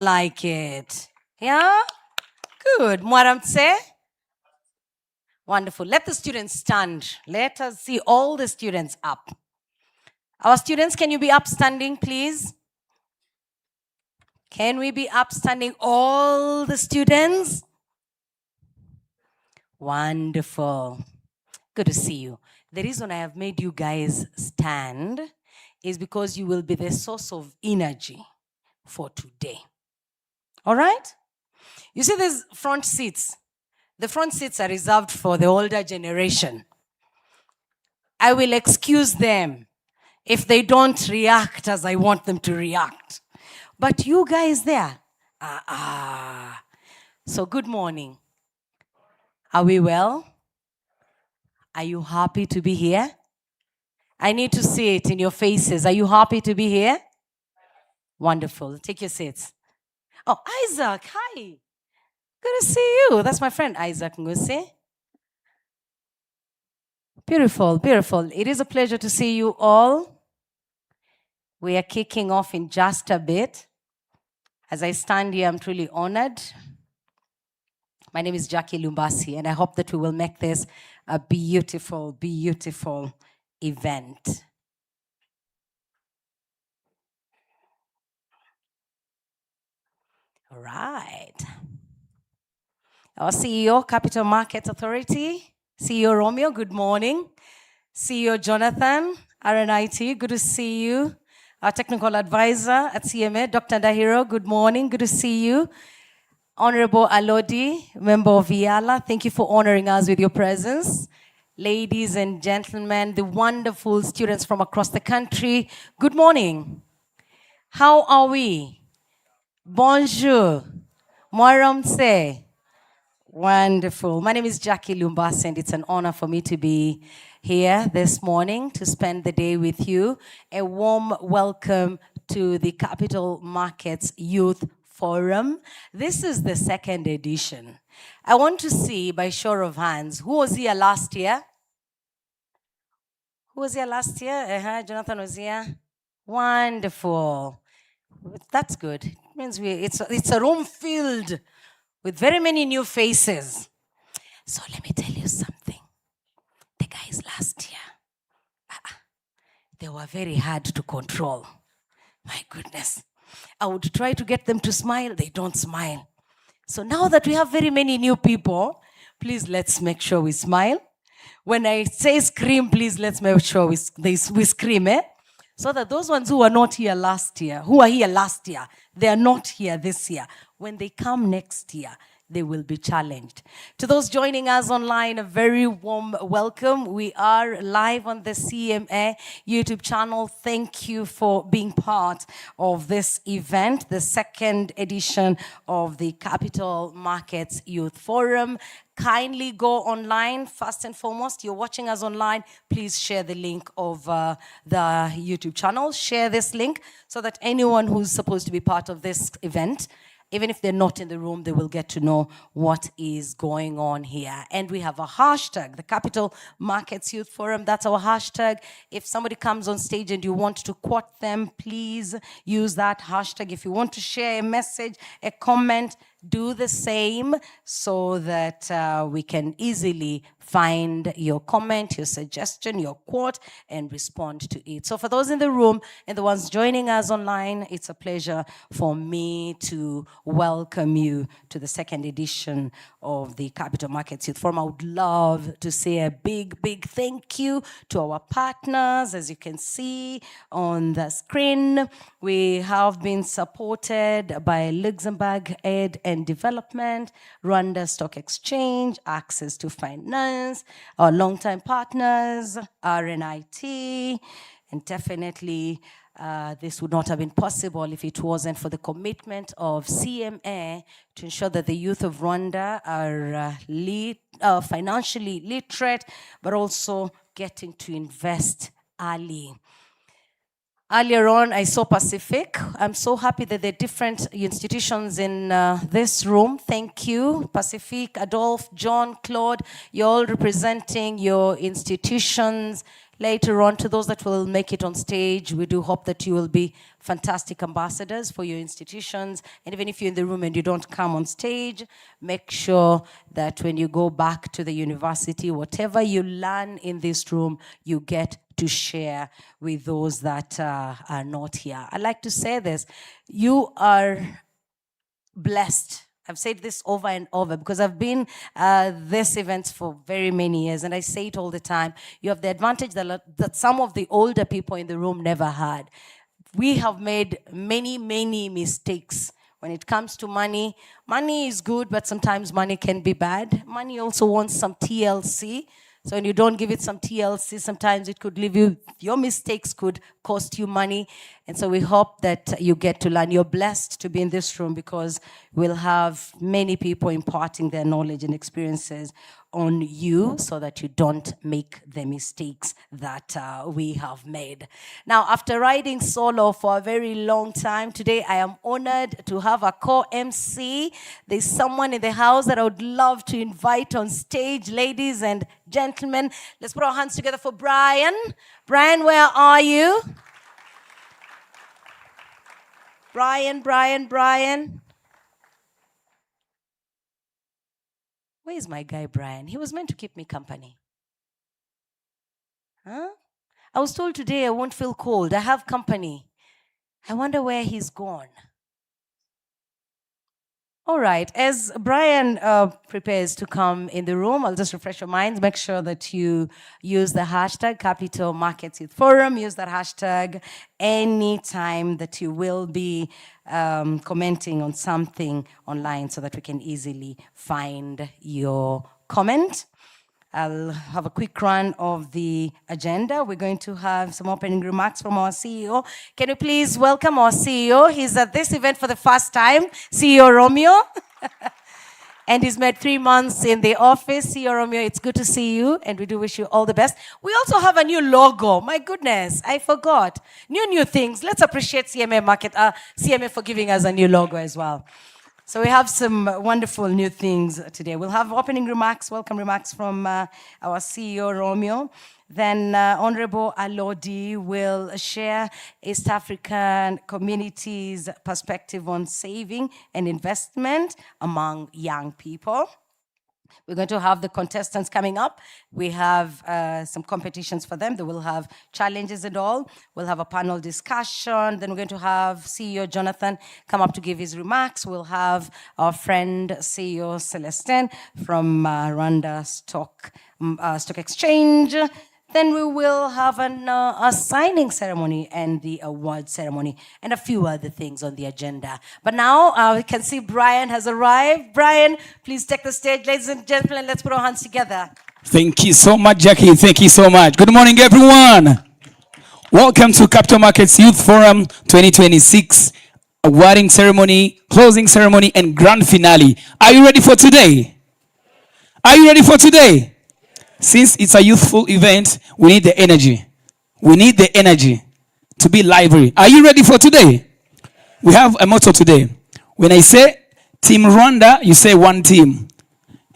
like it. Yeah? Good. Mwaramtse? Wonderful. Let the students stand. Let us see all the students up. Our students, can you be upstanding, please? Can we be upstanding, all the students? Wonderful. Good to see you. The reason I have made you guys stand is because you will be the source of energy for today. All right? You see these front seats? The front seats are reserved for the older generation. I will excuse them if they don't react as I want them to react. But you guys there, So good morning. Are we well? Are you happy to be here? I need to see it in your faces. Are you happy to be here? Wonderful. Take your seats. Oh, Isaac, hi. Good to see you. That's my friend Isaac Ngusi. Beautiful, beautiful. It is a pleasure to see you all. We are kicking off in just a bit. As I stand here, I'm truly honored. My name is Jackie Lumbasi, and I hope that we will make this a beautiful, beautiful event. All right. Our CEO, Capital Markets Authority, CEO Romeo, good morning. CEO Jonathan, RNIT, good to see you. Our technical advisor at CMA, Dr. Dahiro, good morning, good to see you. Honorable Alodi, member of IALA, thank you for honoring us with your presence. Ladies and gentlemen, the wonderful students from across the country, good morning. How are we? Bonjour. Mwaramtse. Wonderful. My name is Jackie Lumbas, and it's an honor for me to be here this morning to spend the day with you. A warm welcome to the Capital Markets Youth Forum. This is the second edition. I want to see, by show of hands, who was here last year? Who was here last year? Jonathan was here. Wonderful. That's good. It means it's a room filled with very many new faces. So let me tell you something. The guys last year, they were very hard to control. My goodness. I would try to get them to smile. They don't smile. So now that we have very many new people, please let's make sure we smile. When I say scream, please let's make sure we scream, so that those ones who were not here last year, who are here last year, they are not here this year. When they come next year, they will be challenged. To those joining us online, a very warm welcome. We are live on the CMA YouTube channel. Thank you for being part of this event, the second edition of the Capital Markets Youth Forum. Kindly go online. First and foremost, you're watching us online, please share the link of the YouTube channel. Share this link so that anyone who's supposed to be part of this event, even if they're not in the room, they will get to know what is going on here. And we have a hashtag, the Capital Markets Youth Forum. That's our hashtag. If somebody comes on stage and you want to quote them, please use that hashtag. If you want to share a message, a comment, do the same so that we can easily find your comment, your suggestion, your quote, and respond to it. So for those in the room and the ones joining us online, it's a pleasure for me to welcome you to the second edition of the Capital Markets Youth Forum. I would love to say a big, big thank you to our partners. As you can see on the screen, we have been supported by Luxembourg Aid and Development, Rwanda Stock Exchange, Access to Finance, our longtime partners, RNIT, and definitely this would not have been possible if it wasn't for the commitment of CMA to ensure that the youth of Rwanda are financially literate, but also getting to invest early. Earlier on, I saw Pacific. I'm so happy that there are different institutions in this room. Thank you, Pacific, Adolphe, John, Claude. You're all representing your institutions. later on. To those that will make it on stage, we do hope that you will be fantastic ambassadors for your institutions. And even if you're in the room and you don't come on stage, make sure that when you go back to the university, whatever you learn in this room, you get to share with those that are not here. I like to say this: you are blessed. I've said this over and over because I've been this events for very many years, and I say it all the time. You have the advantage that some of the older people in the room never had. We have made many mistakes when it comes to money. Money is good, but sometimes money can be bad. Money also wants some TLC. So when you don't give it some TLC, sometimes it could leave you, your mistakes could cost you money. And so we hope that you get to learn. You're blessed to be in this room because we'll have many people imparting their knowledge and experiences on you so that you don't make the mistakes that we have made. Now, after riding solo for a very long time, today I am honored to have a co-MC. There's someone in the house that I would love to invite on stage, ladies and gentlemen. Let's put our hands together for Brian. Brian, where are you? Brian. Where's my guy, Brian? He was meant to keep me company. Huh? I was told today I won't feel cold. I have company. I wonder where he's gone. All right, as Brian prepares to come in the room, I'll just refresh your minds. Make sure that you use the hashtag Capital Markets Youth Forum. Use that hashtag anytime that you will be commenting on something online so that we can easily find your comment. I'll have a quick run of the agenda. We're going to have some opening remarks from our CEO. Can you please welcome our CEO? He's at this event for the first time, CEO Romeo. And he's made 3 months in the office. CEO Romeo, it's good to see you, and we do wish you all the best. We also have a new logo. My goodness, I forgot. New things. Let's appreciate CMA for giving us a new logo as well. So we have some wonderful new things today. We'll have opening remarks, welcome remarks from our CEO, Romeo. Then Honorable Alodi will share East African communities' perspective on saving and investment among young people. We're going to have the contestants coming up. We have some competitions for them. They will have challenges and all. We'll have a panel discussion. Then we're going to have CEO Jonathan come up to give his remarks. We'll have our friend CEO Celestine from Rwanda Stock Exchange. Then we will have a signing ceremony and the award ceremony and a few other things on the agenda. But now we can see Brian has arrived. Brian, please take the stage. Ladies and gentlemen, let's put our hands together. Thank you so much, Jackie. Thank you so much. Good morning, everyone. Welcome to Capital Markets Youth Forum 2026 awarding ceremony, closing ceremony, and grand finale. Are you ready for today? Are you ready for today? Since it's a youthful event, we need the energy. We need the energy to be lively. Are you ready for today? We have a motto today. When I say Team Rwanda, you say one team.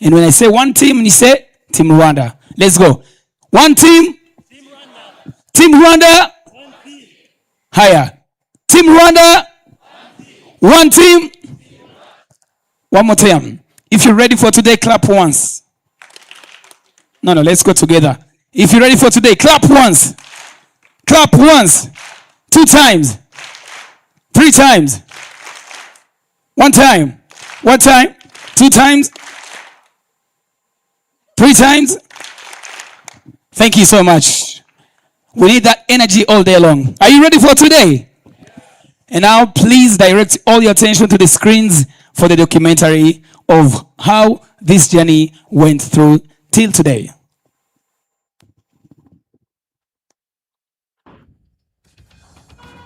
And when I say one team, you say Team Rwanda. Let's go. One team. Team Rwanda. Team Rwanda. One team. Higher. Team Rwanda. One team. One more time. If you're ready for today, clap once. No, let's go together. If you're ready for today, clap once. Clap once. 2 times. 3 times. 1 time. 1 time. 2 times. 3 times. Thank you so much. We need that energy all day long. Are you ready for today? And now please direct all your attention to the screens for the documentary of how this journey went through till today.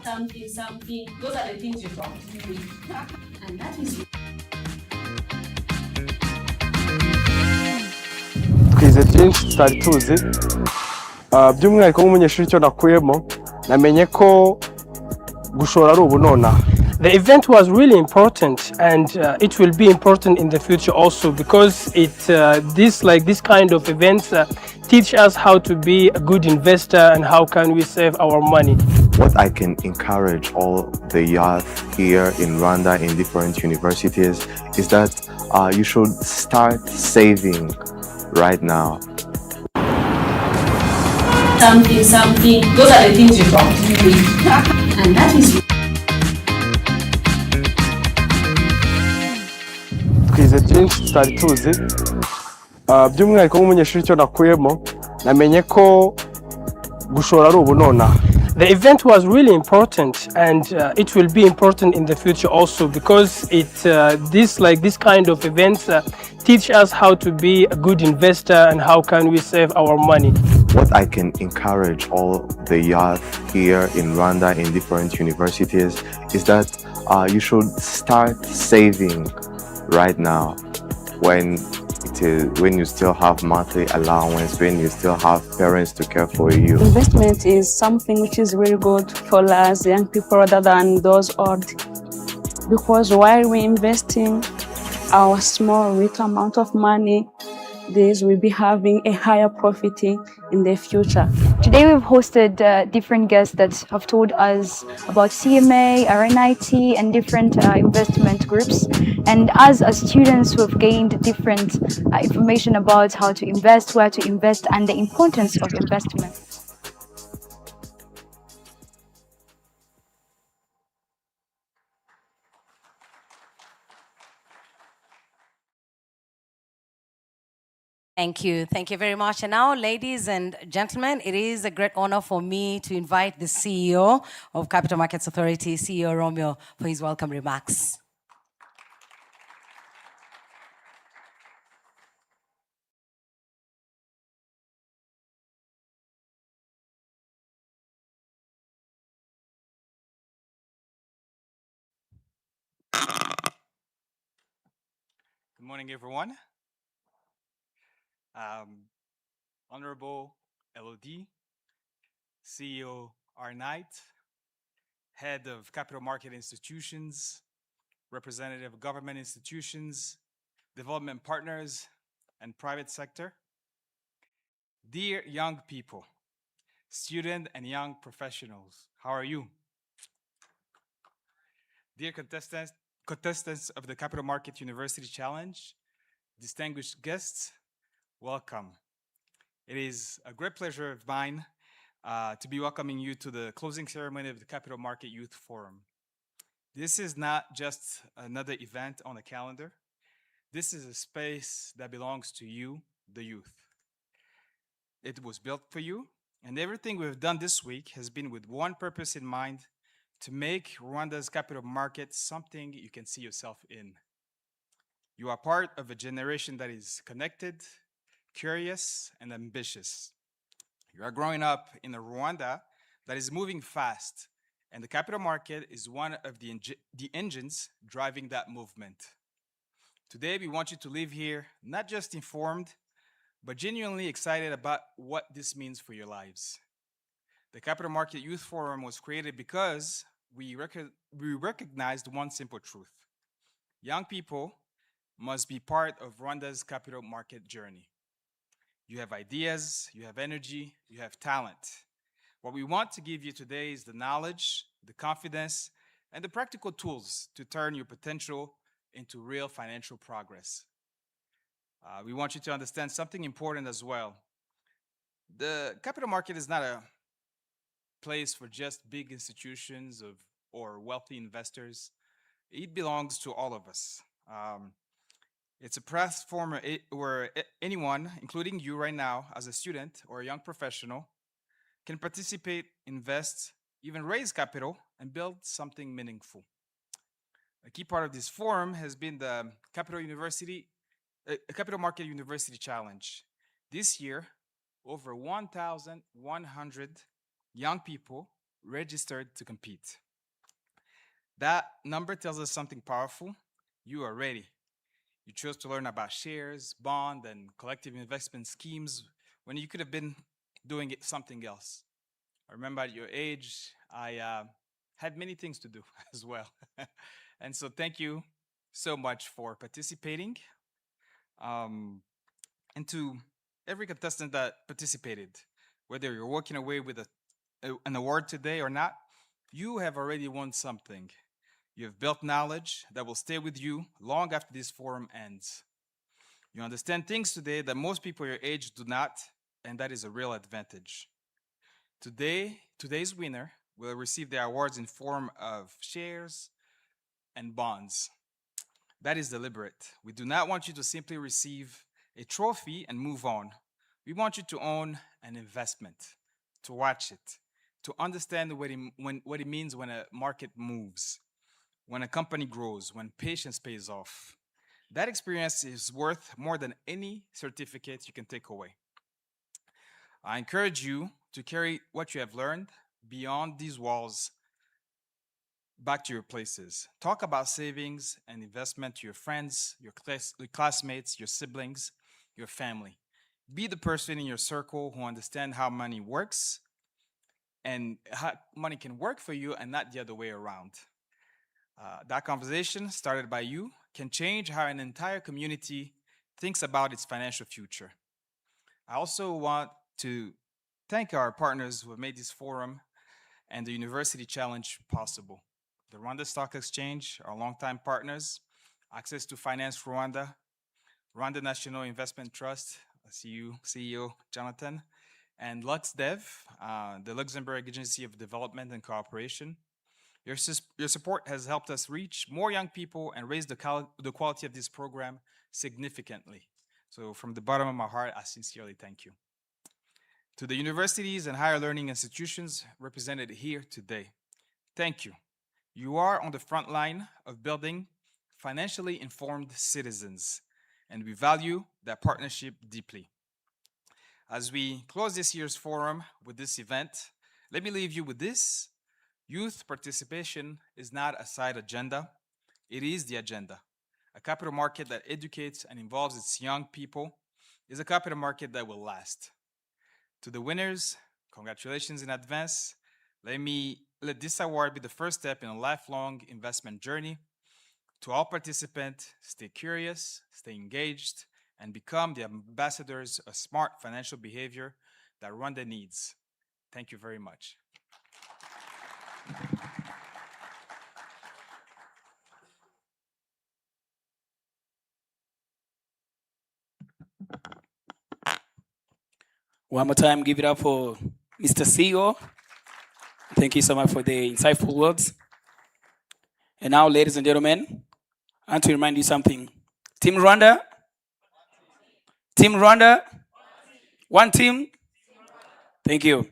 Something. Those are the things you talk to me. And that is twize byinshi tutari tuzi by'umwihariko nk'umunyeshuri icyo nakuyemo namenye ko gushora ari ubunona. The event was really important, and it will be important in the future also, because this kind of events teach us how to be a good investor and how can we save our money. What I can encourage all the youth here in Rwanda in different universities is that you should start saving right now. Something. Those are the things you from TV. And that is Twize byinshi tutari tuzi, by'umwihariko nk'umunyeshuri icyo nakuyemo namenye ko gushora ari ubunonaha. The event was really important, and it will be important in the future also, because this kind of events teach us how to be a good investor and how can we save our money. What I can encourage all the youth here in Rwanda in different universities is that you should start saving right now, when you still have monthly allowance, when you still have parents to care for you. Investment is something which is really good for us young people rather than those old, because while we're investing our small little amount of money, this will be having a higher profit in the future. Today we've hosted different guests that have told us about CMA, RNIT, and different investment groups. And as students, we've gained different information about how to invest, where to invest, and the importance of investment. Thank you. Thank you very much. And now, ladies and gentlemen, it is a great honor for me to invite the CEO of Capital Markets Authority, CEO Romeo, for his welcome remarks. Good morning, everyone. Honorable LOD, CEO R. Knight, Head of Capital Market Institutions, Representative of Government Institutions, Development Partners, and Private Sector. Dear young people, student and young professionals, how are you? Dear contestants of the Capital Market University Challenge, distinguished guests, welcome. It is a great pleasure of mine to be welcoming you to the closing ceremony of the Capital Market Youth Forum. This is not just another event on the calendar. This is a space that belongs to you, the youth. It was built for you, and everything we've done this week has been with one purpose in mind: to make Rwanda's capital market something you can see yourself in. You are part of a generation that is connected, curious, and ambitious. You are growing up in a Rwanda that is moving fast, and the capital market is one of the engines driving that movement. Today, we want you to leave here not just informed, but genuinely excited about what this means for your lives. The Capital Market Youth Forum was created because we recognized one simple truth: young people must be part of Rwanda's capital market journey. You have ideas, you have energy, you have talent. What we want to give you today is the knowledge, the confidence, and the practical tools to turn your potential into real financial progress. We want you to understand something important as well. The capital market is not a place for just big institutions or wealthy investors. It belongs to all of us. It's a platform where anyone, including you right now as a student or a young professional, can participate, invest, even raise capital, and build something meaningful. A key part of this forum has been the Capital Market University Challenge. This year, over 1,100 young people registered to compete. That number tells us something powerful. You are ready. You chose to learn about shares, bond, and collective investment schemes when you could have been doing something else. I remember at your age, I had many things to do as well. And so thank you so much for participating. Um, and to every contestant that participated, whether you're walking away with an award today or not, you have already won something. You have built knowledge that will stay with you long after this forum ends. You understand things today that most people your age do not, and that is a real advantage. Today's winner will receive their awards in form of shares and bonds. That is deliberate. We do not want you to simply receive a trophy and move on. We want you to own an investment, to watch it, to understand what it means when a market moves, when a company grows, when patience pays off. That experience is worth more than any certificate you can take away. I encourage you to carry what you have learned beyond these walls back to your places. Talk about savings and investment to your friends, your classmates, your siblings, your family. Be the person in your circle who understand how money works and how money can work for you and not the other way around. That conversation started by you can change how an entire community thinks about its financial future. I also want to thank our partners who have made this forum and the University Challenge possible. The Rwanda Stock Exchange, our longtime partners, Access to Finance Rwanda, Rwanda National Investment Trust, I see you, CEO Jonathan, and LuxDev, the Luxembourg Agency of Development and Cooperation. Your support has helped us reach more young people and raise the quality of this program significantly. So from the bottom of my heart, I sincerely thank you. To the universities and higher learning institutions represented here today, thank you. You are on the front line of building financially informed citizens, and we value that partnership deeply. As we close this year's forum with this event, let me leave you with this. Youth participation is not a side agenda, it is the agenda. A capital market that educates and involves its young people is a capital market that will last. To the winners, congratulations in advance. Let this award be the first step in a lifelong investment journey. To all participants, stay curious, stay engaged, and become the ambassadors of smart financial behavior that Rwanda needs. Thank you very much. One more time, give it up for Mr. CEO. Thank you so much for the insightful words. And now, ladies and gentlemen, I want to remind you something. Team Rwanda? Team Rwanda? One team? Thank you.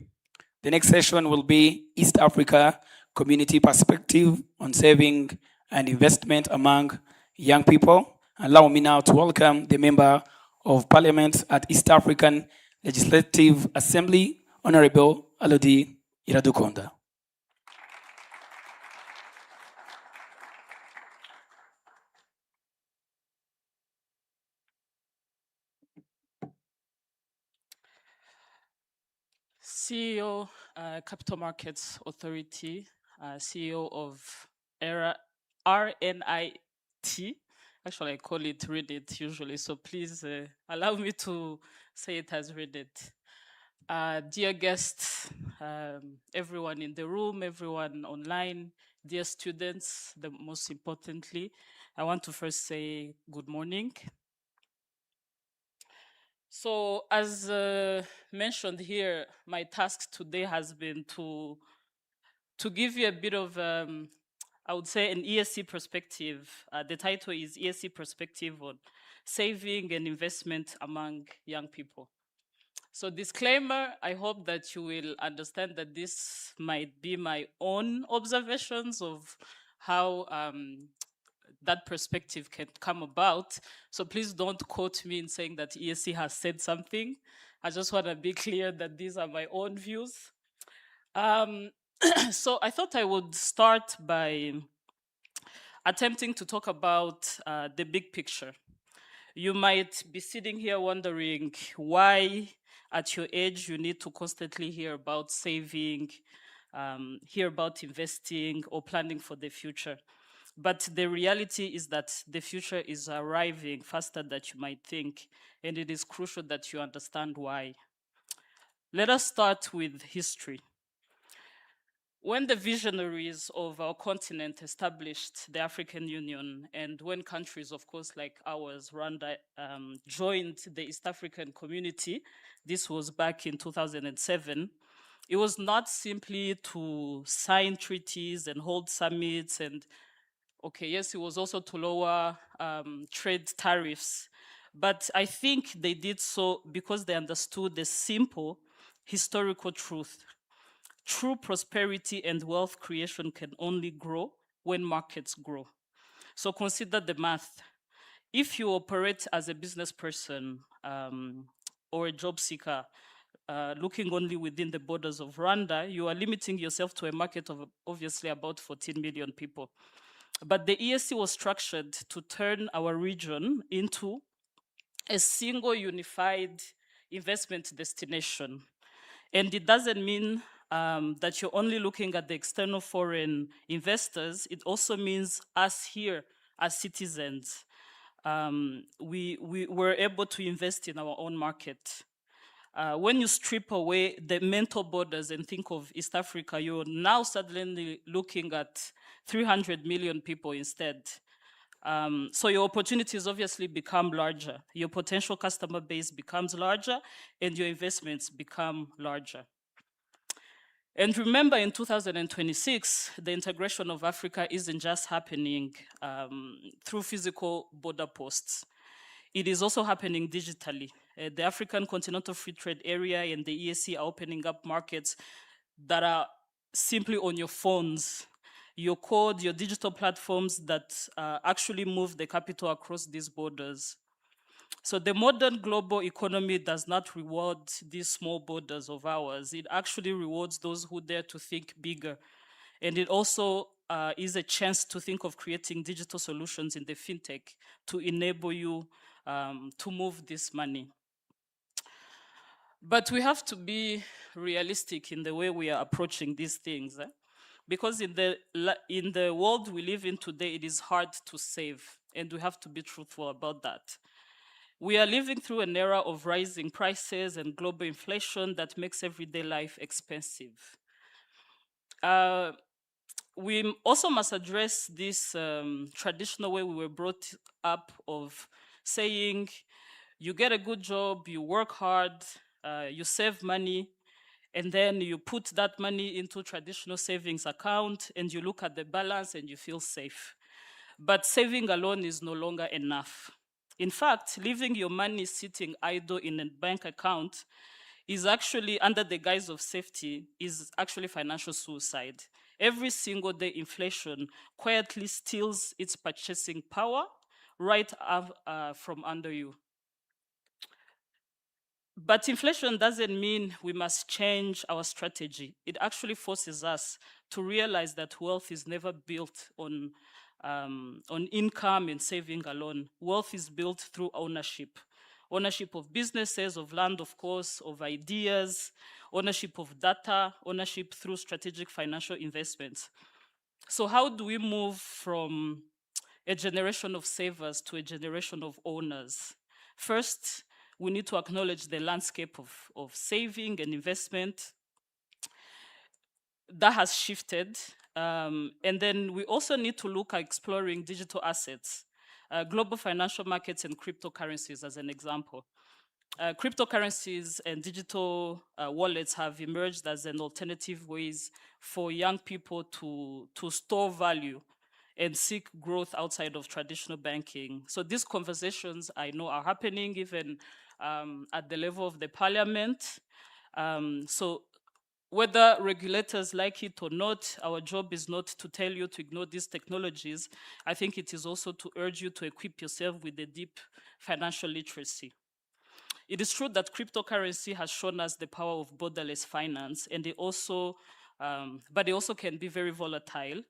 The next session will be East Africa Community Perspective on Saving and Investment Among Young People. Allow me now to welcome the Member of Parliament at East African Legislative Assembly, Honorable Alodi Iradukonda. CEO, Capital Markets Authority, CEO of RNIT. Actually, I call it read it usually, so please allow me to say it as read it. Dear guests, everyone in the room, everyone online, dear students, most importantly, I want to first say good morning. So as mentioned here, my task today has been to give you a bit of, I would say, an ESC perspective. The title is ESC Perspective on Saving and Investment Among Young People. So disclaimer, I hope that you will understand that this might be my own observations of how that perspective can come about. So please don't quote me in saying that ESC has said something. I just want to be clear that these are my own views. So I thought I would start by attempting to talk about the big picture. You might be sitting here wondering why at your age you need to constantly hear about saving, hear about investing or planning for the future. But the reality is that the future is arriving faster than you might think, and it is crucial that you understand why. Let us start with history. When the visionaries of our continent established the African Union, and when countries, of course, like ours, Rwanda, joined the East African community, this was back in 2007, it was not simply to sign treaties and hold summits and okay, yes, it was also to lower trade tariffs. But I think they did so because they understood the simple historical truth. True prosperity and wealth creation can only grow when markets grow. So consider the math. If you operate as a business person or a job seeker, looking only within the borders of Rwanda, you are limiting yourself to a market of obviously about 14 million people. But the ESC was structured to turn our region into a single unified investment destination. And it doesn't mean that you're only looking at the external foreign investors. It also means us here as citizens. We were able to invest in our own market. When you strip away the mental borders and think of East Africa, you're now suddenly looking at 300 million people instead. So your opportunities obviously become larger. Your potential customer base becomes larger and your investments become larger. And remember, in 2026, the integration of Africa isn't just happening through physical border posts. It is also happening digitally. The African Continental Free Trade Area and the EAC are opening up markets that are simply on your phones, your code, your digital platforms that actually move the capital across these borders. So the modern global economy does not reward these small borders of ours. It actually rewards those who dare to think bigger. And it also is a chance to think of creating digital solutions in the fintech to enable you to move this money. But we have to be realistic in the way we are approaching these things. Because in the world we live in today, it is hard to save. And we have to be truthful about that. We are living through an era of rising prices and global inflation that makes everyday life expensive. We also must address this traditional way we were brought up of saying, you get a good job, you work hard, you save money, and then you put that money into traditional savings account and you look at the balance and you feel safe. But saving alone is no longer enough. In fact, leaving your money sitting idle in a bank account is actually, under the guise of safety, is actually financial suicide. Every single day, inflation quietly steals its purchasing power right from under you. But inflation doesn't mean we must change our strategy. It actually forces us to realize that wealth is never built on income and saving alone. Wealth is built through ownership. Ownership of businesses, of land, of course, of ideas, ownership of data, ownership through strategic financial investments. So how do we move from a generation of savers to a generation of owners? First, we need to acknowledge the landscape of saving and investment that has shifted. And then we also need to look at exploring digital assets, global financial markets and cryptocurrencies as an example. Cryptocurrencies and digital wallets have emerged as an alternative ways for young people to store value and seek growth outside of traditional banking. So these conversations I know are happening even at the level of the parliament. So whether regulators like it or not, our job is not to tell you to ignore these technologies. I think it is also to urge you to equip yourself with a deep financial literacy. It is true that cryptocurrency has shown us the power of borderless finance, and it also, but it also can be very volatile.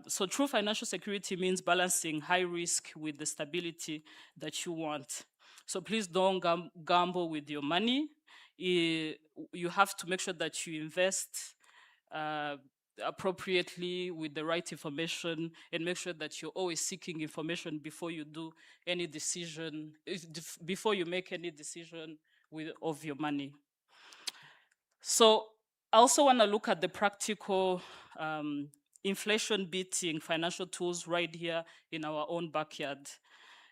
So true financial security means balancing high risk with the stability that you want. So please don't gamble with your money. You have to make sure that you invest appropriately with the right information, and make sure that you're always seeking information before you do any decision, before you make any decision of your money. So I also want to look at the practical inflation beating financial tools right here in our own backyard.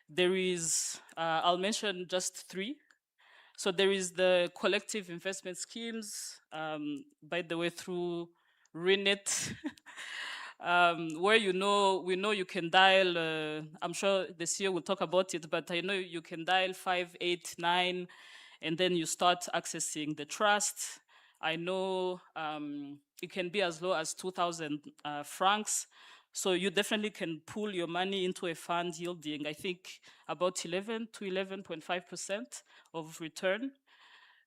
There is, I'll mention just three. So there is the collective investment schemes, by the way, through RENET, where we know you can dial, I'm sure the CEO will talk about it, but I know you can dial 589 and then you start accessing the trust. I know it can be as low as 2,000 francs. So you definitely can pool your money into a fund yielding, I think, about 11 to 11.5% of return.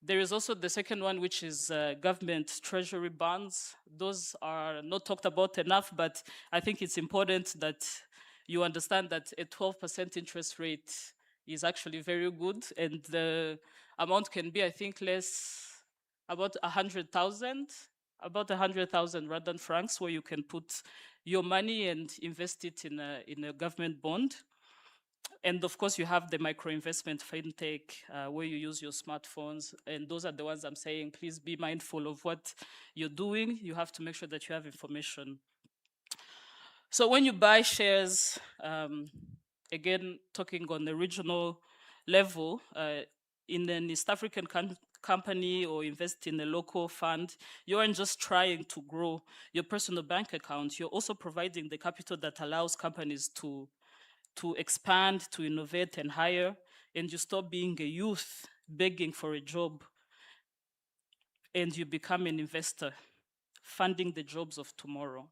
There is also the second one, which is government treasury bonds. Those are not talked about enough, but I think it's important that you understand that a 12% interest rate is actually very good, and the amount can be, I think, about 100,000, rather than francs, where you can put your money and invest it in a government bond. And of course, you have the micro investment fintech where you use your smartphones. And those are the ones I'm saying, please be mindful of what you're doing. You have to make sure that you have information. So when you buy shares, again, talking on the regional level, in an East African company or invest in a local fund, you aren't just trying to grow your personal bank account, you're also providing the capital that allows companies to expand, to innovate and hire, and you stop being a youth begging for a job, and you become an investor, funding the jobs of tomorrow.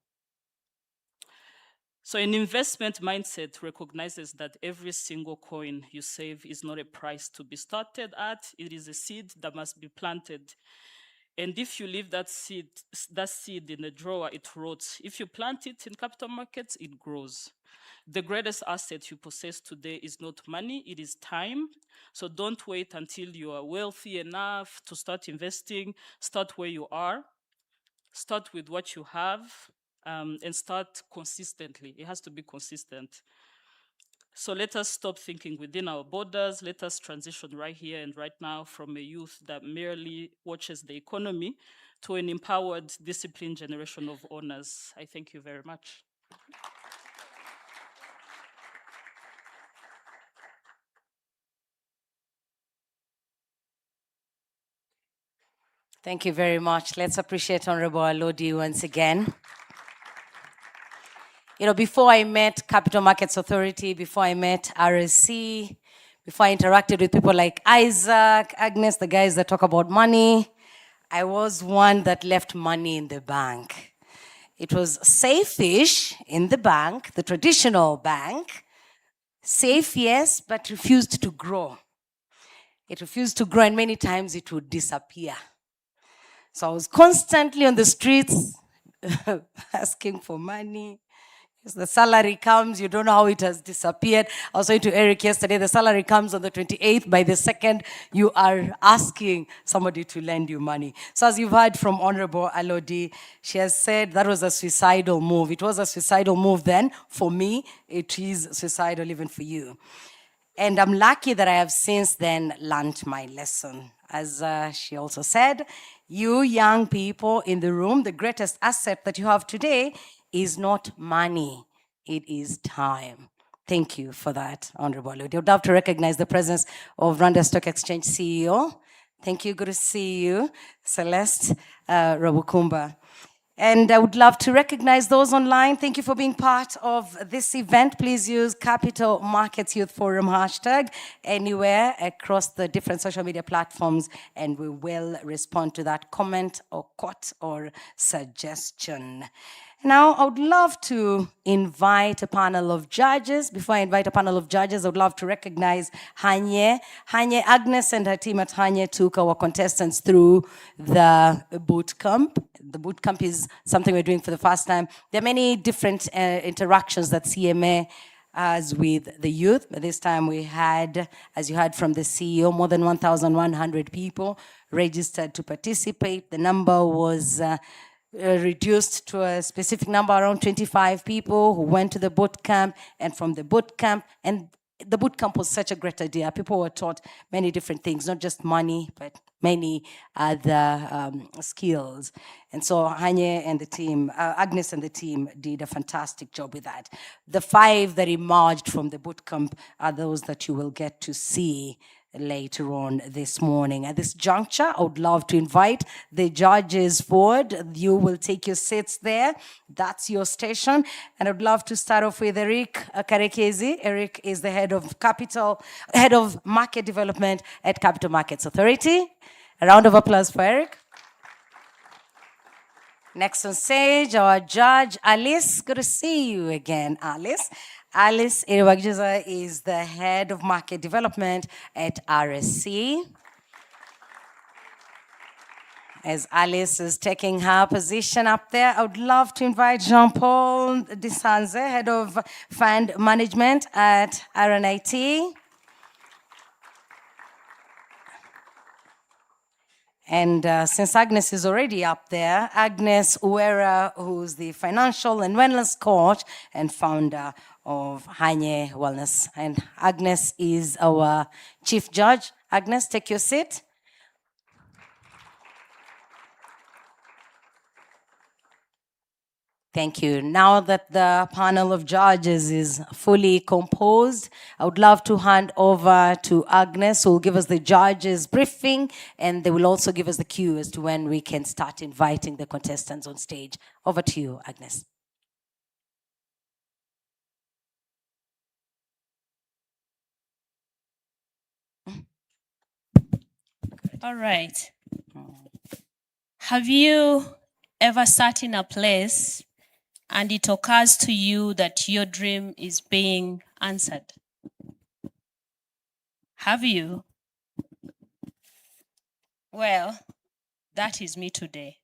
So an investment mindset recognizes that every single coin you save is not a price to be started at, it is a seed that must be planted. And if you leave that seed in a drawer, it rots. If you plant it in capital markets, it grows. The greatest asset you possess today is not money, it is time. So don't wait until you are wealthy enough to start investing. Start where you are. Start with what you have, and start consistently. It has to be consistent. So let us stop thinking within our borders. Let us transition right here and right now from a youth that merely watches the economy to an empowered, disciplined generation of owners. I thank you very much. Thank you very much. Let's appreciate Honorable Alodi once again. You know, before I met Capital Markets Authority, before I met RSC, before I interacted with people like Isaac, Agnes, the guys that talk about money, I was one that left money in the bank. It was safe-ish in the bank, the traditional bank. Safe, yes, but refused to grow. It refused to grow, and many times it would disappear. So I was constantly on the streets asking for money. As the salary comes, you don't know how it has disappeared. I was saying to Eric yesterday, the salary comes on the 28th. By the 2nd, you are asking somebody to lend you money. So as you've heard from Honorable Alodi, she has said that was a suicidal move. It was a suicidal move then. For me, it is suicidal even for you. And I'm lucky that I have since then learned my lesson. As she also said, you young people in the room, the greatest asset that you have today is not money, it is time. Thank you for that, Honorable Alodi. I would love to recognize the presence of Rwanda Stock Exchange CEO. Thank you, good to see you, Celeste Rabukumba. And I would love to recognize those online. Thank you for being part of this event. Please use Capital Markets Youth Forum hashtag anywhere across the different social media platforms, and we will respond to that comment or quote or suggestion. Now, I would love to invite a panel of judges. Before I invite a panel of judges, I would love to recognize IGIHE. IGIHE, Agnes and her team at IGIHE took our contestants through the boot camp. The boot camp is something we're doing for the first time. There are many different interactions that CMA has with the youth, but this time we had, as you heard from the CEO, more than 1,100 people registered to participate. The number was reduced to a specific number, around 25 people who went to the boot camp, and from the boot camp, and the boot camp was such a great idea. People were taught many different things, not just money, but many other skills. And so Hanye and the team, Agnes and the team did a fantastic job with that. The 5 that emerged from the boot camp are those that you will get to see later on this morning. At this juncture, I would love to invite the judges forward. You will take your seats there. That's your station. And I'd love to start off with Eric Karekezi. Eric is the head of market development at Capital Markets Authority. A round of applause for Eric. Next on stage, our judge, Alice. Good to see you again, Alice. Alice Iriwagjuza is the head of market development at RSC. As Alice is taking her position up there, I would love to invite Jean-Paul Disanze, head of fund management at RNIT. And since Agnes is already up there, Agnes Uwera, who's the financial and wellness coach and founder of Hanye Wellness. And Agnes is our chief judge. Agnes, take your seat. Thank you. Now that the panel of judges is fully composed, I would love to hand over to Agnes, who will give us the judges briefing, and they will also give us the cue as to when we can start inviting the contestants on stage. Over to you, Agnes. All right. Have you ever sat in a place and it occurs to you that your dream is being answered? Have you? Well, that is me today.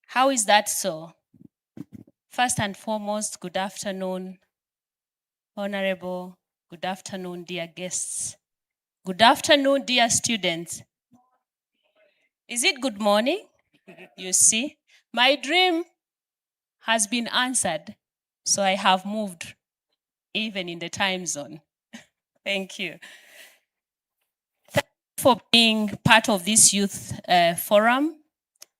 How is that so? First and foremost, good afternoon, Honorable. Good afternoon, dear guests. Good afternoon, dear students. Is it good morning? You see, my dream has been answered, so I have moved even in the time zone. Thank you. Thank you for being part of this youth forum,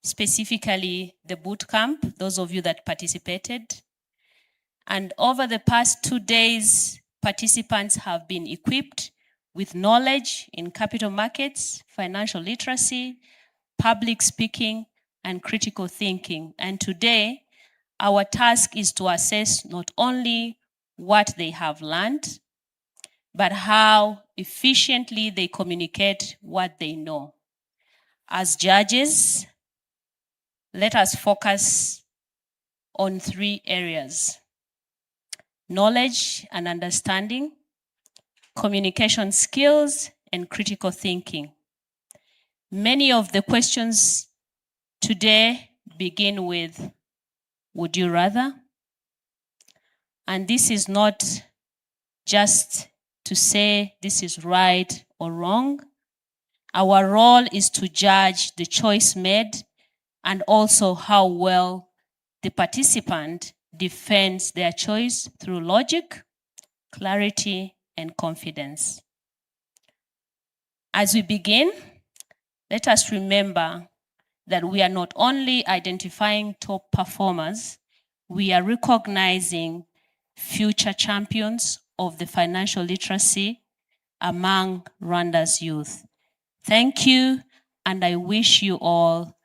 specifically the boot camp, those of you that participated. And over the past 2 days, participants have been equipped with knowledge in capital markets, financial literacy, public speaking, and critical thinking. And today, our task is to assess not only what they have learned, but how efficiently they communicate what they know. As judges, let us focus on 3 areas: knowledge and understanding, communication skills, and critical thinking. Many of the questions today begin with, would you rather? And this is not just to say this is right or wrong. Our role is to judge the choice made and also how well the participant defends their choice through logic, clarity, and confidence. As we begin, let us remember that we are not only identifying top performers, we are recognizing future champions of the financial literacy among Rwanda's youth. Thank you, and I wish you all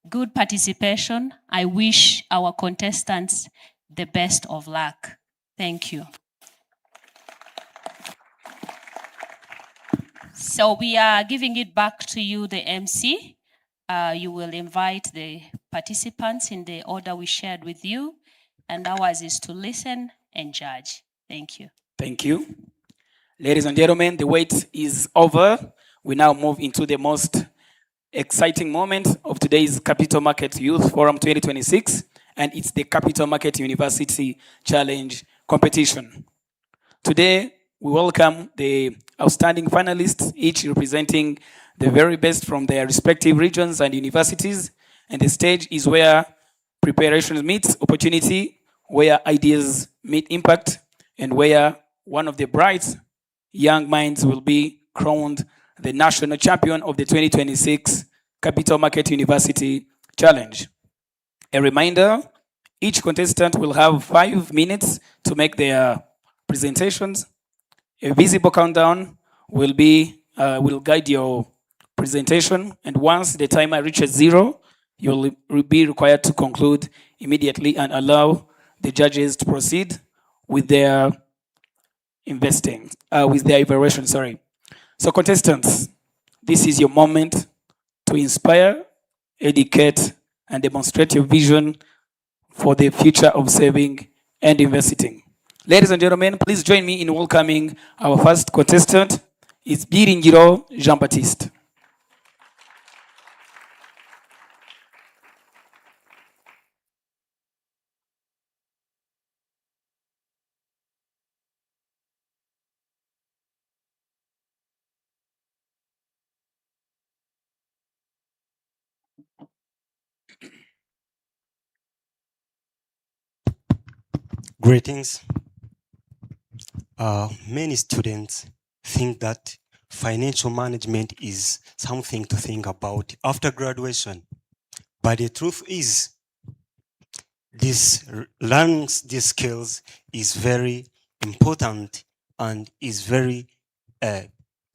good participation. I wish our contestants the best of luck. Thank you. So we are giving it back to you, the MC. You will invite the participants in the order we shared with you, and ours is to listen and judge. Thank you. Thank you. Ladies and gentlemen, the wait is over. We now move into the most exciting moment of today's Capital Market Youth Forum 2026, and it's the Capital Market University Challenge competition. Today, we welcome the outstanding finalists, each representing the very best from their respective regions and universities. And the stage is where preparation meets opportunity, where ideas meet impact, and where one of the bright young minds will be crowned the national champion of the 2026 Capital Market University Challenge. A reminder, each contestant will have 5 minutes to make their presentations. A visible countdown will guide your presentation, and once the timer reaches 0, you'll be required to conclude immediately and allow the judges to proceed with their evaluation. Sorry. So, contestants, this is your moment to inspire, educate, and demonstrate your vision for the future of saving and investing. Ladies and gentlemen, please join me in welcoming our first contestant. It's Biringiro Jean-Baptiste. Greetings. Many students think that financial management is something to think about after graduation. But the truth is, learning these skills is very important and is very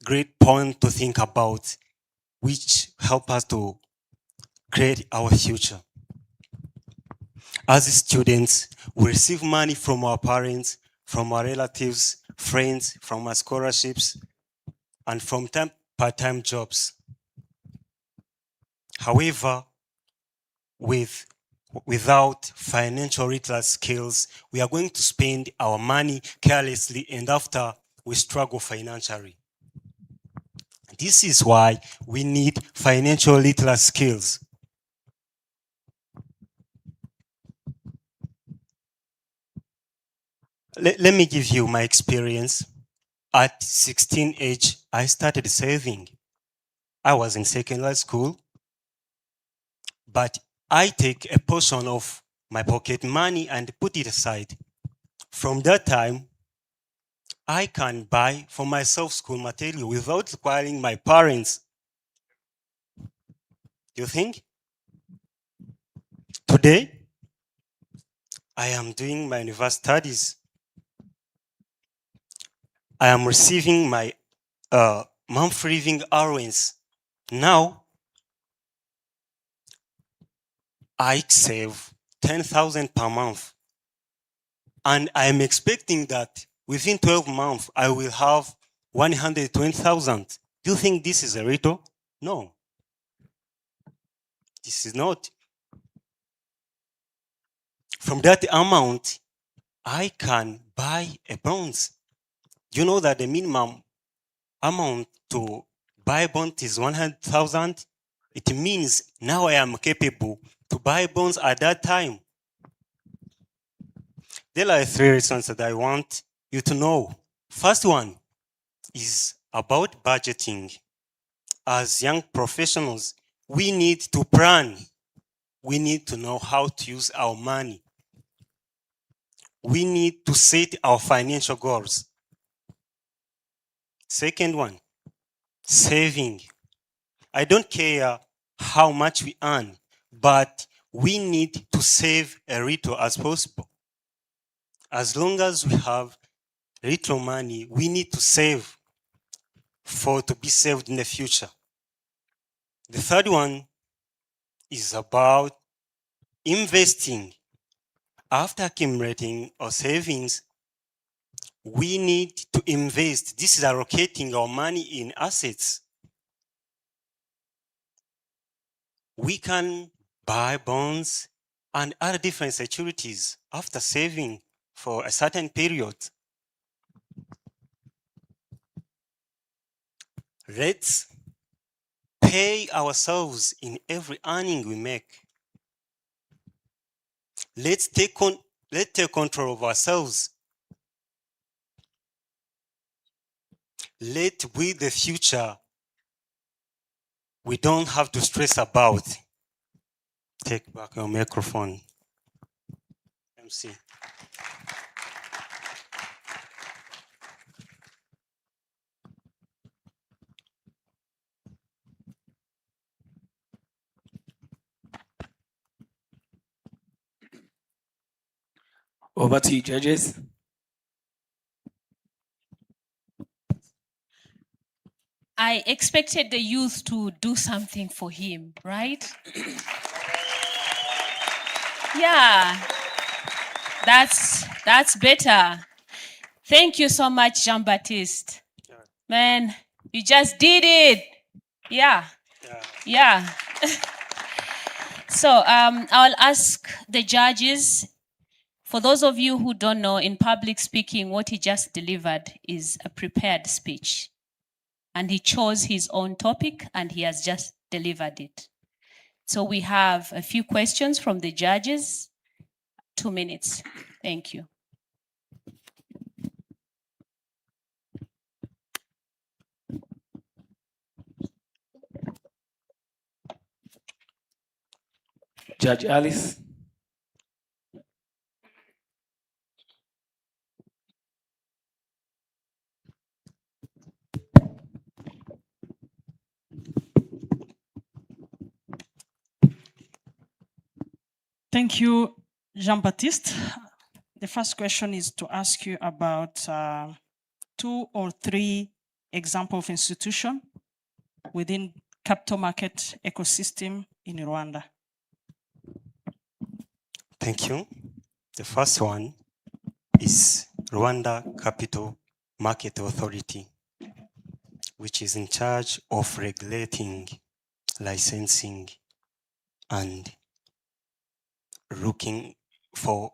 great point to think about, which help us to create our future. As students, we receive money from our parents, from our relatives, friends, from our scholarships, and from part-time jobs. However, without financial literacy skills, we are going to spend our money carelessly, and after we struggle financially. This is why we need financial literacy skills. Let me give you my experience. At 16 age, I started saving. I was in secondary school, but I take a portion of my pocket money and put it aside. From that time, I can buy for myself school material without requiring my parents. You think? Today, I am doing my university studies. I am receiving my monthly living allowance. Now, I save 10,000 per month. And I'm expecting that within 12 months, I will have 120,000. Do you think this is a little? No. This is not. From that amount, I can buy a bonds. You know that the minimum amount to buy bond is 100,000. It means now I am capable to buy bonds at that time. There are 3 reasons that I want you to know. First one is about budgeting. As young professionals, we need to plan. We need to know how to use our money. We need to set our financial goals. Second one, saving. I don't care how much we earn, but we need to save a little as possible. As long as we have little money, we need to save to be saved in the future. The third one is about investing. After accumulating our savings, we need to invest. This is allocating our money in assets. We can buy bonds and other different securities after saving for a certain period. Let's pay ourselves in every earning we make. Let's take control of ourselves. Let build the future we don't have to stress about. take back your microphone. MC. Over to you, judges. I expected the youth to do something for him, right? Yeah, that's better. Thank you so much, Jean-Baptiste. Man, you just did it. Yeah. Yeah. So I'll ask the judges. For those of you who don't know, in public speaking, what he just delivered is a prepared speech. And he chose his own topic and he has just delivered it. So we have a few questions from the judges. 2 minutes. Thank you. Judge Alice. Thank you, Jean-Baptiste. The first question is to ask you about 2 or 3 examples of institution within capital market ecosystem in Rwanda. Thank you. The first one is Rwanda Capital Market Authority, which is in charge of regulating, licensing, and looking for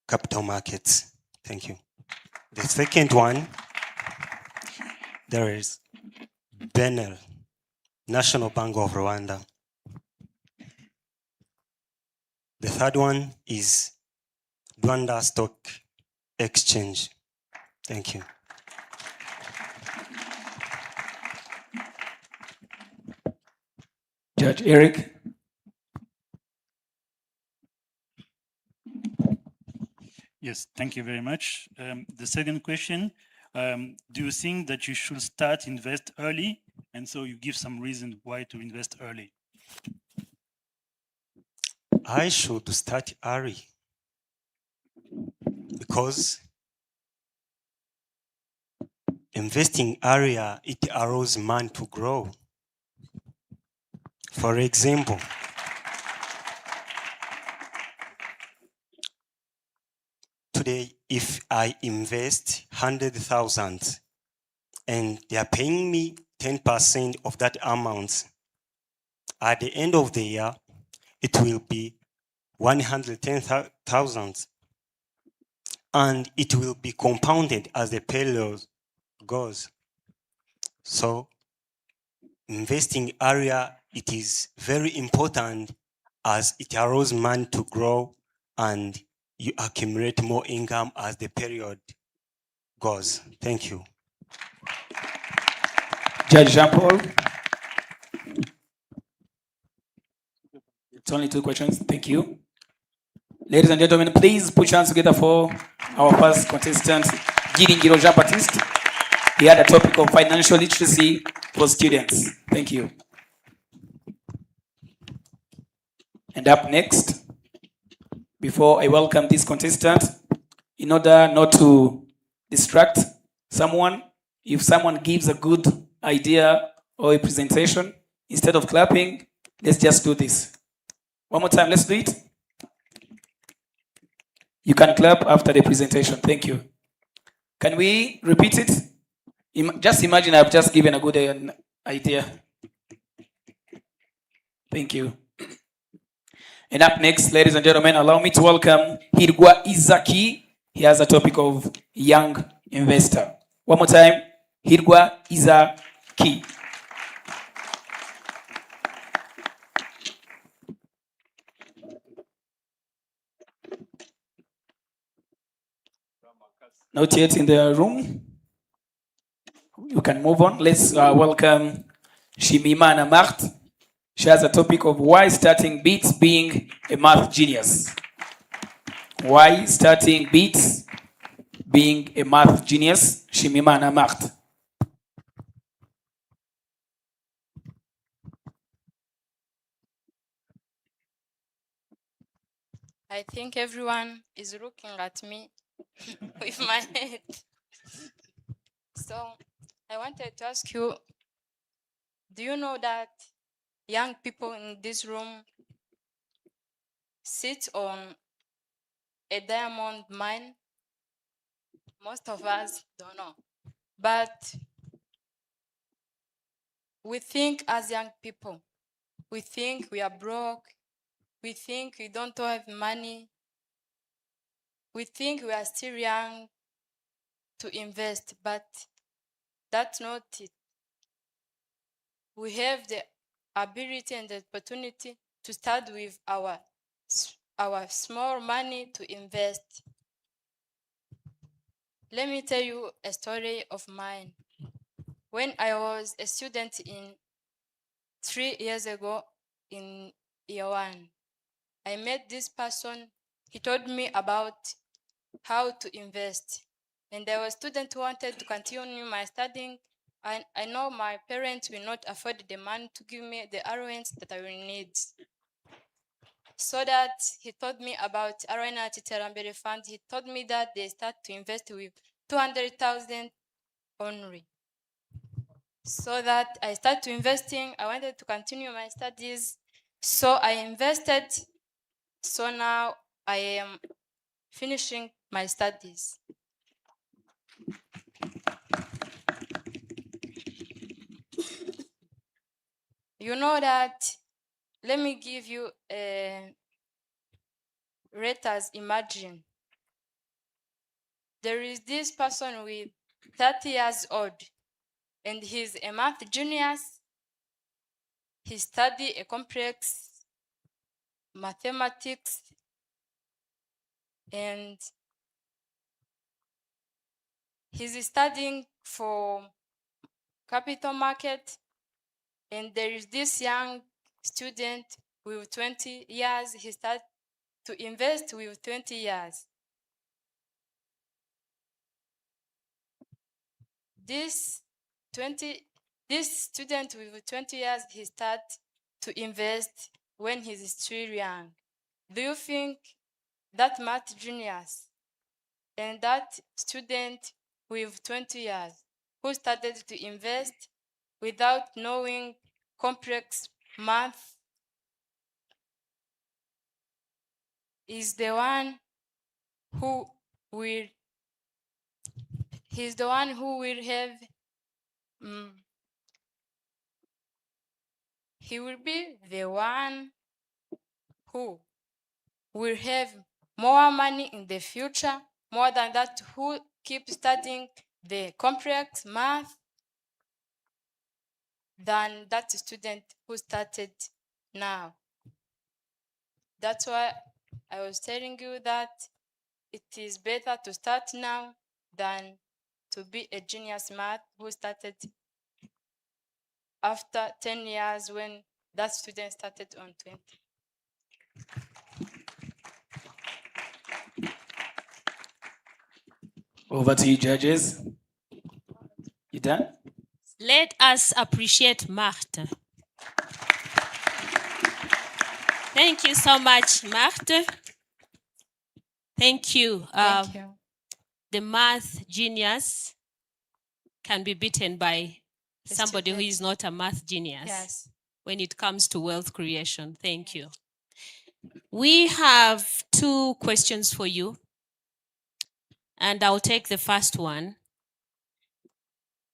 capital markets. Thank you. The second one, there is BNL, National Bank of Rwanda. The third one is Rwanda Stock Exchange. Thank you. Judge Eric. Yes, thank you very much. The second question, do you think that you should start invest early? And so you give some reason why to invest early. I should start early because investing earlier, it allows man to grow. For example, today, if I invest 100,000 and they are paying me 10% of that amount, at the end of the year, it will be 110,000. And it will be compounded as the period goes. So investing area, it is very important as it allows man to grow and you accumulate more income as the period goes. Thank you. Judge Jean-Paul. It's only 2 questions. Thank you. Ladies and gentlemen, please put your hands together for our first contestant, Giringiro Jean-Baptiste. He had a topic of financial literacy for students. Thank you. And up next, before I welcome this contestant, in order not to distract someone, if someone gives a good idea or a presentation, instead of clapping, let's just do this. One more time, let's do it. You can clap after the presentation. Thank you. Can we repeat it? Just imagine I've just given a good idea. Thank you. And up next, ladies and gentlemen, allow me to welcome Hirgwa Izaki. He has a topic of young investor. One more time, Hirgwa Izaki. Not yet in the room. You can move on. Let's welcome Shimimana Marthe. She has a topic of why starting beats being a math genius. Why starting beats being a math genius. Shimimana Marthe. I think everyone is looking at me with my head. So I wanted to ask you, do you know that young people in this room sit on a diamond mine? Most of us don't know. But we think as young people, we think we are broke, we think we don't have money, we think we are still young to invest, but that's not it. We have the ability and the opportunity to start with our small money to invest. Let me tell you a story of mine. When I was a student 3 years ago in year 1, I met this person. He told me about how to invest. And there was a student who wanted to continue my studying. I know my parents will not afford the money to give me the allowance that I will need. So that he told me about RNRT Terambere Fund. He told me that they start to invest with 200,000 only. So that I started investing. I wanted to continue my studies. So I invested. So now I am finishing my studies. You know that, let me give you a let us imagine. There is this person with 30 years old and he's a math genius. He studied a complex mathematics and he's studying for capital market. And there is this young student with 20 years. He started to invest with 20 years. This student with 20 years, he started to invest when he's still young. Do you think that math genius and that student with 20 years who started to invest without knowing complex math is the one who will he's the one who will have he will be the one who will have more money in the future, more than that who keep studying the complex math than that student who started now. That's why I was telling you that it is better to start now than to be a genius math who started after 10 years when that student started on 20. Over to you, judges. You done? Let us appreciate Marthe. Thank you so much, Marthe. Thank you. Thank you. The math genius can be beaten by somebody who is not a math genius. Yes. When it comes to wealth creation. Thank you. We have 2 questions for you. And I'll take the first one.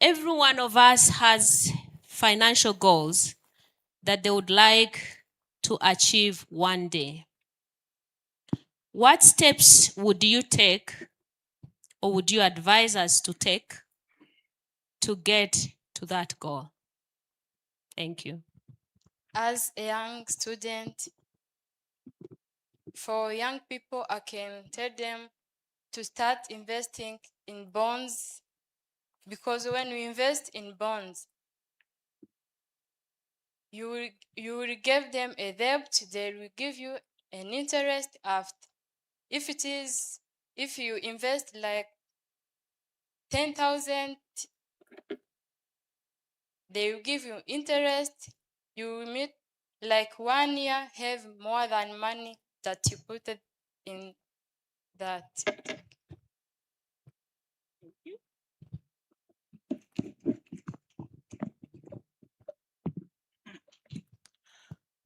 Every one of us has financial goals that they would like to achieve one day. What steps would you take or would you advise us to take to get to that goal? Thank you. As a young student, for young people, I can tell them to start investing in bonds, because when we invest in bonds, you will give them a debt, they will give you an interest after. If you invest like 10,000, they will give you interest. You will meet like 1 year, have more than money that you put it in that.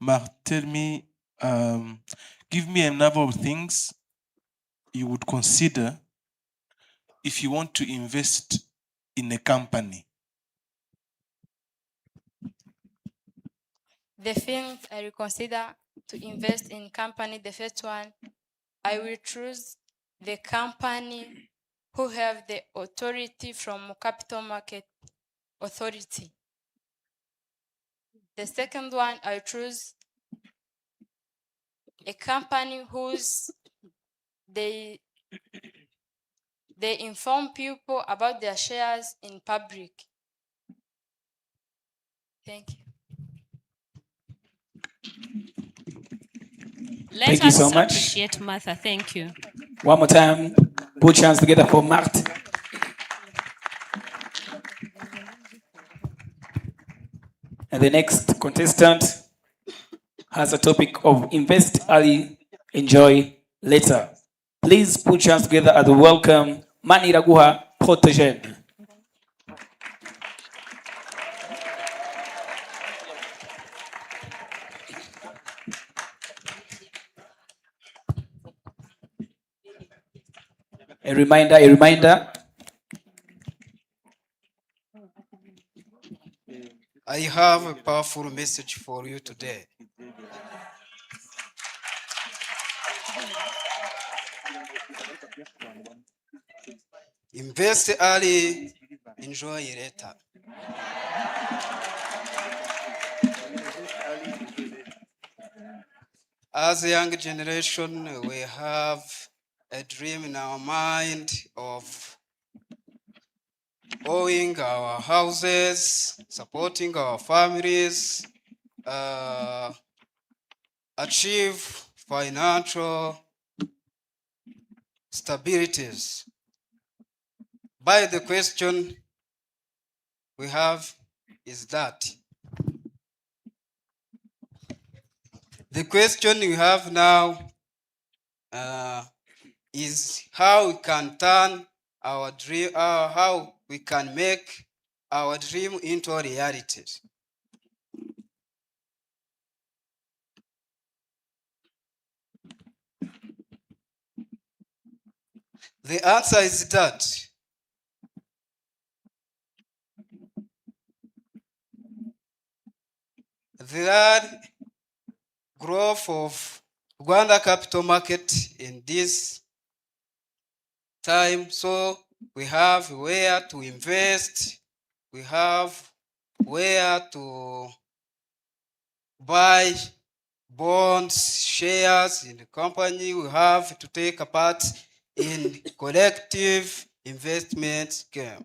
Mark, tell me, give me a number of things you would consider if you want to invest in a company. The things I will consider to invest in company, the first one, I will choose the company who have the authority from capital market authority. The second one, I choose a company whose they inform people about their shares in public. Thank you. Let Thank you us so much. appreciate Martha. Thank you. One more time, put your hands together for Martha. And the next contestant has a topic of invest early, enjoy later. Please put your hands together as we welcome Maniraguha Protegen. A reminder. I have a powerful message for you today. Invest early, enjoy later. As a young generation, we have a dream in our mind of owning our houses, supporting our families, achieve financial stabilities. But the question we have is that the question we have now is how we can turn our dream, how we can make our dream into a reality. The answer is that the growth of Rwanda capital market in this time, so we have where to invest, we have where to buy bonds, shares in the company, we have to take a part in collective investment scheme,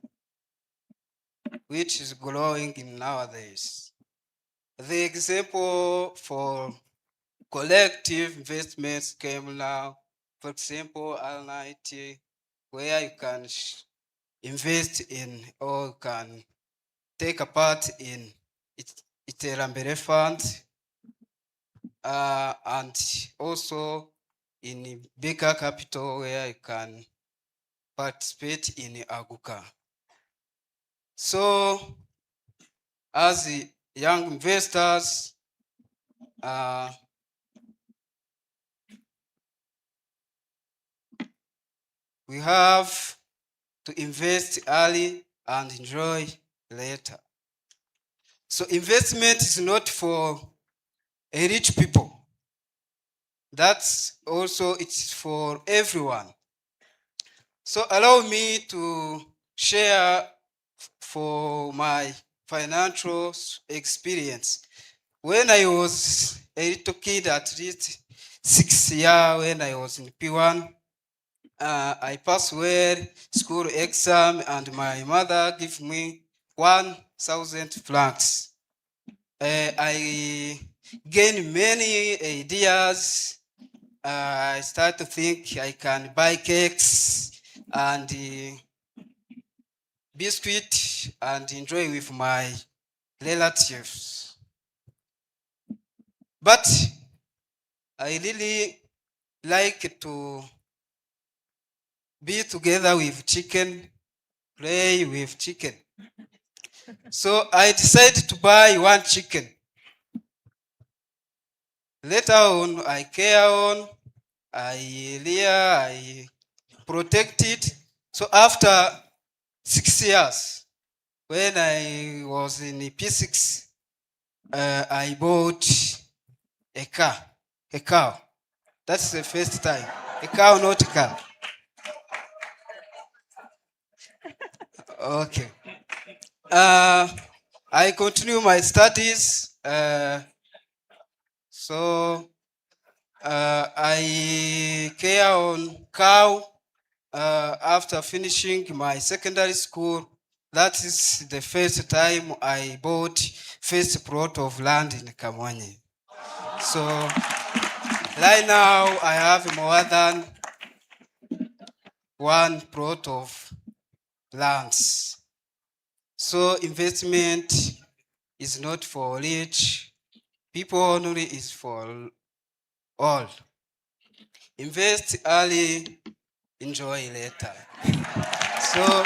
which is growing in nowadays. The example for collective investment scheme now, for example, RNIT, where you can invest in or can take a part in Iterambere Fund, and also in bigger capital where you can participate in Aguka. So, as young investors, we have to invest early and enjoy later. So investment is not for rich people. That's also, it's for everyone. So allow me to share for my financial experience. When I was a little kid, at least 6 years, when I was in P1, I passed well school exam and my mother gave me 1,000 francs. I gain many ideas. I start to think I can buy cakes and biscuit and enjoy with my relatives. But I really like to be together with chicken, play with chicken. So I decided to buy one chicken. Later on, I care on, I rear, I protect it. So after 6 years, when I was in P6, I bought a car, a cow. That's the first time. A cow, not a car. Okay. I continue my studies. So I care on cow after finishing my secondary school. That is the first time I bought first plot of land in Kamwanye. So right now I have more than one plot of lands. So investment is not for rich people only, is for all. Invest early, enjoy later. So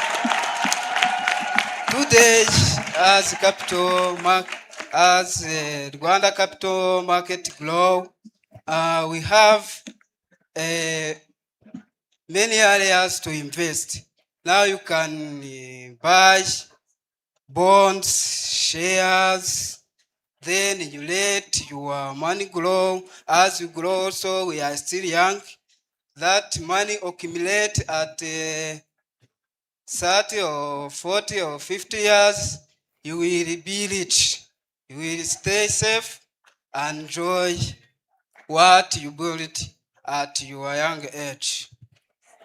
today, as Rwanda capital market grow, we have many areas to invest. Now you can buy bonds, shares, then you let your money grow. As you grow, so we are still young. That money accumulate at 30 or 40 or 50 years, you will be rich. You will stay safe and enjoy what you built at your young age.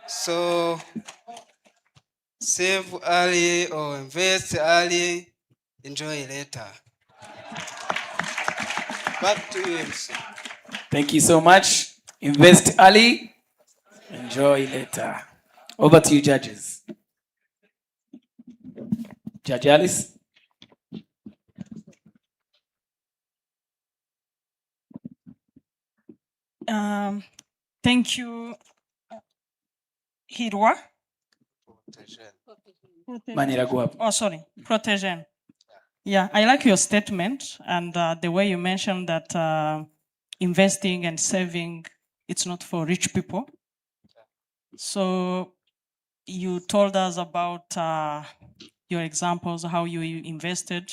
So save early or invest early, enjoy later. Back to you, MC. Thank you so much. Invest early, enjoy later. Over to you, judges. Judge Alice. Thank you, Hirwa. Oh, sorry, Protegen. Yeah, I like your statement and the way you mentioned that investing and saving, it's not for rich people. So you told us about your examples, how you invested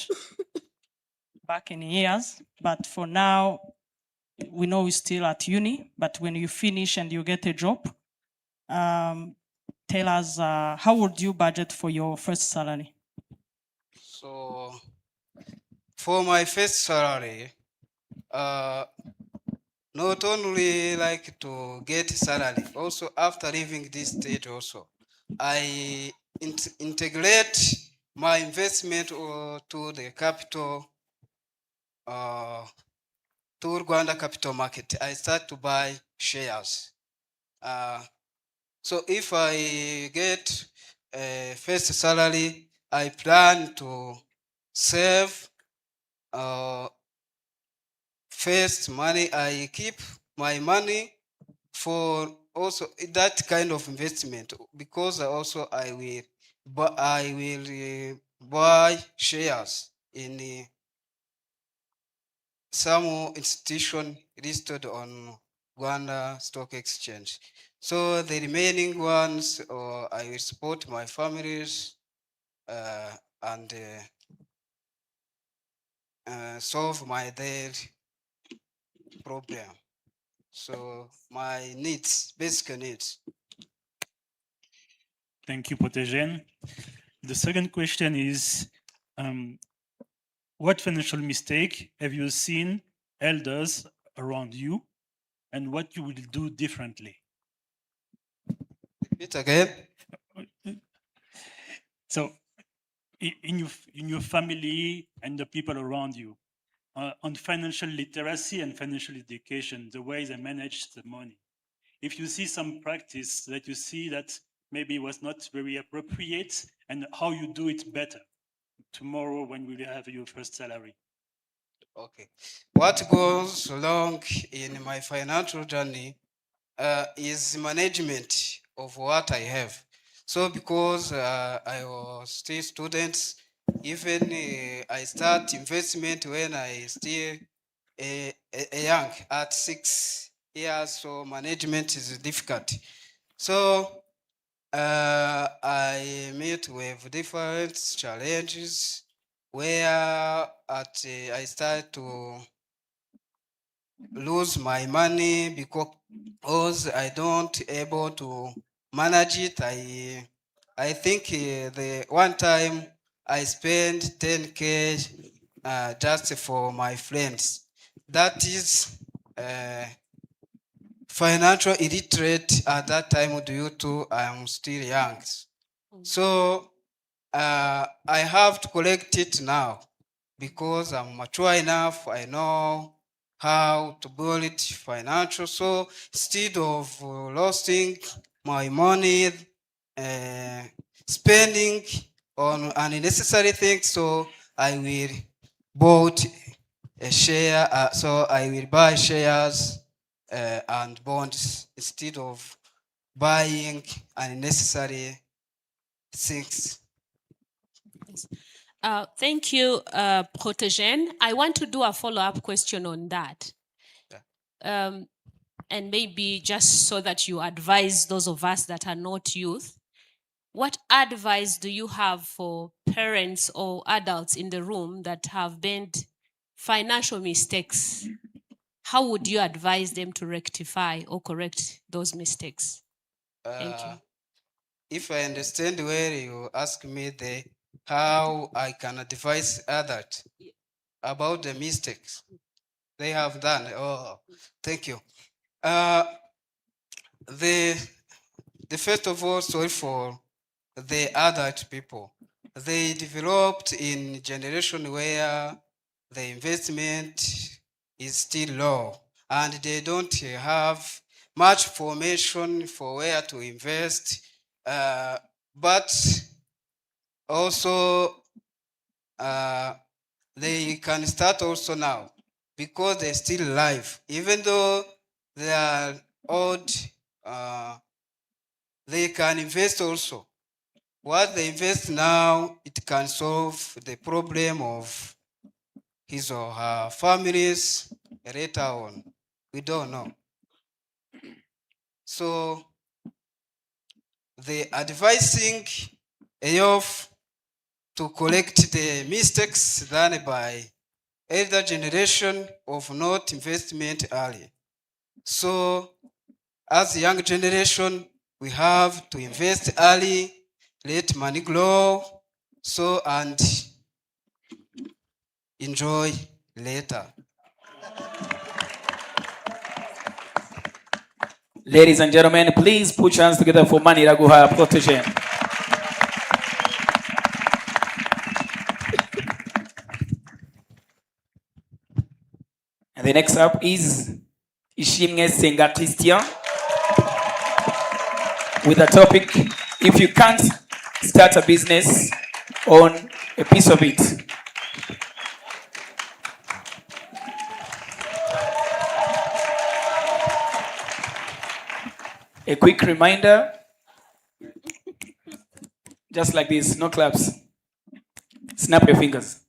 back in years, but for now, we know you're still at uni, but when you finish and you get a job, tell us how would you budget for your first salary? So for my first salary, not only like to get salary, also after leaving this stage also, I integrate my investment to the capital, to Rwanda capital market. I start to buy shares. So if I get a first salary, I plan to save first money. I keep my money for also that kind of investment, because also I will buy shares in some institution listed on Rwanda Stock Exchange. So the remaining ones, I will support my families and solve my daily problem. So my needs, basic needs. Thank you, Protegen. The second question is, what financial mistake have you seen elders around you, and what you will do differently? Repeat again. So, in your family and the people around you, on financial literacy and financial education, the way they manage the money. If you see some practice that you see that maybe was not very appropriate, and how you do it better tomorrow when we have your first salary. Okay. What goes wrong in my financial journey is management of what I have. So because I was still student, even I start investment when I still a young at 6 years, so management is difficult. So I meet with different challenges where I start to lose my money because I don't able to manage it. I think the one time I spent 10K just for my friends. That is financial illiterate at that time due to I'm still young. So I have to collect it now because I'm mature enough. I know how to build it financial. So instead of losing my money, spending on unnecessary things, so I will bought a share. So I will buy shares and bonds instead of buying unnecessary things. Thank you, Protégène. I want to do a follow-up question on that. And maybe just so that you advise those of us that are not youth, what advice do you have for parents or adults in the room that have made financial mistakes? How would you advise them to rectify or correct those mistakes? Thank you. If I understand where you ask me how I can advise others about the mistakes they have done. Oh, thank you. The first of all, sorry for the adult people. They developed in generation where the investment is still low and they don't have much information for where to invest. But also they can start also now because they're still alive. Even though they are old, they can invest also. What they invest now, it can solve the problem of his or her families later on. We don't know. So the advising a youth to correct the mistakes done by elder generation of not investment early. So as young generation, we have to invest early, let money grow, so and enjoy later. Ladies and gentlemen, please put your hands together for Mani Raguha Protégène. And the next up is Ishimwe Senga Christian with a topic, if you can't start a business, own a piece of it. A quick reminder, just like this, no claps. Snap your fingers.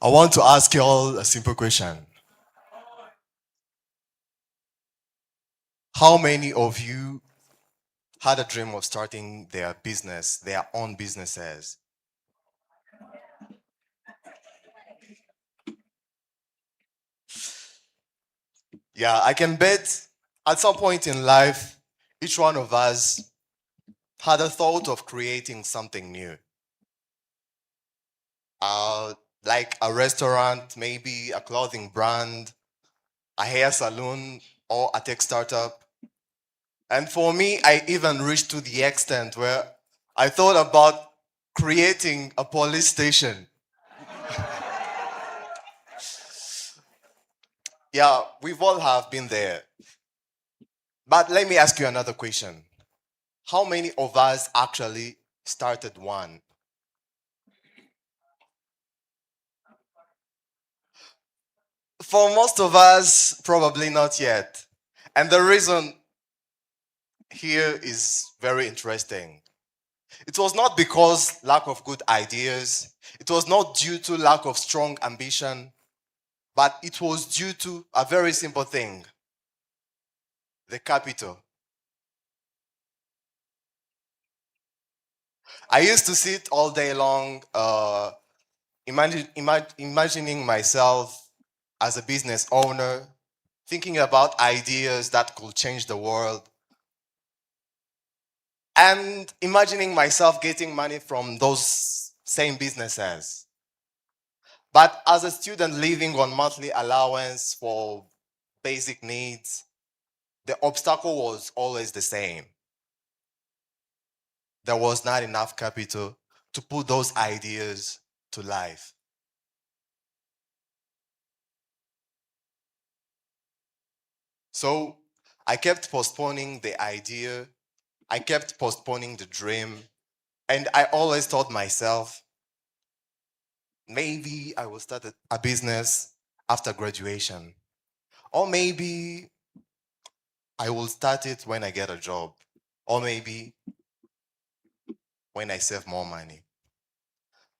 I want to ask you all a simple question. How many of you had a dream of starting their business, their own businesses? Yeah, I can bet at some point in life, each one of us had a thought of creating something new. Like a restaurant, maybe a clothing brand, a hair salon, or a tech startup. And for me, I even reached to the extent where I thought about creating a police station. Yeah, we've all have been there. But let me ask you another question. How many of us actually started one? For most of us, probably not yet. And the reason here is very interesting. It was not because lack of good ideas. It was not due to lack of strong ambition, but it was due to a very simple thing: the capital. I used to sit all day long, imagining myself as a business owner, thinking about ideas that could change the world, and imagining myself getting money from those same businesses. But as a student living on monthly allowance for basic needs, the obstacle was always the same. There was not enough capital to put those ideas to life. So I kept postponing the idea, I kept postponing the dream, and I always told myself, maybe I will start a business after graduation. Or maybe I will start it when I get a job. Or maybe when I save more money.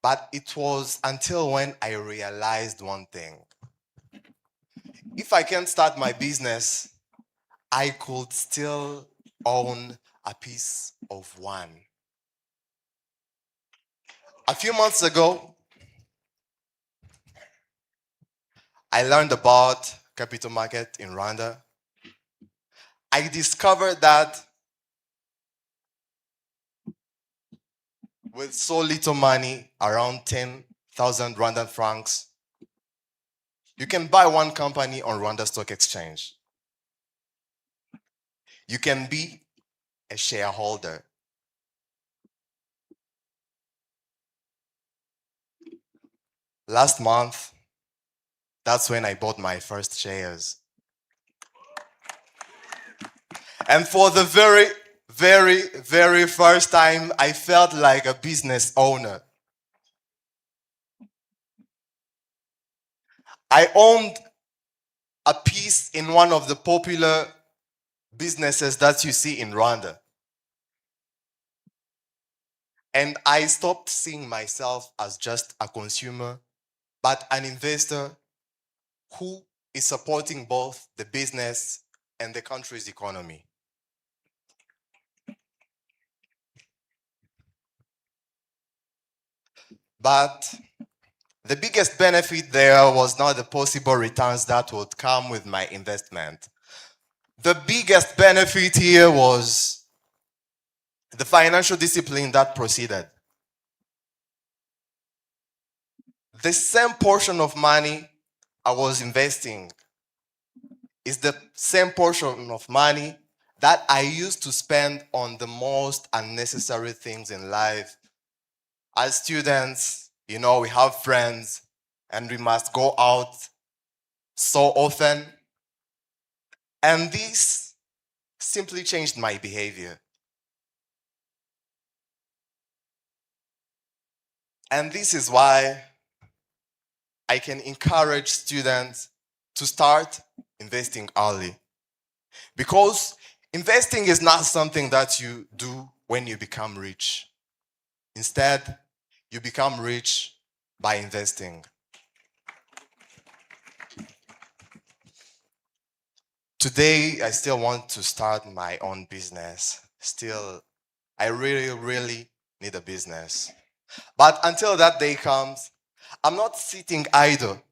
But it was until when I realized one thing. If I can't start my business, I could still own a piece of one. A few months ago, I learned about capital market in Rwanda. I discovered that with so little money, around 10,000 Rwandan francs, you can buy one company on Rwanda Stock Exchange. You can be a shareholder. Last month, that's when I bought my first shares. And for the very first time, I felt like a business owner. I owned a piece in one of the popular businesses that you see in Rwanda. And I stopped seeing myself as just a consumer, but an investor who is supporting both the business and the country's economy. But the biggest benefit there was not the possible returns that would come with my investment. The biggest benefit here was the financial discipline that proceeded. The same portion of money I was investing is the same portion of money that I used to spend on the most unnecessary things in life. As students, we have friends and we must go out so often. And this simply changed my behavior. And this is why I can encourage students to start investing early. Because investing is not something that you do when you become rich. Instead, you become rich by investing. Today, I still want to start my own business. Still, I really need a business. But until that day comes, I'm not sitting idle.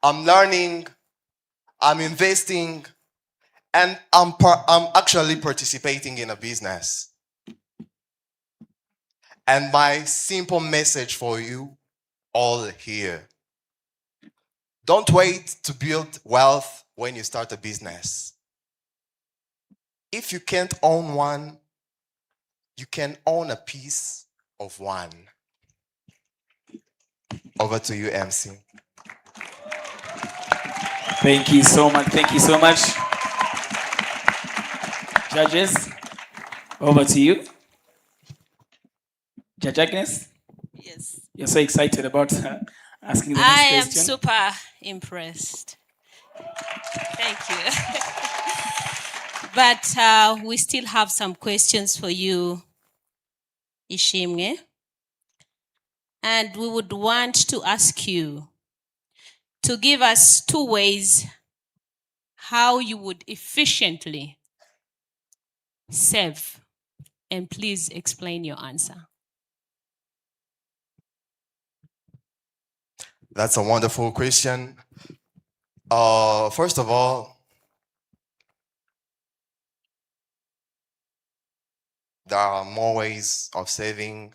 I'm learning, I'm investing, and I'm actually participating in a business. And my simple message for you all here: don't wait to build wealth when you start a business. If you can't own one, you can own a piece of one. Over to you, MC. Thank you so much. Thank you so much. Judges, over to you. Judge Agnes? Yes. You're so excited about asking the I next am question. super impressed. Thank you. But we still have some questions for you, Ishimwe. And we would want to ask you to give us 2 ways how you would efficiently save. And please explain your answer. That's a wonderful question. First of all, there are more ways of saving,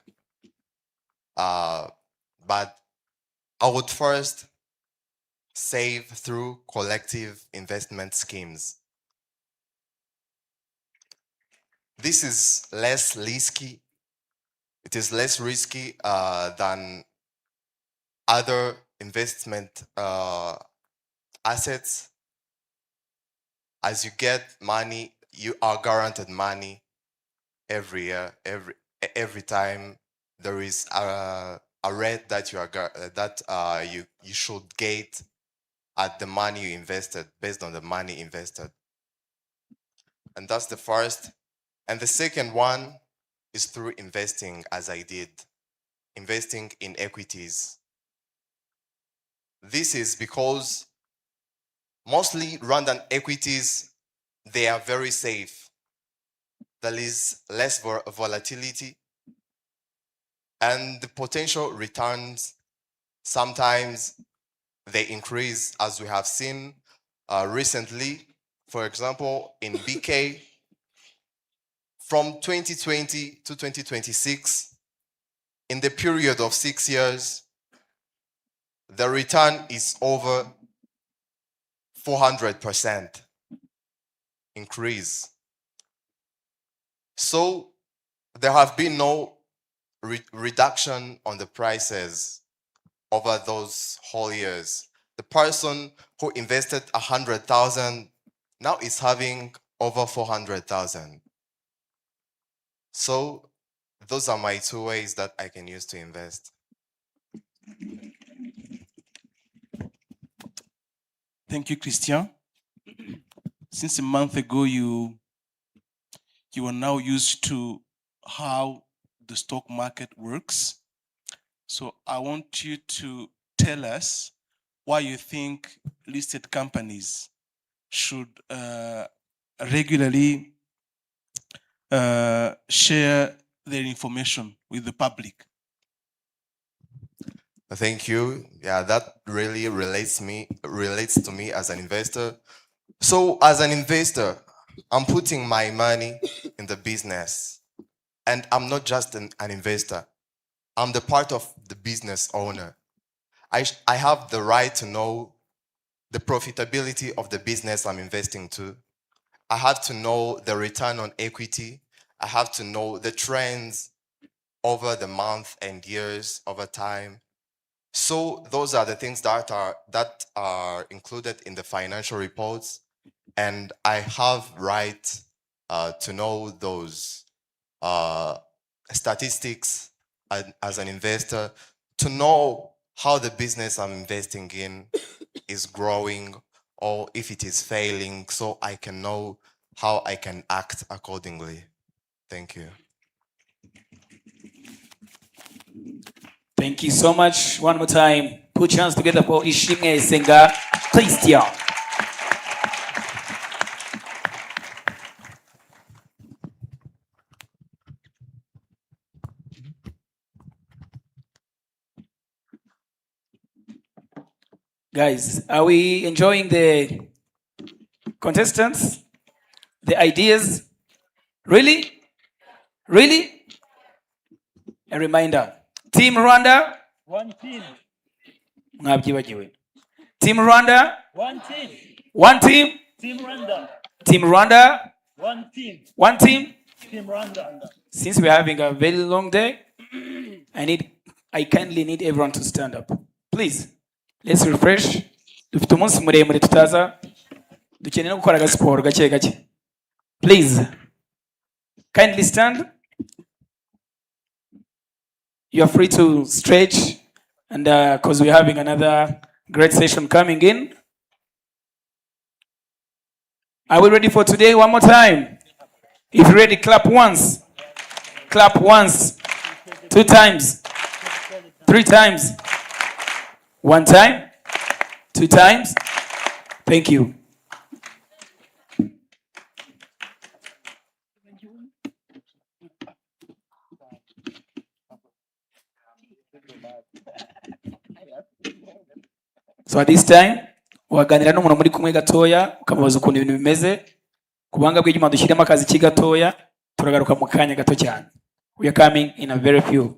but I would first save through collective investment schemes. This is less risky. It is less risky than other investment assets. As you get money, you are guaranteed money every year, every time there is a rate that you should get at the money you invested, based on the money invested. And that's the first. And the second one is through investing, as I did, investing in equities. This is because mostly Rwandan equities, they are very safe. There is less volatility, and the potential returns, sometimes they increase, as we have seen recently. For example, in BK, from 2020 to 2026, in the period of 6 years, the return is over 400% increase. So there have been no reduction on the prices over those whole years. The person who invested 100,000 now is having over 400,000. So those are my 2 ways that I can use to invest. Thank you, Christian. Since a month ago, you are now used to how the stock market works. So I want you to tell us why you think listed companies should regularly share their information with the public. Thank you. Yeah, that really relates to me as an investor. So as an investor, I'm putting my money in the business, and I'm not just an investor. I'm the part of the business owner. I have the right to know the profitability of the business I'm investing to. I have to know the return on equity. I have to know the trends over the month and years over time. So those are the things that are included in the financial reports, and I have right to know those statistics as an investor, to know how the business I'm investing in is growing or if it is failing, so I can know how I can act accordingly. Thank you. Thank you so much. One more time. Put your hands together for Ishimwe Senga Christian. Guys, are we enjoying the contestants? The ideas? Really? Really? A reminder. Team Rwanda. One team. Team Rwanda. One team. One team. Team Rwanda. Team Rwanda. One team. One team. Team Rwanda. Since we're having a very long day, I kindly need everyone to stand up. Please, let's refresh. Dufite umunsi muremure tutaza dukeneye no gukora agasiporo gake gake. Please, kindly stand. You are free to stretch, and because we're having another great session coming in. Are we ready for today? One more time. If you're ready, clap once. Clap once. 2 times. 3 times. 1 time. 2 times. Thank you. So at this time, waganira n'umuntu muri kumwe gatoya ukamubaza ukuntu ibintu bimeze ku buhanga bw'inyuma dushyiremo akazi k'igatoya turagaruka mu kanya gato cyane. We are coming in a very few.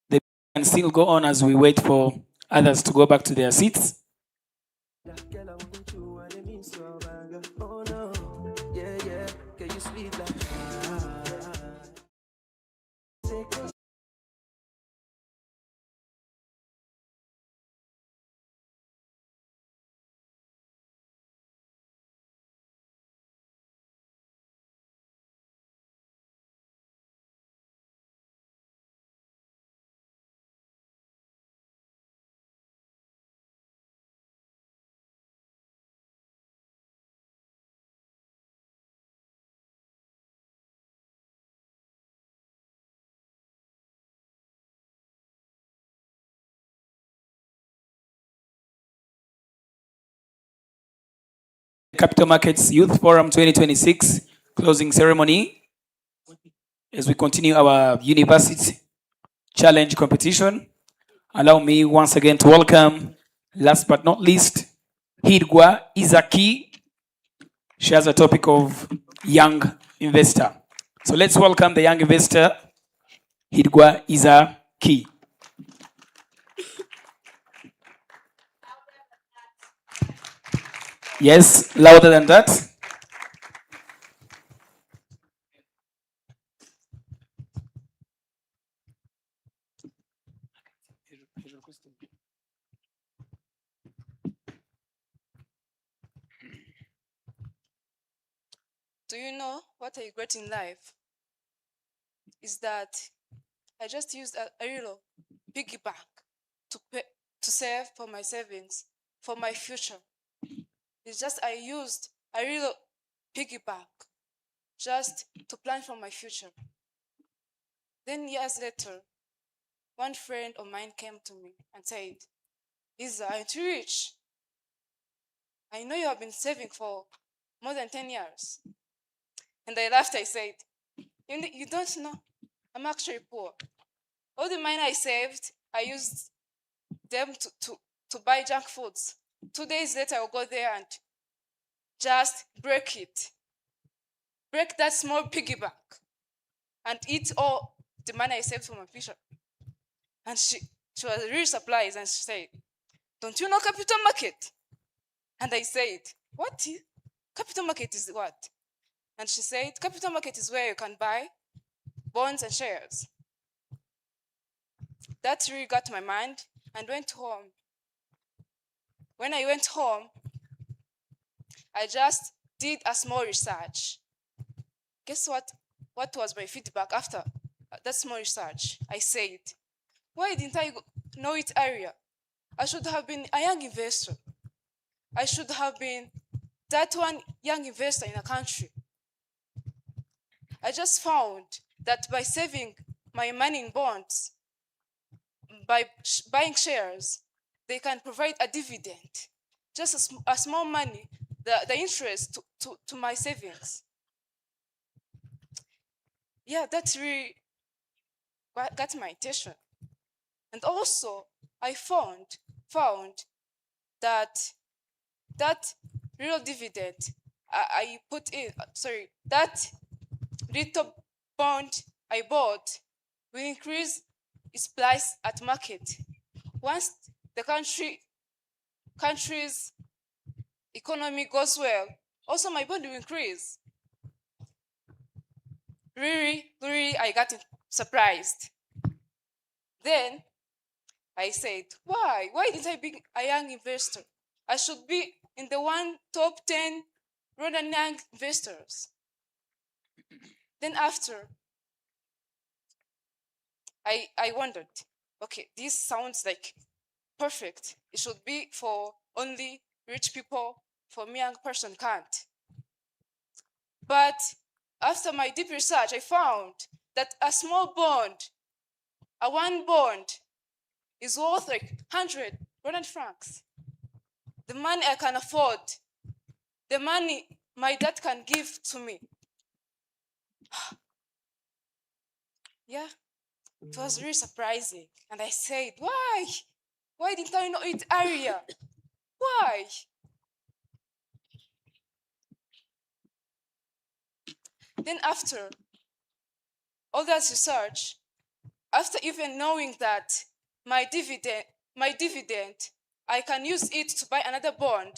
The can still go on as we wait for others to go back to their seats. Capital Markets Youth Forum 2026 closing ceremony as we continue our university challenge competition. Allow me once again to welcome, last but not least, Hirgwa Izaki. She has a topic of young investor. So let's welcome the young investor, Hirgwa Izaki. Yes, louder than that. Do you know what I regret in life? Is that I just used a little piggy bank to save for my savings, for my future. It's just I used a little piggy bank just to plan for my future. Then years later, one friend of mine came to me and said, Isa, aren't you rich? I know you have been saving for more than 10 years. And I laughed, I said, you don't know, I'm actually poor. All the money I saved, I used them to buy junk foods. 2 days later, I'll go there and just break it. Break that small piggy bank and eat all the money I saved for my future. And she was really surprised and she said, don't you know capital market? And I said, what? Capital market is what? And she said, capital market is where you can buy bonds and shares. That really got my mind and went home. When I went home, I just did a small research. Guess what? What was my feedback after that small research? I said, why didn't I know it earlier? I should have been a young investor. I should have been that one young investor in a country. I just found that by saving my money in bonds, by buying shares, they can provide a dividend, just a small money, the interest to my savings. Yeah, that really got my attention. And also, I found that real dividend I put in, that little bond I bought will increase its price at market. Once the country's economy goes well, also my bond will increase. Really, I got surprised. Then I said, why? Why didn't I be a young investor? I should be in the top 10 Rwandan young investors. Then after, I wondered, okay, this sounds like perfect. It should be for only rich people, for me young person can't. But after my deep research, I found that a small bond, a one bond, is worth like 100 Rwandan francs. The money I can afford, the money my dad can give to me. Yeah, it was really surprising. And I said, why? Why didn't I know it earlier? Why? Then after all that research, after even knowing that my dividend, I can use it to buy another bond,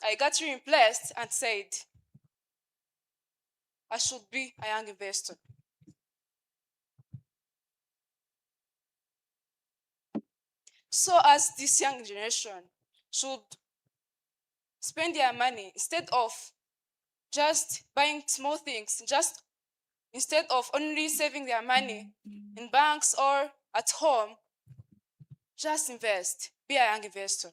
I got reimpressed and said, I should be a young investor. So as this young generation should spend their money instead of just buying small things, just instead of only saving their money in banks or at home, just invest, be a young investor.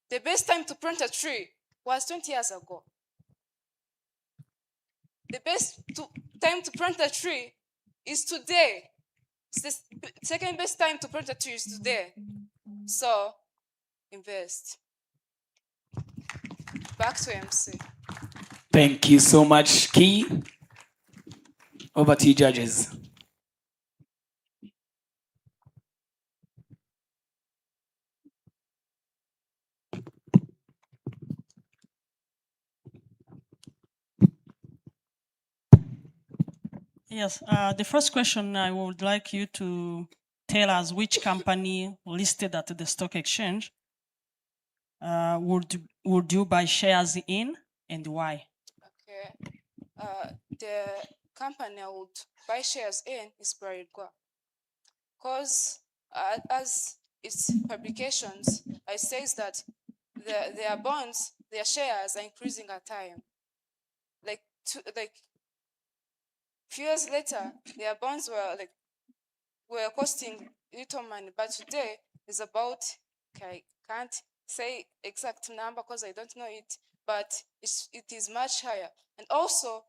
The best time to plant a tree was 20 years ago. The best time to plant a tree is today. It's the second best time to plant a tree is today. So invest. Back to MC. Thank you so much, Key. Over to you, judges. Yes, the first question, I would like you to tell us which company listed at the stock exchange would you buy shares in and why? Okay. The company I would buy shares in is Braidwa. Because as its publications, it says that their bonds, their shares are increasing at time. Like few years later, their bonds were costing little money, but today is about, okay, I can't say exact number because I don't know it, but it is much higher. And also,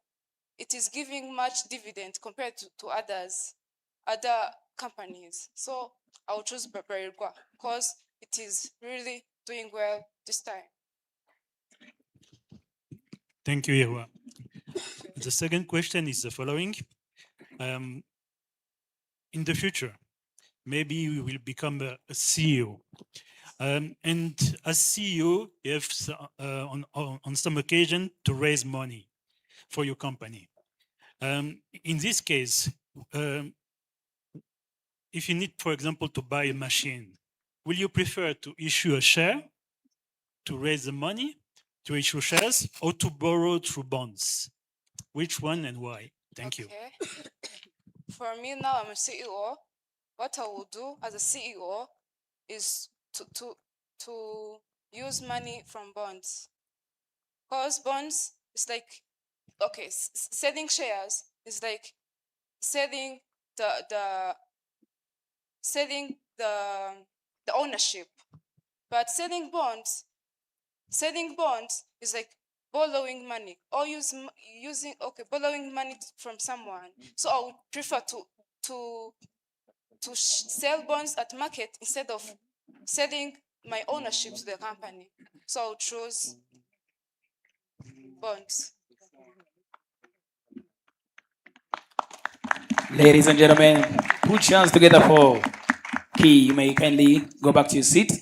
it is giving much dividend compared to other companies. So I will choose Braidwa because it is really doing well this time. Thank you, Yewa. The second question is the following. In the future, maybe you will become a CEO. And as CEO, you have on some occasion to raise money for your company. In this case, if you need, for example, to buy a machine, will you prefer to issue a share to raise the money, to issue shares, or to borrow through bonds? Which one and why? Thank you. For me now, I'm a CEO. What I will do as a CEO is to use money from bonds. Because bonds is like, okay, selling shares is like selling the ownership. But selling bonds is like borrowing money or borrowing money from someone. So I would prefer to sell bonds at market instead of selling my ownership to the company. So I'll choose bonds. Ladies and gentlemen, put your hands together for Key. You may kindly go back to your seat.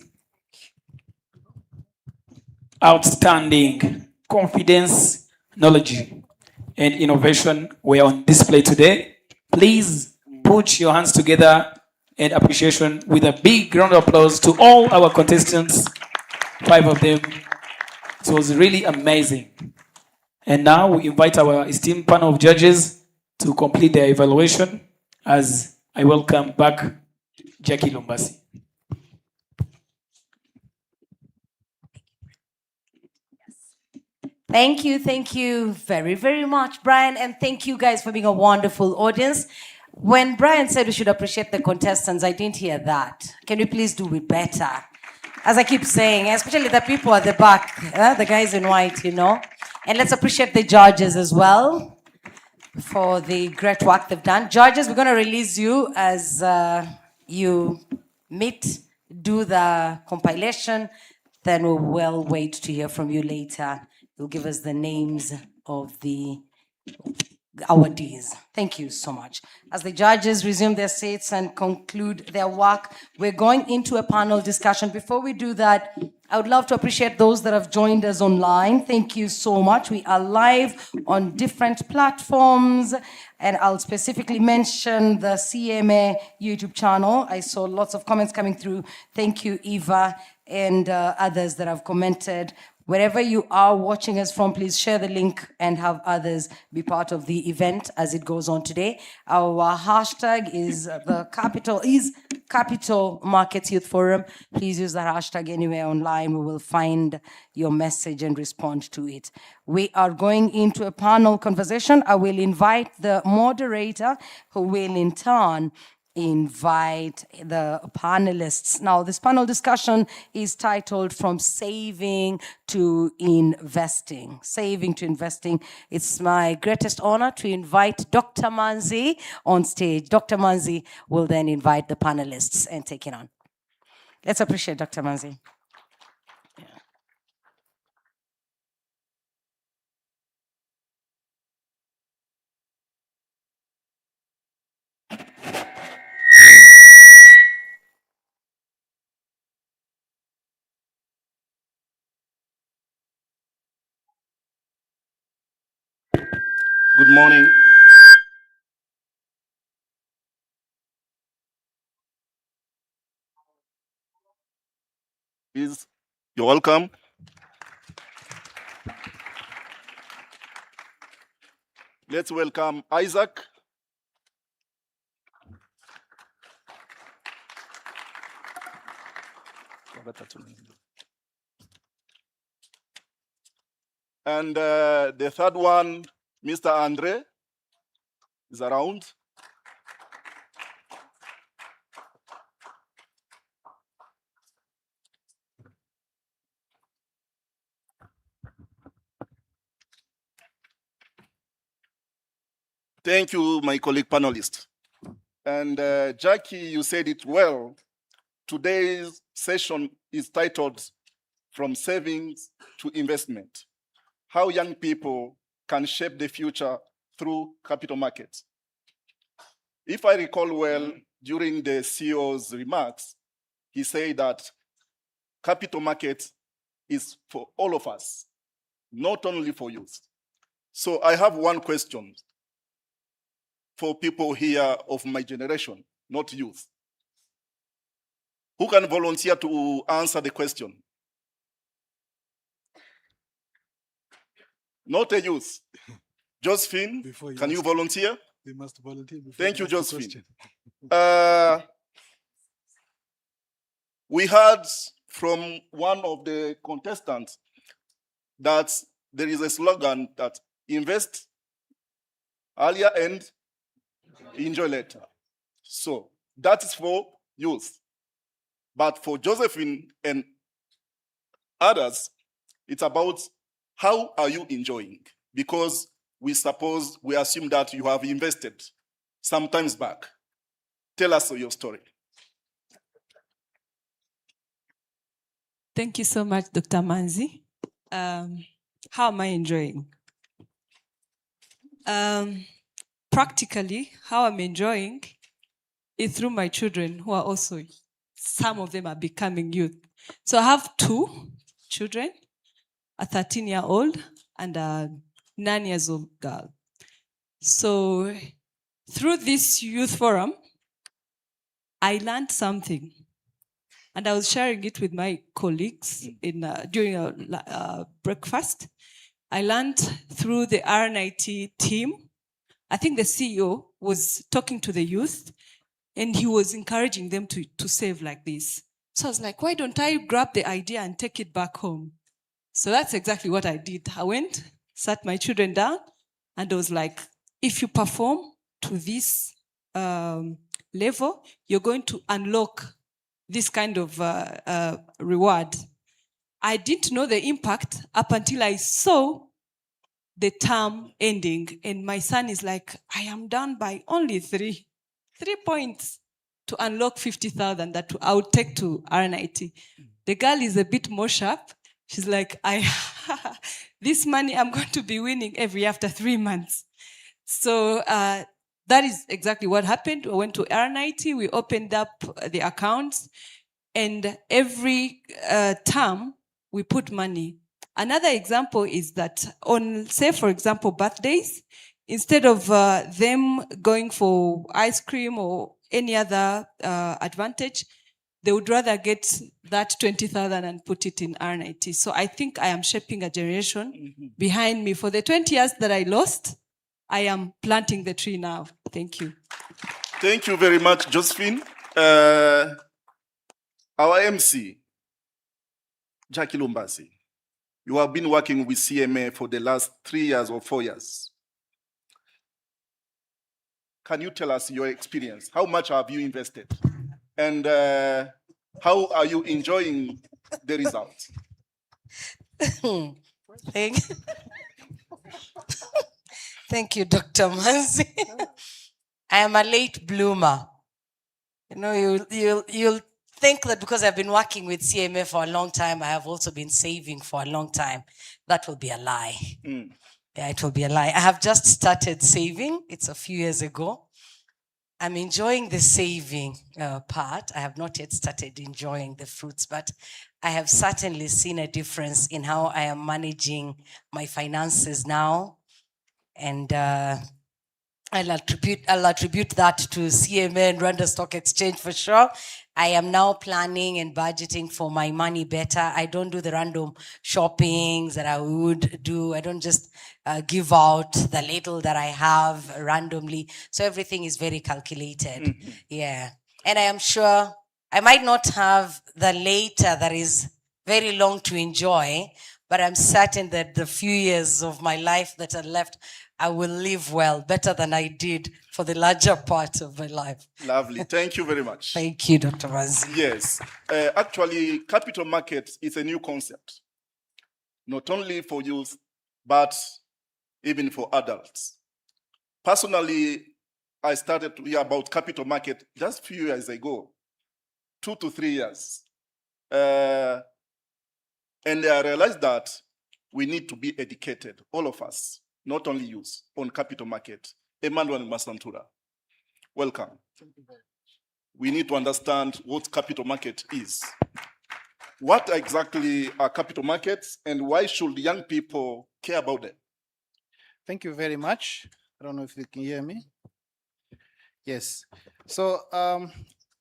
Outstanding confidence, knowledge, and innovation were on display today. Please put your hands together in appreciation with a big round of applause to all our contestants, 5 of them. It was really amazing. And now we invite our esteemed panel of judges to complete their evaluation as I welcome back Jackie Lumbasi. Thank you very, very much, Brian, and thank you guys for being a wonderful audience. When Brian said we should appreciate the contestants, I didn't hear that. Can we please do it better? As I keep saying, especially the people at the back, the guys in white, you know. And let's appreciate the judges as well for the great work they've done. Judges, we're going to release you as you meet, do the compilation, then we will wait to hear from you later. You'll give us the names of the awardees. Thank you so much. As the judges resume their seats and conclude their work, we're going into a panel discussion. Before we do that, I would love to appreciate those that have joined us online. Thank you so much. We are live on different platforms, and I'll specifically mention the CMA YouTube channel. I saw lots of comments coming through. Thank you, Eva, and others that have commented. Wherever you are watching us from, please share the link and have others be part of the event as it goes on today. Our hashtag is Capital Markets Youth Forum. Please use that hashtag anywhere online. We will find your message and respond to it. We are going into a panel conversation. I will invite the moderator, who will in turn invite the panelists. Now, this panel discussion is titled From Saving to Investing. Saving to Investing. It's my greatest honor to invite Dr. Manzi on stage. Dr. Manzi will then invite the panelists and take it on. Let's appreciate Dr. Manzi. Good morning. Please, you're welcome. Let's welcome Isaac. And the third one, Mr. Andre, is around. Thank you, my colleague panelist. And Jackie, you said it well. Today's session is titled From Savings to Investment: How Young People Can Shape the Future Through Capital Markets. If I recall well, during the CEO's remarks, he said that capital market is for all of us, not only for youth. So I have one question for people here of my generation, not youth. Who can volunteer to answer the question? Not a youth. Josephine, can you volunteer? They must volunteer before. Thank you, they ask the Josephine. question. We heard from one of the contestants that there is a slogan that invest earlier and enjoy later. So that is for youth. But for Josephine and others, it's about how are you enjoying? Because we assume that you have invested some times back. Tell us your story. Thank you so much, Dr. Manzi. How am I enjoying? Practically, how I'm enjoying is through my children, who are also, some of them are becoming youth. So I have 2 children, a 13-year-old and a 9-year-old girl. So through this youth forum, I learned something. And I was sharing it with my colleagues during a breakfast. I learned through the RNIT team. I think the CEO was talking to the youth, and he was encouraging them to save like this. So I was like, why don't I grab the idea and take it back home? So that's exactly what I did. I went, sat my children down, and I was like, if you perform to this level, you're going to unlock this kind of reward. I didn't know the impact up until I saw the term ending. And my son is like, I am down by only 3 points to unlock 50,000 that I would take to RNIT. The girl is a bit more sharp. She's like, this money I'm going to be winning every after 3 months. So that is exactly what happened. We went to R90, we opened up the accounts, and every term we put money. Another example is that on, say, for example, birthdays, instead of them going for ice cream or any other advantage, they would rather get that 20,000 and put it in R90. So I think I am shaping a generation behind me. For the 20 years that I lost, I am planting the tree now. Thank you. Thank you very much, Josephine. Our MC, Jackie Lumbasi, you have been working with CMA for the last 3 years or 4 years. Can you tell us your experience? How much have you invested? And how are you enjoying the results? Thank you, Dr. Manzi. I am a late bloomer. You know, you'll think that because I've been working with CMA for a long time, I have also been saving for a long time. That will be a lie. Yeah, it will be a lie. I have just started saving. It's a few years ago. I'm enjoying the saving part. I have not yet started enjoying the fruits, but I have certainly seen a difference in how I am managing my finances now. And I'll attribute that to CMA and Rwanda Stock Exchange for sure. I am now planning and budgeting for my money better. I don't do the random shoppings that I would do. I don't just give out the little that I have randomly. So everything is very calculated. Yeah. And I am sure I might not have the later that is very long to enjoy, but I'm certain that the few years of my life that are left, I will live well, better than I did for the larger part of my life. Lovely. Thank you very much. Thank you, Dr. Manzi. Yes. Actually, capital markets is a new concept, not only for youth, but even for adults. Personally, I started to hear about capital market just a few years ago, 2 to 3 years. And I realized that we need to be educated, all of us, not only youth, on capital market. Emmanuel Masantura, welcome. We need to understand what capital market is. What exactly are capital markets and why should young people care about them? Thank you very much. I don't know if you can hear me. Yes. So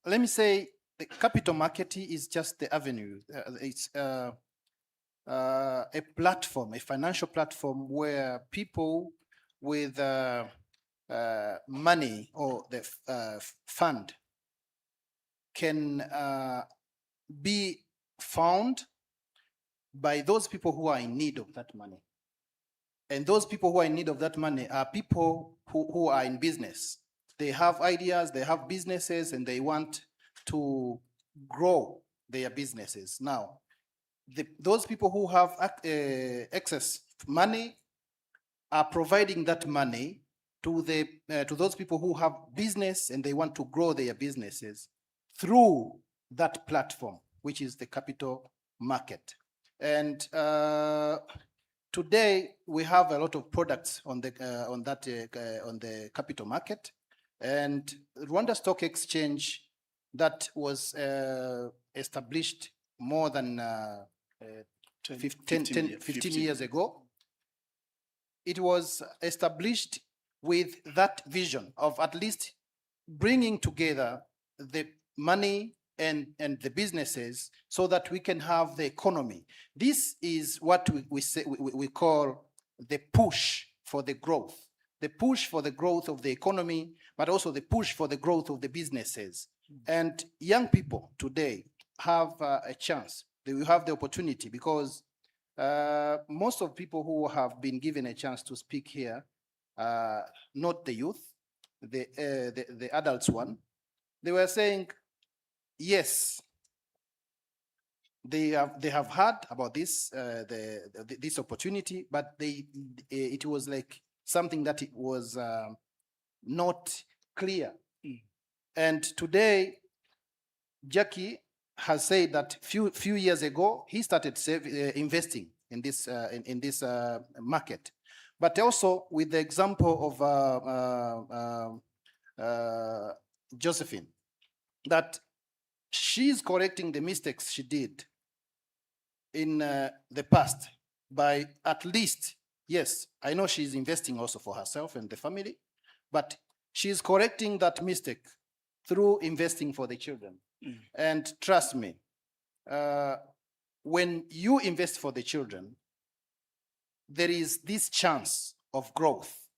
let me say the capital market is just the avenue. It's a platform, a financial platform where people with money or the fund can be found by those people who are in need of that money. And those people who are in need of that money are people who are in business. They have ideas, they have businesses, and they want to grow their businesses. Now, those people who have excess money are providing that money to those people who have business and they want to grow their businesses through that platform, which is the capital market. And today we have a lot of products on the capital market, and Rwanda Stock Exchange that was established more than 15 years ago. It was established with that vision of at least bringing together the money and the businesses so that we can have the economy. This is what we call the push for the growth. The push for the growth of the economy, but also the push for the growth of the businesses. And young people today have a chance. They will have the opportunity because most of people who have been given a chance to speak here, not the youth, the adults one, they were saying, yes, they have heard about this this opportunity, but it was like something that it was not clear. And today, Jackie has said that few years ago he started investing in this market, but also with the example of Josephine, that she's correcting the mistakes she did in the past by at least, yes, I know she's investing also for herself and the family, but she's correcting that mistake through investing for the children. And trust me, when you invest for the children, there is this chance of growth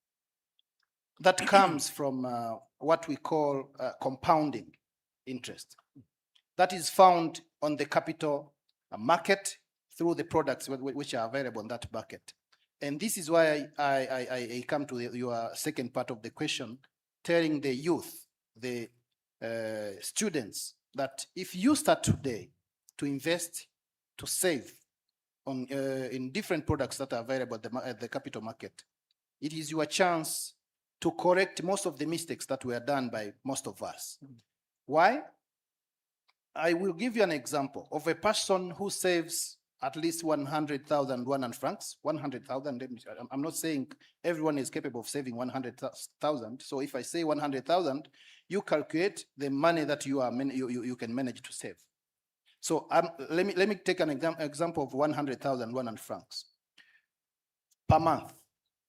that comes from what we call compounding interest. That is found on the capital market through the products which are available in that market. And this is why I come to your second part of the question, telling the youth, the students, that if you start today to invest, to save on in different products that are available at the capital market, it is your chance to correct most of the mistakes that were done by most of us. Why? I will give you an example of a person who saves at least 100,000 Rwandan francs. 100,000. I'm not saying everyone is capable of saving 100,000. So if I say 100,000, you calculate the money that you can manage to save. So let me take an example of 100,000 Rwandan francs per month.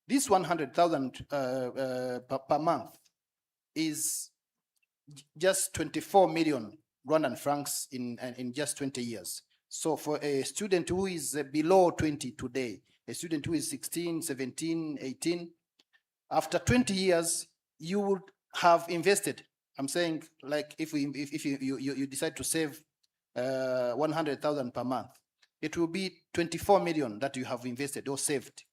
This 100,000 per month is just 24 million Rwandan francs in just 20 years. So for a student who is below 20 today, a student who is 16, 17, 18, after 20 years, you would have invested. I'm saying, like, if you decide to save 100,000 per month, it will be 24 million that you have invested or saved.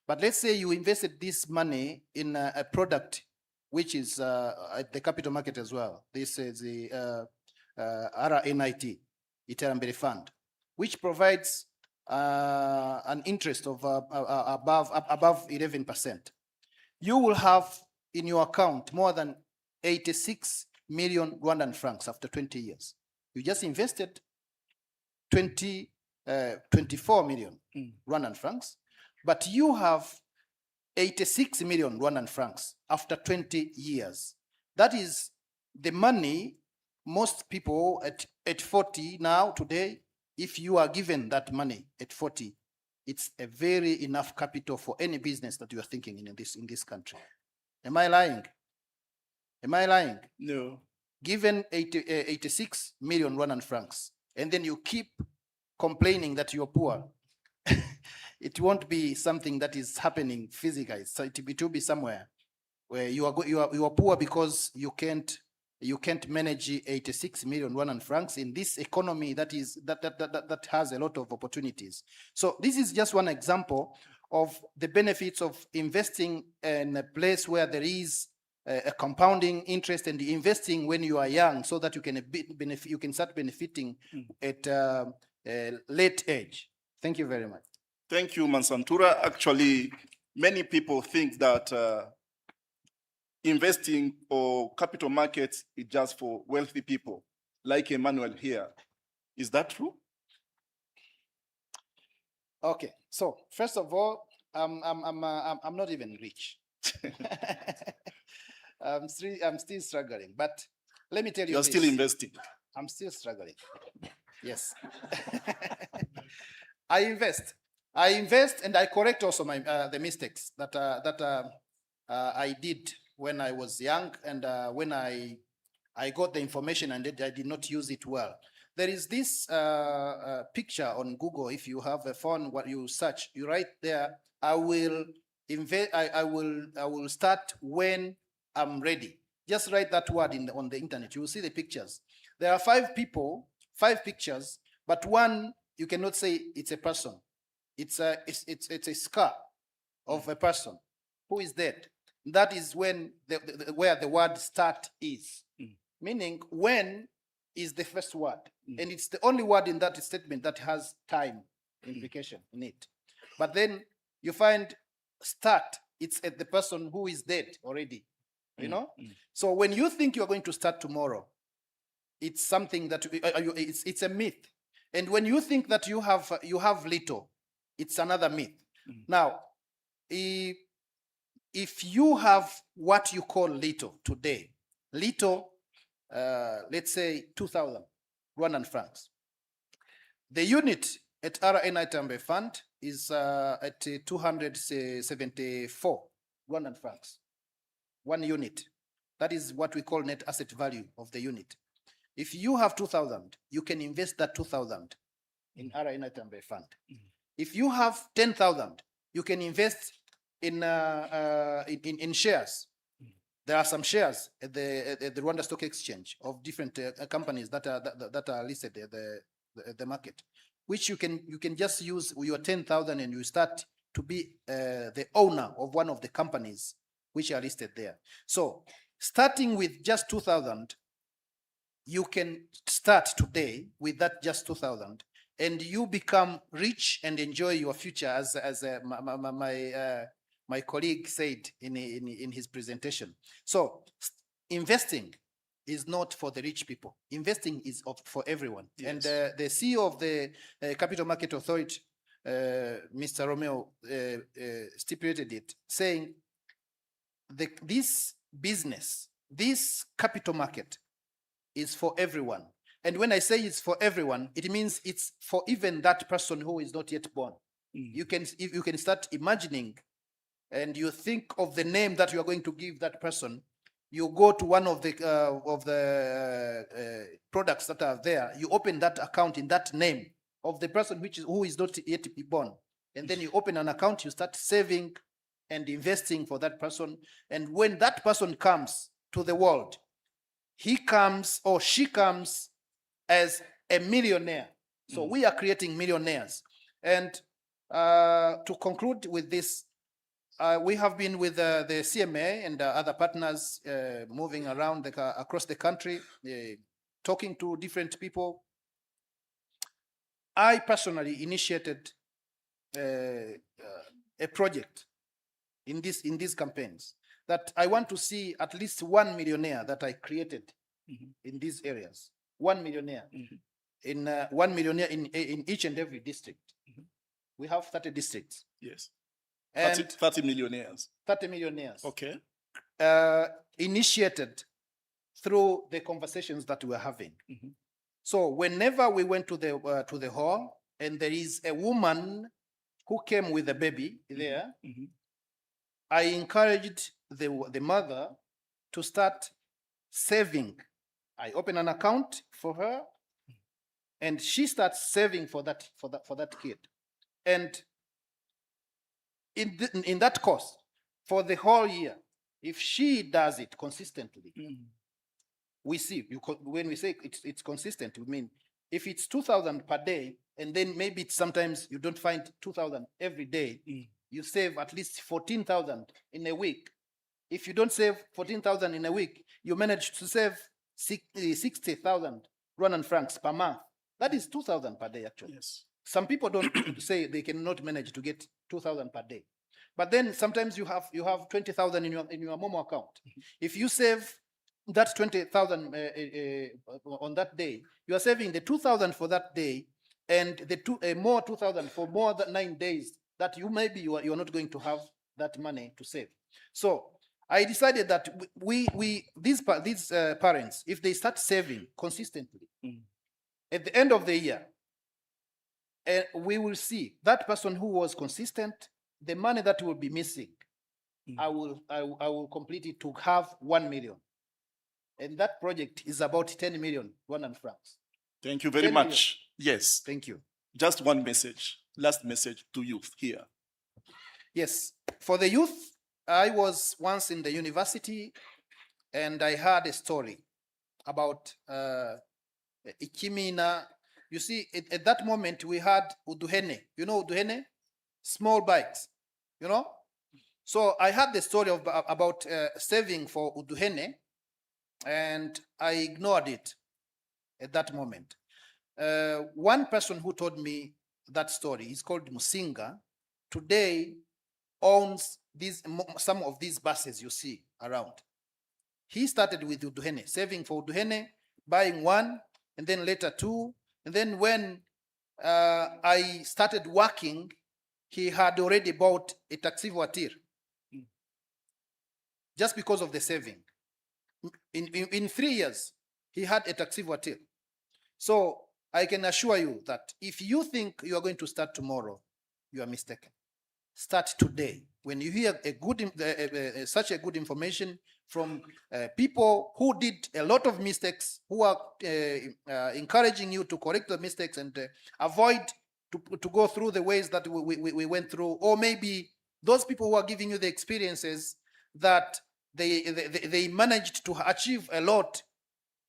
But let's say you invested this money in a product which is at the capital market as well. This is the RNIT, Iterambere Fund, which provides an interest of above 11%. You will have in your account more than 86 million Rwandan francs after 20 years. You just invested 24 million Rwandan francs, but you have 86 million Rwandan francs after 20 years. That is the money most people at 40 now, today, if you are given that money at 40, it's a very enough capital for any business that you are thinking in this country. Am I lying? Am I lying? No. Given 86 million Rwandan francs, and then you keep complaining that you're poor, it won't be something that is happening physically. So it will be somewhere where you are poor because you can't manage 86 million Rwandan francs in this economy that has a lot of opportunities. So this is just one example of the benefits of investing in a place where there is a compounding interest, and investing when you are young, so that you can start benefiting at a late age. Thank you very much. Thank you, Mansantura. Actually, many people think that investing or capital markets is just for wealthy people, like Emmanuel here. Is that true? Okay, so first of all, I'm not even rich. I'm still struggling, but let me tell you, You're still investing. I'm still struggling. Yes. I invest, and I correct also my the mistakes that I did when I was young, and when I got the information and I did not use it well. There is this picture on Google. If you have a phone, what you search, you write there, I will invest. I will start when I'm ready. Just write that word on the internet. You will see the pictures. There are 5 people, 5 pictures, but one you cannot say it's a person. It's a scar of a person who is dead. That is when where the word start is. Meaning, when is the first word, and it's the only word in that statement that has time implication in it. But then you find start, it's at the person who is dead already. You know? So when you think you're going to start tomorrow, it's something that it's a myth. And when you think that you have little, it's another myth. Now, if you have what you call little today, little, let's say 2,000 Rwandan francs. The unit at RNI Tambe Fund is at 274 Rwandan francs, 1 unit. That is what we call net asset value of the unit. If you have 2,000, you can invest that 2,000 in RNI Tambe Fund. If you have 10,000, you can invest in shares. There are some shares at the Rwanda Stock Exchange of different companies that are listed at the market, which you can just use your 10,000 and you start to be the owner of one of the companies which are listed there. So starting with just 2,000, you can start today with that just 2,000, and you become rich and enjoy your future, as my colleague said in his presentation. So investing is not for the rich people. Investing is for everyone. Yes. And the CEO of the Capital Market Authority, Mr. Romeo, stipulated it, saying this business, this capital market is for everyone. And when I say it's for everyone, it means it's for even that person who is not yet born. You can start imagining, and you think of the name that you are going to give that person. You go to one of the products that are there. You open that account in that name of the person who is not yet born, and then you open an account. You start saving and investing for that person. And when that person comes to the world, he comes or she comes as a millionaire. So we are creating millionaires. And to conclude with this, we have been with the CMA and other partners moving around across the country, talking to different people. I personally initiated a project in these campaigns that I want to see at least 1 millionaire that I created in these areas. 1 millionaire in 1 millionaire in each and every district. We have 30 districts. Yes. And 30 millionaires. 30 millionaires. Okay. Initiated through the conversations that we're having. So whenever we went to the hall and there is a woman who came with a baby there, I encouraged the mother to start saving. I open an account for her, and she starts saving for that kid. And in that course, for the whole year, if she does it consistently, we see, when we say it's consistent, we mean if it's 2,000 per day, and then maybe sometimes you don't find 2,000 every day, you save at least 14,000 in a week. If you don't save 14,000 in a week, you manage to save 60,000 Rwandan francs per month. That is 2,000 per day, actually. Yes. Some people don't say they cannot manage to get 2,000 per day. But then sometimes you have 20,000 in your Momo account. If you save that 20,000 on that day, you are saving the 2,000 for that day, and the more 2,000 for more than 9 days that you are not going to have that money to save. So I decided that these parents, if they start saving consistently, at the end of the year, we will see that person who was consistent, the money that will be missing, I will complete it to have 1 million. And that project is about 10 million Rwandan francs. Thank you very much. Yes. Thank you. Just one message, last message to youth here. Yes. For the youth, I was once in the university and I heard a story about Ikimina. You see, at that moment we had Uduhene. You know Uduhene? Small bikes, you know? So I heard the story about saving for Uduhene, and I ignored it at that moment. One person who told me that story is called Musinga. Today owns some of these buses you see around. He started with Uduhene, saving for Uduhene, buying one, and then later two. And then when I started working, he had already bought a taxi voiture. just because of the saving. In 3 years, he had a taxi voiture. So I can assure you that if you think you are going to start tomorrow, you are mistaken. Start today. When you hear such a good information from people who did a lot of mistakes, who are encouraging you to correct the mistakes and avoid to go through the ways that we went through, or maybe those people who are giving you the experiences that they managed to achieve a lot,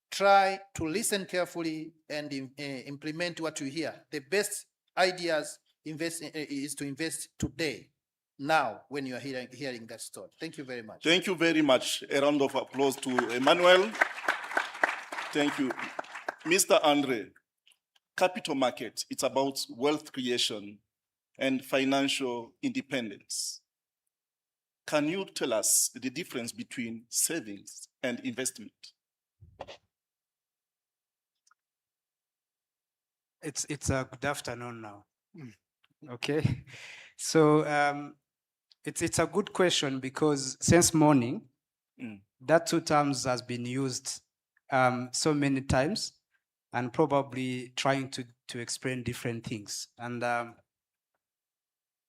try to listen carefully and implement what you hear. The best ideas is to invest today, now, when you are hearing that story. Thank you very much. Thank you very much. A round of applause to Emmanuel. Thank you. Mr. Andre, capital market, it's about wealth creation and financial independence. Can you tell us the difference between savings and investment? It's a good afternoon now. Okay, so it's a good question because since morning, that two terms has been used so many times, and probably trying to explain different things. And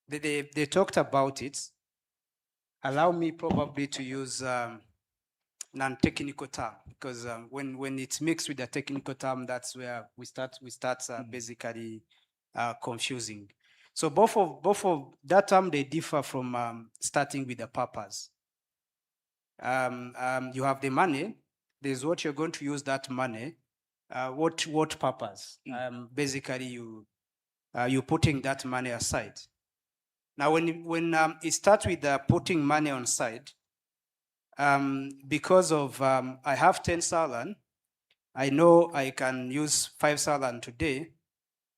they talked about it. Allow me probably to use non-technical term, because when it's mixed with the technical term, that's where we start basically confusing. So both of that term, they differ from starting with the purpose. You have the money. There's what you're going to use that money. What purpose? Basically, you're putting that money aside. Now, when it starts with putting money on side, because of I have 10,000, I know I can use 5,000 today,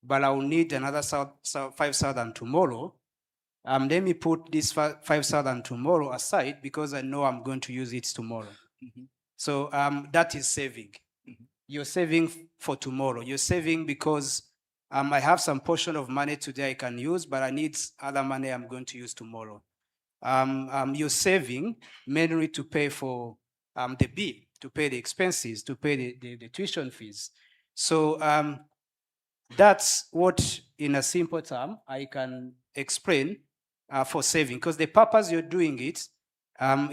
but I will need another 5,000 tomorrow. Let me put this 5,000 tomorrow aside because I know I'm going to use it tomorrow. So that is saving. You're saving for tomorrow. You're saving because I have some portion of money today I can use, but I need other money I'm going to use tomorrow. You're saving mainly to pay for the bill, to pay the expenses, to pay the tuition fees. So that's what, in a simple term, I can explain for saving. Because the purpose you're doing it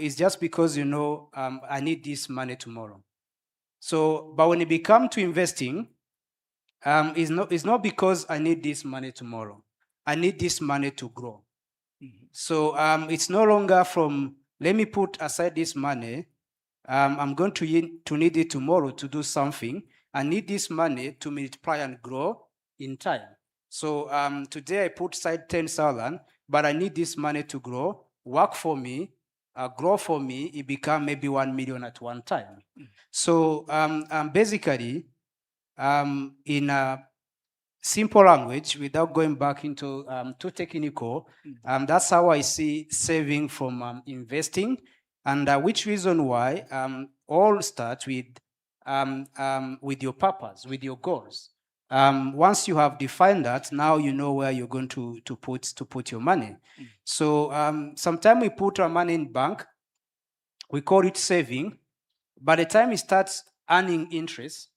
is just because you know I need this money tomorrow. So, but when it becomes to investing, it's not because I need this money tomorrow. I need this money to grow. So it's no longer from, let me put aside this money. I'm going to need it tomorrow to do something. I need this money to multiply and grow in time. So today I put aside 10,000, but I need this money to grow, work for me, grow for me. It become maybe 1 million at one time. So basically, in a simple language, without going back into too technical, that's how I see saving from investing, and which reason why all start with your purpose, with your goals. Once you have defined that, now you know where you're going to put your money. So sometimes we put our money in bank, we call it saving. By the time it starts earning interest,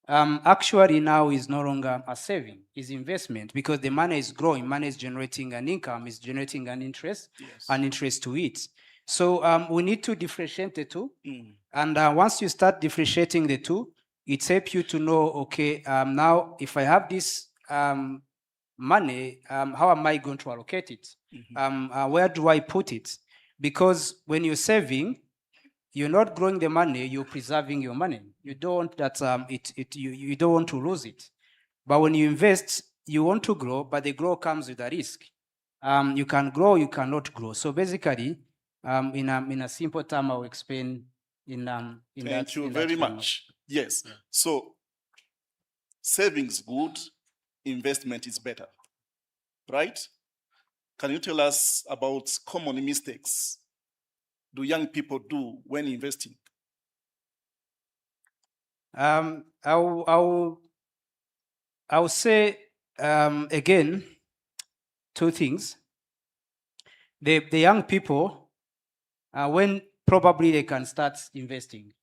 actually now is no longer a saving, is investment, because the money is growing, money is generating an income, is generating an interest, an interest to it. So we need to differentiate the two. And once you start differentiating the two, it helps you to know, okay, now if I have this money, how am I going to allocate it? Where do I put it? Because when you're saving, you're not growing the money, you're preserving your money. You don't want that you don't want to lose it. But when you invest, you want to grow, but the growth comes with a risk. You can grow, you cannot grow. So basically, in a simple term, I'll explain Thank you very much. Yes. So savings good, investment is better, right? Can you tell us about common mistakes do young people do when investing? I'll say again 2 things. The young people, when probably they can start investing.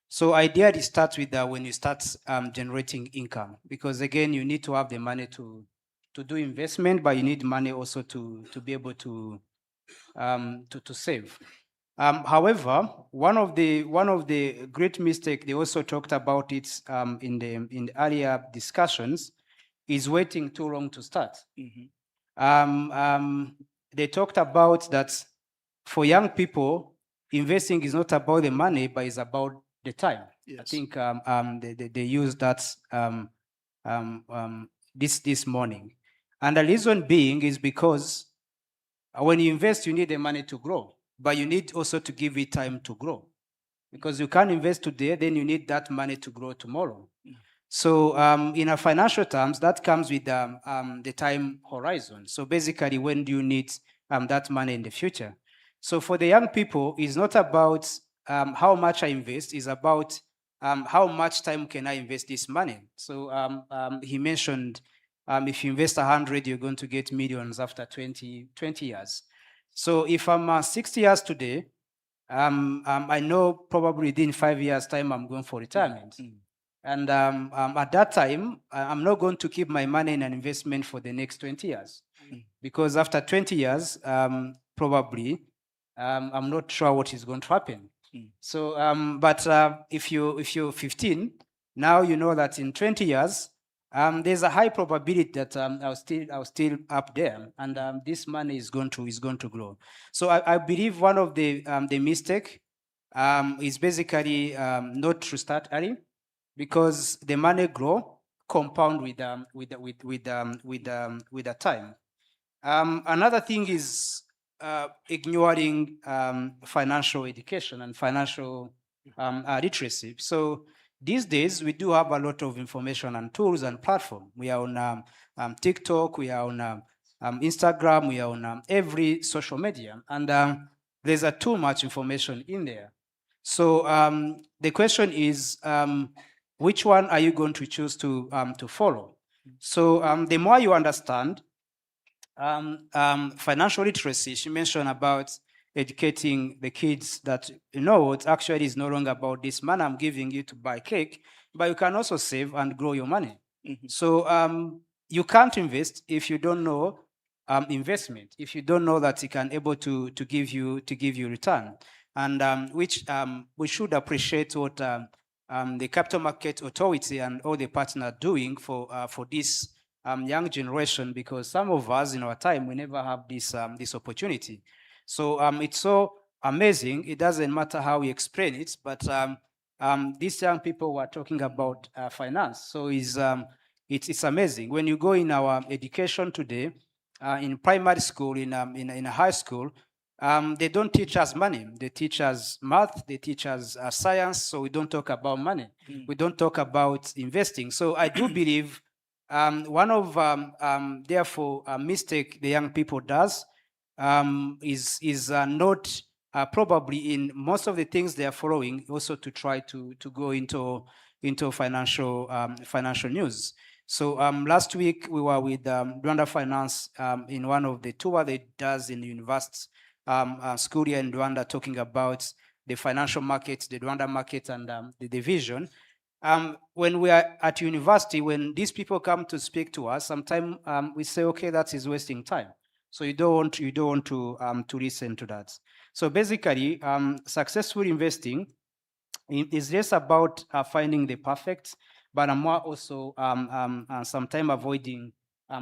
So ideally starts with when you start generating income, because again, you need to have the money to do investment, but you need money also to be able to save. However, one of the great mistake they also talked about it in the earlier discussions is waiting too long to start. They talked about that for young people, investing is not about the money, but it's about the time. I think they used that this morning, and the reason being is because when you invest, you need the money to grow, but you need also to give it time to grow, because you can't invest today, then you need that money to grow tomorrow. So in a financial terms, that comes with the time horizon. So basically, when do you need that money in the future? So for the young people, it's not about how much I invest, it's about how much time can I invest this money. So he mentioned if you invest 100, you're going to get millions after 20 years. So if I'm 60 years today, I know probably within 5 years' time, I'm going for retirement. And at that time, I'm not going to keep my money in an investment for the next 20 years. Because after 20 years, probably, I'm not sure what is going to happen. So, but if you're 15, now you know that in 20 years, there's a high probability that I'll still up there, and this money is going to grow. So I believe one of the mistake is basically not to start early, because the money grow compound with the time. Another thing is ignoring financial education and financial literacy. So these days, we do have a lot of information and tools and platform. We are on TikTok, we are on Instagram, we are on every social media, and there's too much information in there. So the question is, which one are you going to choose to follow? So the more you understand financial literacy, she mentioned about educating the kids that, you know, it actually is no longer about this money I'm giving you to buy cake, but you can also save and grow your money. So you can't invest if you don't know investment, if you don't know that it can able to give you return, and which we should appreciate what the Capital Market Authority and all the partners are doing for this young generation, because some of us in our time, we never have this opportunity. So it's so amazing. It doesn't matter how we explain it, but these young people were talking about finance. So it's amazing. When you go in our education today, in primary school, in a high school, they don't teach us money. They teach us math, they teach us science, so we don't talk about money. We don't talk about investing. So I do believe one of, therefore, a mistake the young people does is not probably in most of the things they are following, also to try to go into financial news. So last week we were with Rwanda Finance in one of the tour they does in the university school here in Rwanda, talking about the financial markets, the Rwanda market, and the division. When we are at university, when these people come to speak to us, sometimes we say, okay, that is wasting time. So you don't want to listen to that. So basically, successful investing is just about finding the perfect, but more also sometimes avoiding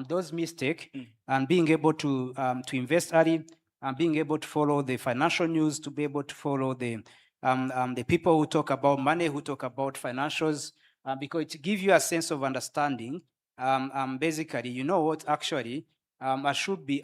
those mistakes and being able to invest early and being able to follow the financial news, to be able to follow the people who talk about money, who talk about financials, because it gives you a sense of understanding. Basically, you know what, actually, I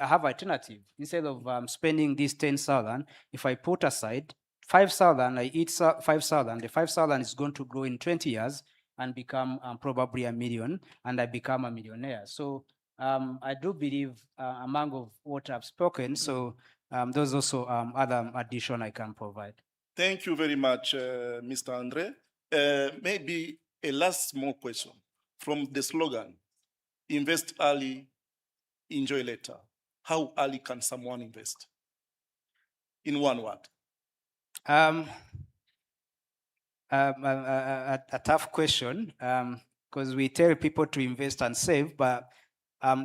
have alternative. Instead of spending this 10,000, if I put aside 5,000, I eat 5,000, the 5,000 is going to grow in 20 years and become probably $1 million, and I become a millionaire. So I do believe among of what I've spoken, so those also other addition I can provide. Thank you very much, Mr. Andre. Maybe a last small question from the slogan, invest early, enjoy later. How early can someone invest? In one word. A tough question, because we tell people to invest and save, but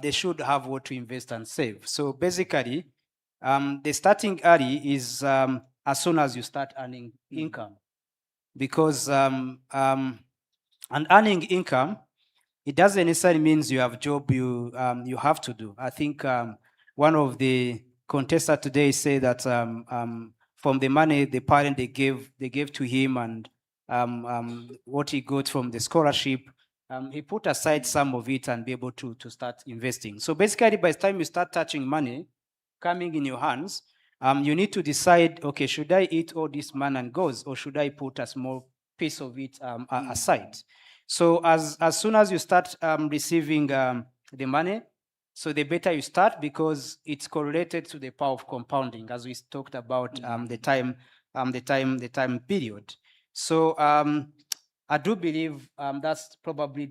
they should have what to invest and save. So basically, the starting early is as soon as you start earning income, because and earning income, it doesn't necessarily means you have a job you have to do. I think one of the contestants today say that from the money the parent they gave to him and what he got from the scholarship, he put aside some of it and be able to start investing. So basically, by the time you start touching money coming in your hands, you need to decide, okay, should I eat all this man and goes, or should I put a small piece of it aside? So as soon as you start receiving the money, so the better you start, because it's correlated to the power of compounding, as we talked about the time period. So I do believe that's probably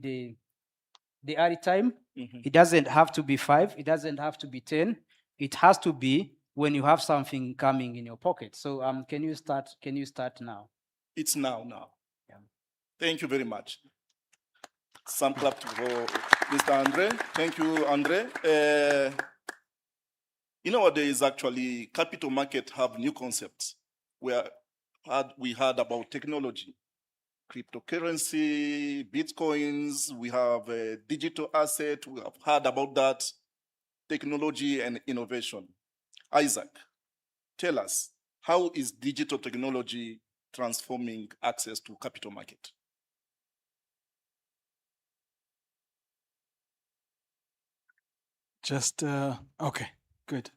the early time. It doesn't have to be 5. It doesn't have to be 10. It has to be when you have something coming in your pocket. So can you start now? It's now. Thank you very much. Some clap for Mr. Andre. Thank you, Andre. Nowadays, actually, capital market have new concepts. We heard about technology, cryptocurrency, bitcoins. We have a digital asset. We have heard about that, technology and innovation. Isaac, tell us, how is digital technology transforming access to capital market? Just okay, good.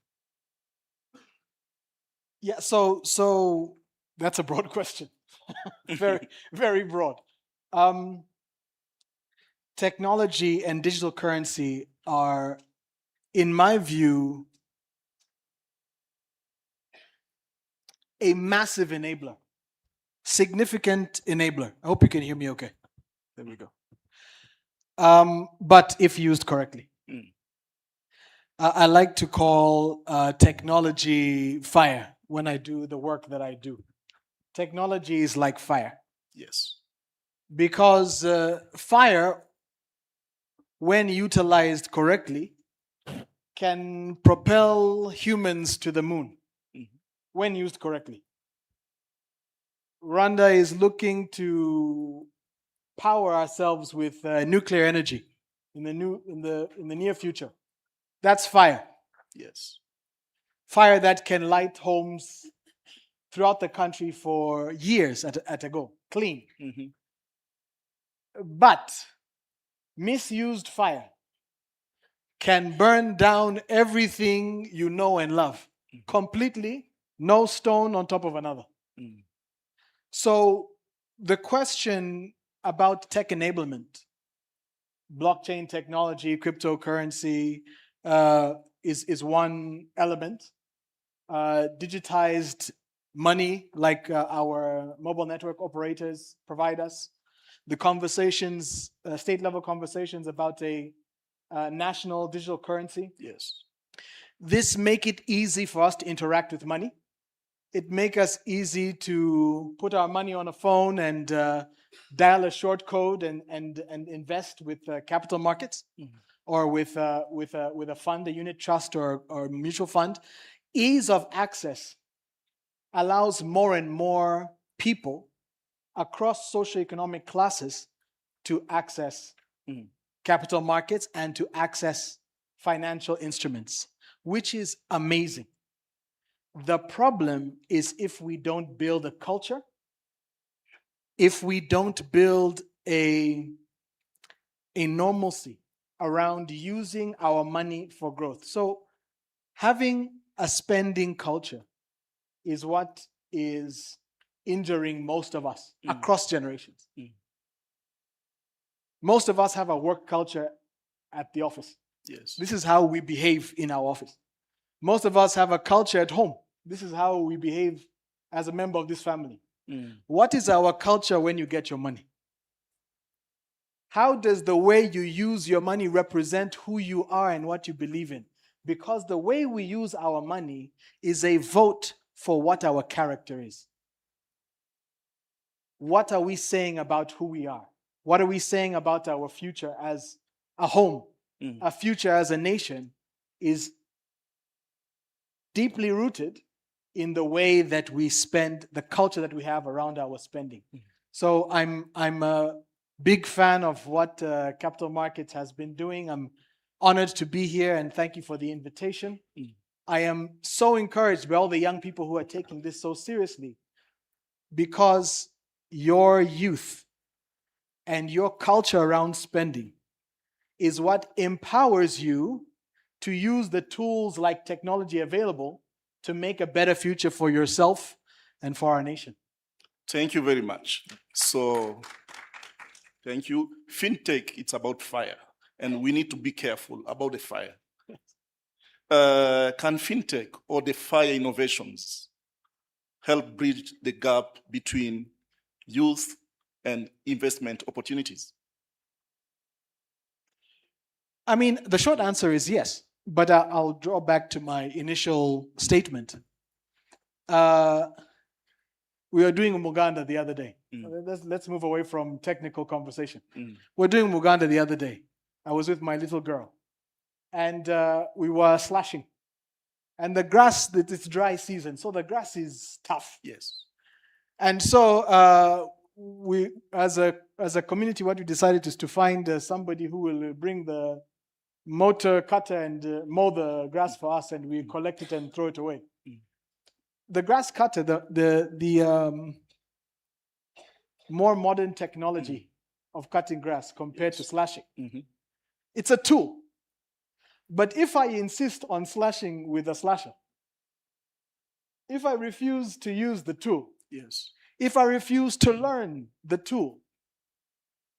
Yeah, so that's a broad question. Very broad. Technology and digital currency are, in my view, a massive enabler, significant enabler. I hope you can hear me okay. There we go. But if used correctly. I like to call technology fire when I do the work that I do. Technology is like fire. Yes. Because fire, when utilized correctly, can propel humans to the moon when used correctly. Rwanda is looking to power ourselves with nuclear energy in the near future. That's fire. Yes. Fire that can light homes throughout the country for years at a go, clean. But misused fire can burn down everything you know and love completely, no stone on top of another. So the question about tech enablement, blockchain technology, cryptocurrency, is one element. Digitized money, like our mobile network operators provide us. The conversations, state-level conversations about a national digital currency. Yes. This make it easy for us to interact with money. It make us easy to put our money on a phone and dial a short code and invest with capital markets or with a fund, a unit trust or mutual fund. Ease of access allows more and more people across socioeconomic classes to access capital markets and to access financial instruments, which is amazing. The problem is if we don't build a culture, if we don't build a normalcy around using our money for growth. So having a spending culture is what is injuring most of us across generations. Most of us have a work culture at the office. Yes. This is how we behave in our office. Most of us have a culture at home. This is how we behave as a member of this family. What is our culture when you get your money? How does the way you use your money represent who you are and what you believe in? Because the way we use our money is a vote for what our character is. what are we saying about who we are? What are we saying about our future as a home? A future as a nation is deeply rooted in the way that we spend, the culture that we have around our spending. So I'm a big fan of what Capital Markets has been doing. I'm honored to be here and thank you for the invitation. I am so encouraged by all the young people who are taking this so seriously because your youth and your culture around spending is what empowers you to use the tools like technology available to make a better future for yourself and for our nation. Thank you very much. So, thank you. FinTech, it's about fire, and we need to be careful about the fire. Can FinTech or the fire innovations help bridge the gap between youth and investment opportunities? I mean, the short answer is yes, but I'll draw back to my initial statement. We were doing Muganda the other day. Let's move away from technical conversation. We're doing Muganda the other day. I was with my little girl, and we were slashing. And the grass, it's dry season, so the grass is tough. Yes. And so we, as a community, what we decided is to find somebody who will bring the motor cutter and mow the grass for us, and we collect it and throw it away. The grass cutter, the more modern technology of cutting grass compared to slashing, it's a tool. But if I insist on slashing with a slasher, if I refuse to use the tool, yes, if I refuse to learn the tool,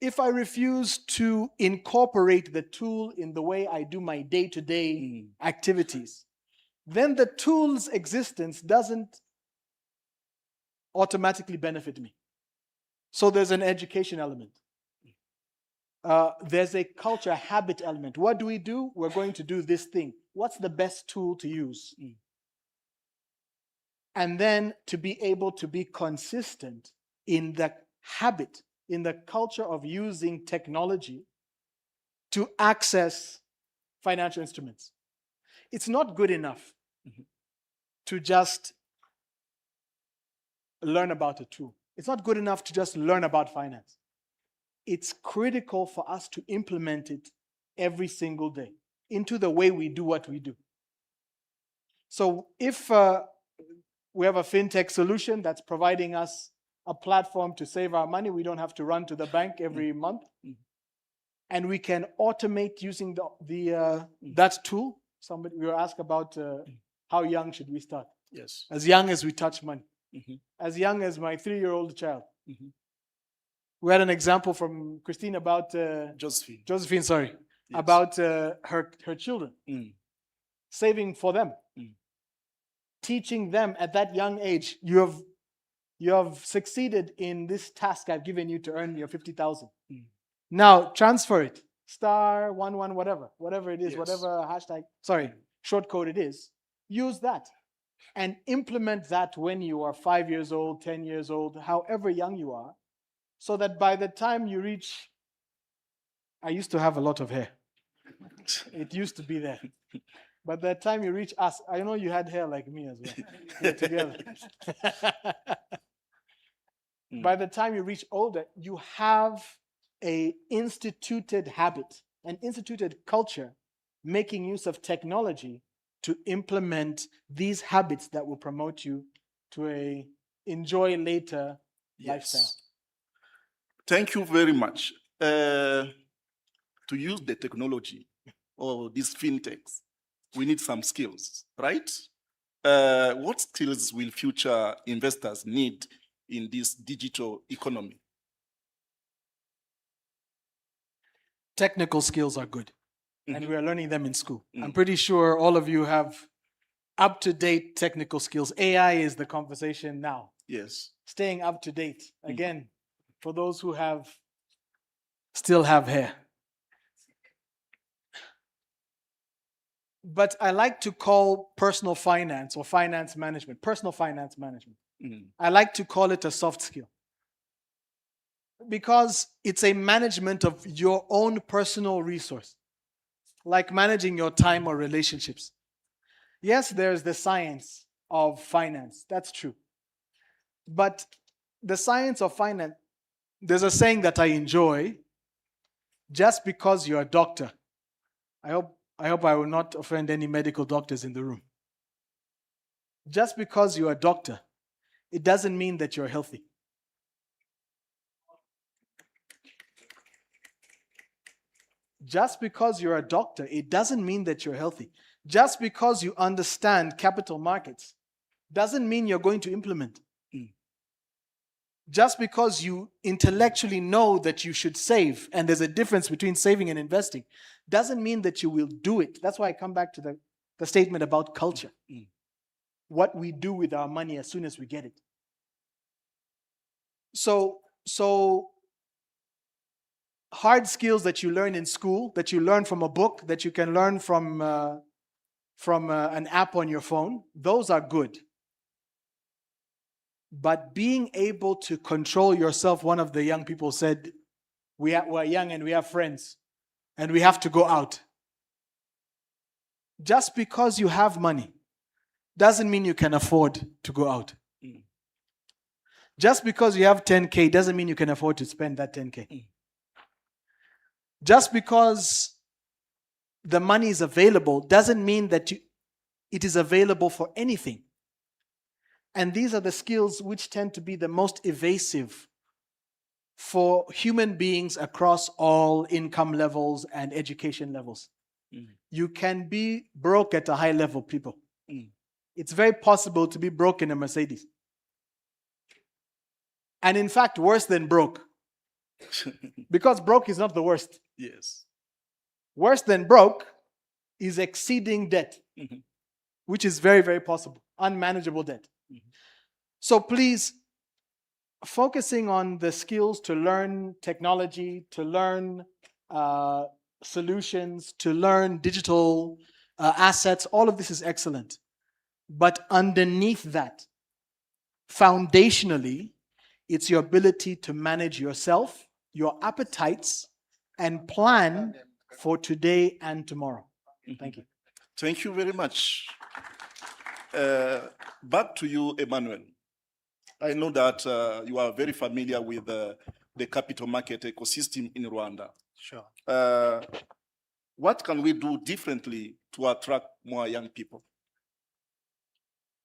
if I refuse to incorporate the tool in the way I do my day-to-day activities, then the tool's existence doesn't automatically benefit me. So there's an education element. There's a culture habit element. What do? We're going to do this thing. What's the best tool to use? And then to be able to be consistent in the habit, in the culture of using technology to access financial instruments. It's not good enough to just learn about a tool. It's not good enough to just learn about finance. It's critical for us to implement it every single day into the way we do what we do. So if we have a fintech solution that's providing us a platform to save our money, we don't have to run to the bank every month, and we can automate using that tool. We were asked about how young should we start? Yes. As young as we touch money. As young as my 3-year-old child. We had an example from Christine about Josephine, sorry, yes, about her children, saving for them, teaching them at that young age. You have succeeded in this task I've given you to earn your 50,000. Now transfer it, *11 whatever it is, yes, whatever hashtag, short code it is. Use that and implement that when you are 5 years old, 10 years old, however young you are. So that by the time you reach, I used to have a lot of hair. It used to be there. By the time you reach us, I know you had hair like me as well. We're together. By the time you reach older, you have an instituted habit, an instituted culture, making use of technology to implement these habits that will promote you to a enjoy later lifestyle. Thank you very much. To use the technology or these fintechs, we need some skills, right? What skills will future investors need in this digital economy? Technical skills are good, and we are learning them in school. I'm pretty sure all of you have up-to-date technical skills. AI is the conversation now. Yes. Staying up to date. Again, for those who still have hair. But I like to call personal finance or finance management, personal finance management. I like to call it a soft skill. Because it's a management of your own personal resource, like managing your time or relationships. Yes, there's the science of finance. That's true. But the science of finance, there's a saying that I enjoy: just because you're a doctor. I hope I will not offend any medical doctors in the room. Just because you're a doctor, it doesn't mean that you're healthy. Just because you're a doctor, it doesn't mean that you're healthy. Just because you understand capital markets doesn't mean you're going to implement. Just because you intellectually know that you should save, and there's a difference between saving and investing, doesn't mean that you will do it. That's why I come back to the statement about culture. What we do with our money as soon as we get it. So hard skills that you learn in school, that you learn from a book, that you can learn from an app on your phone, those are good. But being able to control yourself, one of the young people said, we're young and we have friends and we have to go out. Just because you have money doesn't mean you can afford to go out. Just because you have 10K doesn't mean you can afford to spend that 10K. Just because the money is available doesn't mean that it is available for anything. And these are the skills which tend to be the most evasive for human beings across all income levels and education levels. You can be broke at a high level, people. It's very possible to be broke in a Mercedes. And in fact, worse than broke. Because broke is not the worst. Yes. Worse than broke is exceeding debt, which is very, very possible. Unmanageable debt. So please, focusing on the skills to learn technology, to learn solutions, to learn digital assets, all of this is excellent. But underneath that, foundationally, it's your ability to manage yourself, your appetites, and plan for today and tomorrow. Thank you. Thank you very much. Back to you, Emmanuel. I know that you are very familiar with the capital market ecosystem in Rwanda. Sure. What can we do differently to attract more young people?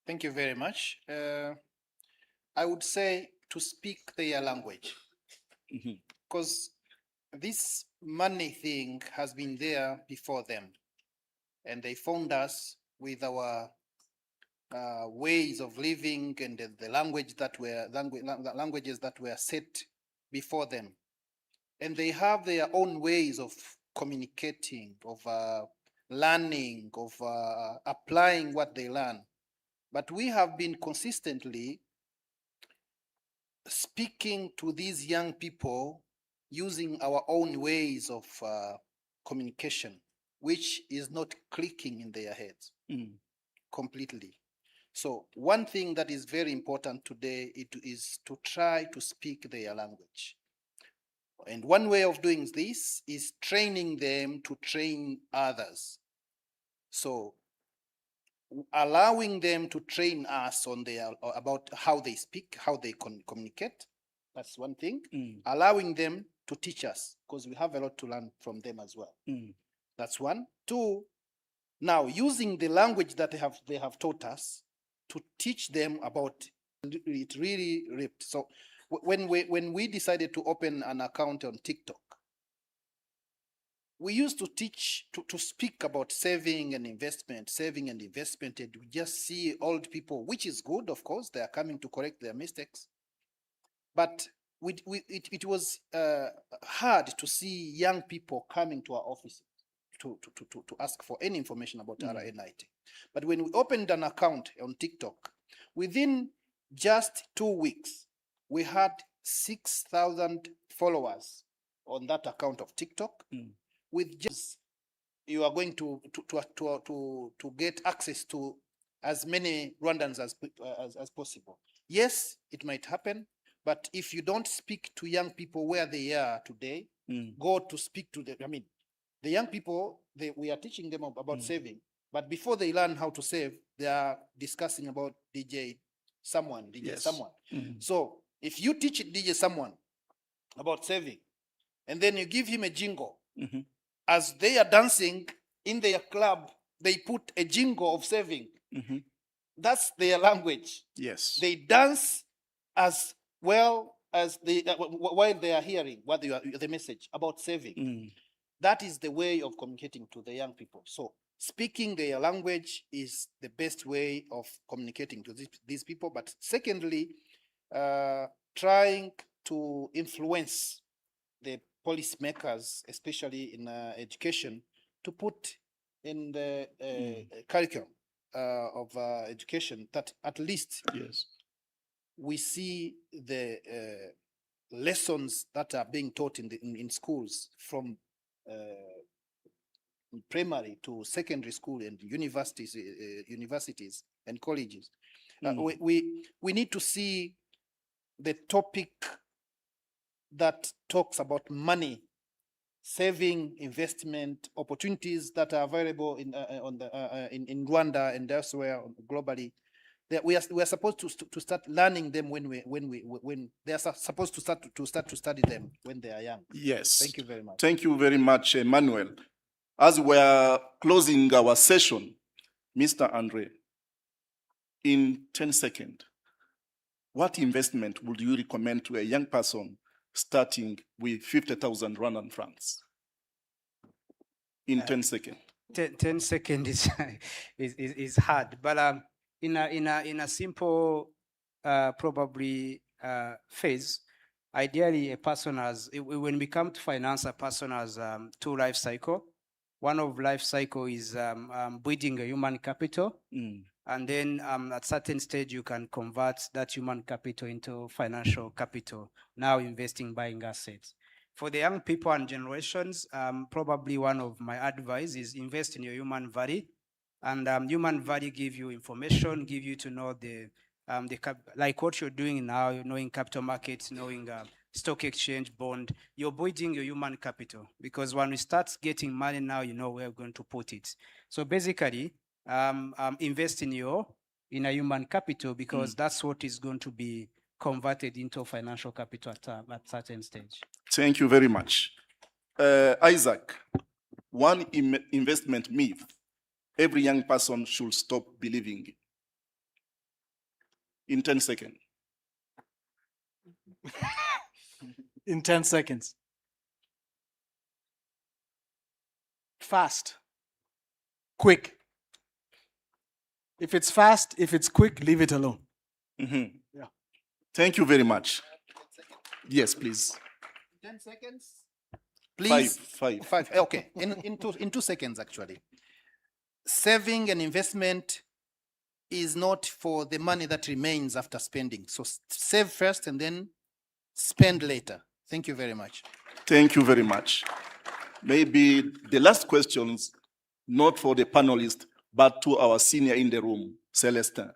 Thank you very much. I would say to speak their language, because this money thing has been there before them, and they found us with our ways of living and the languages that were set before them, and they have their own ways of communicating, of learning, of applying what they learn. But we have been consistently speaking to these young people using our own ways of communication, which is not clicking in their heads completely. So one thing that is very important today is to try to speak their language. And one way of doing this is training them to train others. So allowing them to train us on about how they speak, how they communicate. That's one thing. Allowing them to teach us, because we have a lot to learn from them as well. That's one. Two, now using the language that they have taught us to teach them about it really ripped. So when we decided to open an account on TikTok, we used to teach, to speak about saving and investment, and we just see old people, which is good, of course, they are coming to correct their mistakes. But it was hard to see young people coming to our office to ask for any information about RNIT. But when we opened an account on TikTok, within just 2 weeks, we had 6,000 followers on that account of TikTok. With just you are going to get access to as many Rwandans as possible. Yes, it might happen. But if you don't speak to young people where they are today, go to speak to the young people, we are teaching them about saving. But before they learn how to save, they are discussing about DJ someone. Yes. So if you teach DJ someone about saving, and then you give him a jingle, as they are dancing in their club, they put a jingle of saving. That's their language. Yes. They dance as well as they while they are hearing what the message about saving. That is the way of communicating to the young people. So speaking their language is the best way of communicating to these people. But secondly, trying to influence the policymakers, especially in education, to put in the curriculum of education that at least we see the lessons that are being taught in schools from primary to secondary school and universities and colleges. We need to see the topic that talks about money, saving, investment opportunities that are available in Rwanda and elsewhere globally. That we are supposed to start learning them when they are supposed to start to study them when they are young. Yes. Thank you very much. Thank you very much, Emmanuel. As we are closing our session, Mr. Andre, in 10 seconds, what investment would you recommend to a young person starting with 50,000 Rwandan francs? In 10 seconds. 10 seconds is hard, but in a simple probably phase, ideally a person has, when we come to finance, a person has two life cycle. One of life cycle is building a human capital, and then at certain stage you can convert that human capital into financial capital, now investing, buying assets. For the young people and generations, probably one of my advice is invest in your human value. And human value give you information, give you to know like what you're doing now, knowing capital markets, knowing stock exchange, bond, you're building your human capital. Because when we start getting money now, you know where we're going to put it. So basically, invest in a human capital, because that's what is going to be converted into financial capital at certain stage. Thank you very much. Isaac, one investment myth every young person should stop believing in 10 seconds. In 10 seconds. Fast. Quick. If it's fast, if it's quick, leave it alone. Yeah. Thank you very much. Yes, please. 10 seconds. Please. Five. Okay. In 2 seconds, actually. Saving and investment is not for the money that remains after spending. So save first and then spend later. Thank you very much. Thank you very much. Maybe the last questions, not for the panelists, but to our senior in the room, Celestin.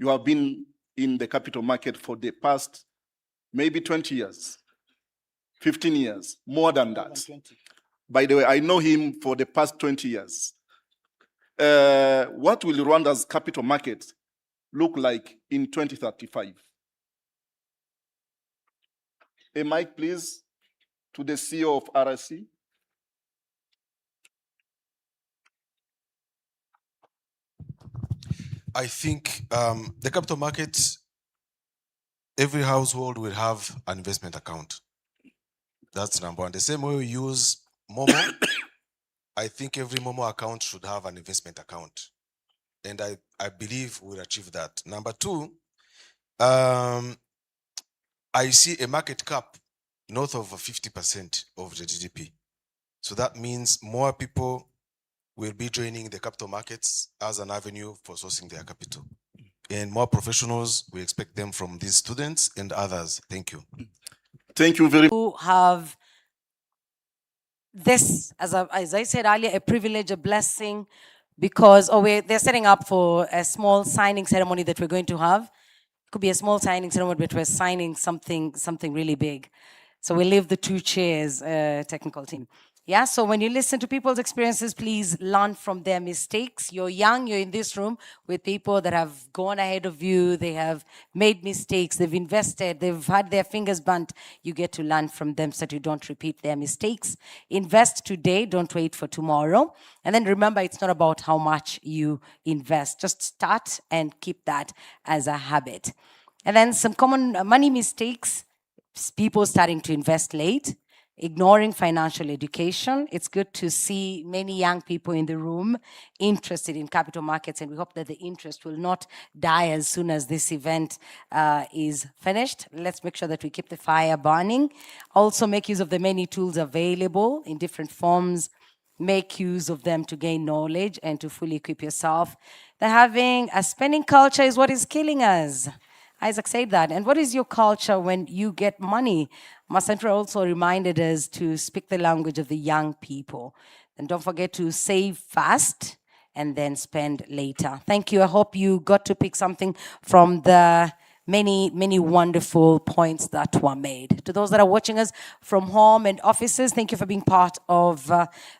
You have been in the capital market for the past maybe 20 years, 15 years, more than that. By the way, I know him for the past 20 years. What will Rwanda's capital market look like in 2035? A mic, please, to the CEO of RSC. I think the capital markets, every household will have an investment account. That's number one. The same way we use Momo, I think every Momo account should have an investment account. And I believe we'll achieve that. Number two, I see a market cap north of 50% of the GDP. So that means more people will be joining the capital markets as an avenue for sourcing their capital. And more professionals, we expect them from these students and others. Thank you. Thank you very much. To have this, as I said earlier, a privilege, a blessing, because they're setting up for a small signing ceremony that we're going to have. Could be a small signing ceremony, but we're signing something really big. So we leave the two chairs, technical team. Yeah, so when you listen to people's experiences, please learn from their mistakes. You're young, you're in this room with people that have gone ahead of you, they have made mistakes, they've invested, they've had their fingers burnt. You get to learn from them so that you don't repeat their mistakes. Invest today, don't wait for tomorrow. And then remember, it's not about how much you invest. Just start and keep that as a habit. And then some common money mistakes. People starting to invest late, ignoring financial education. It's good to see many young people in the room interested in capital markets, and we hope that the interest will not die as soon as this event is finished. Let's make sure that we keep the fire burning. Also make use of the many tools available in different forms. Make use of them to gain knowledge and to fully equip yourself. That having a spending culture is what is killing us. Isaac said that. And what is your culture when you get money? Masantra also reminded us to speak the language of the young people. And don't forget to save fast and then spend later. Thank you. I hope you got to pick something from the many wonderful points that were made. To those that are watching us from home and offices, thank you for being part of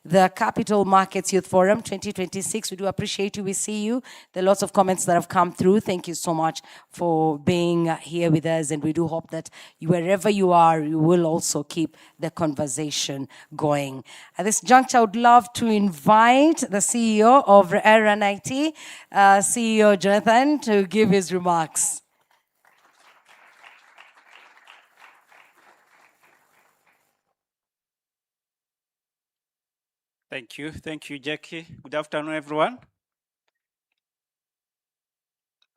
the Capital Markets Youth Forum 2026. We do appreciate you. We see you. There are lots of comments that have come through. Thank you so much for being here with us, and we do hope that wherever you are, you will also keep the conversation going. At this juncture, I would love to invite the CEO of RNIT, CEO Jonathan, to give his remarks. Thank you, Jackie. Good afternoon, everyone.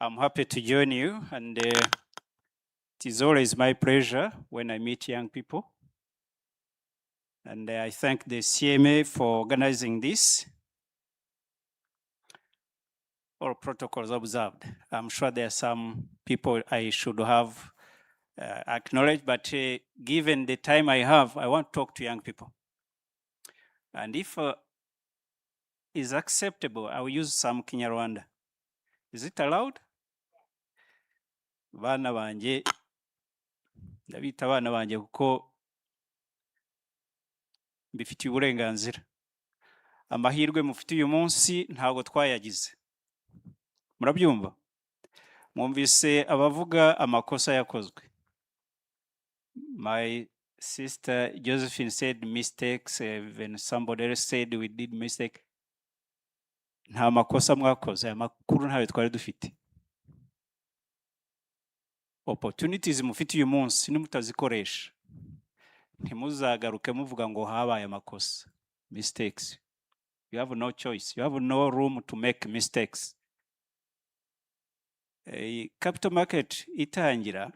I'm happy to join you, and it is always my pleasure when I meet young people. And I thank the CMA for organizing this. All protocols observed. I'm sure there are some people I should have acknowledged, but given the time I have, I want to talk to young people. And if is acceptable, I will use some Kinyarwanda. Is it allowed? Bana banje, ndabita abana banje kuko mbifitiye uburenganzira. Amahirwe mufite uyu munsi ntago twayagize. Murabyumva? Mwumvise abavuga amakosa yakozwe. My sister Josephine said mistakes, when somebody else said we did mistake. Nta makosa mwakoze, amakuru ntayo twari dufite. Opportunities mufite uyu munsi nimutazikoresha, ntimuzagaruke muvuga ngo habaye amakosa. Mistakes. You have no choice. You have no room to make mistakes. Capital market itangira,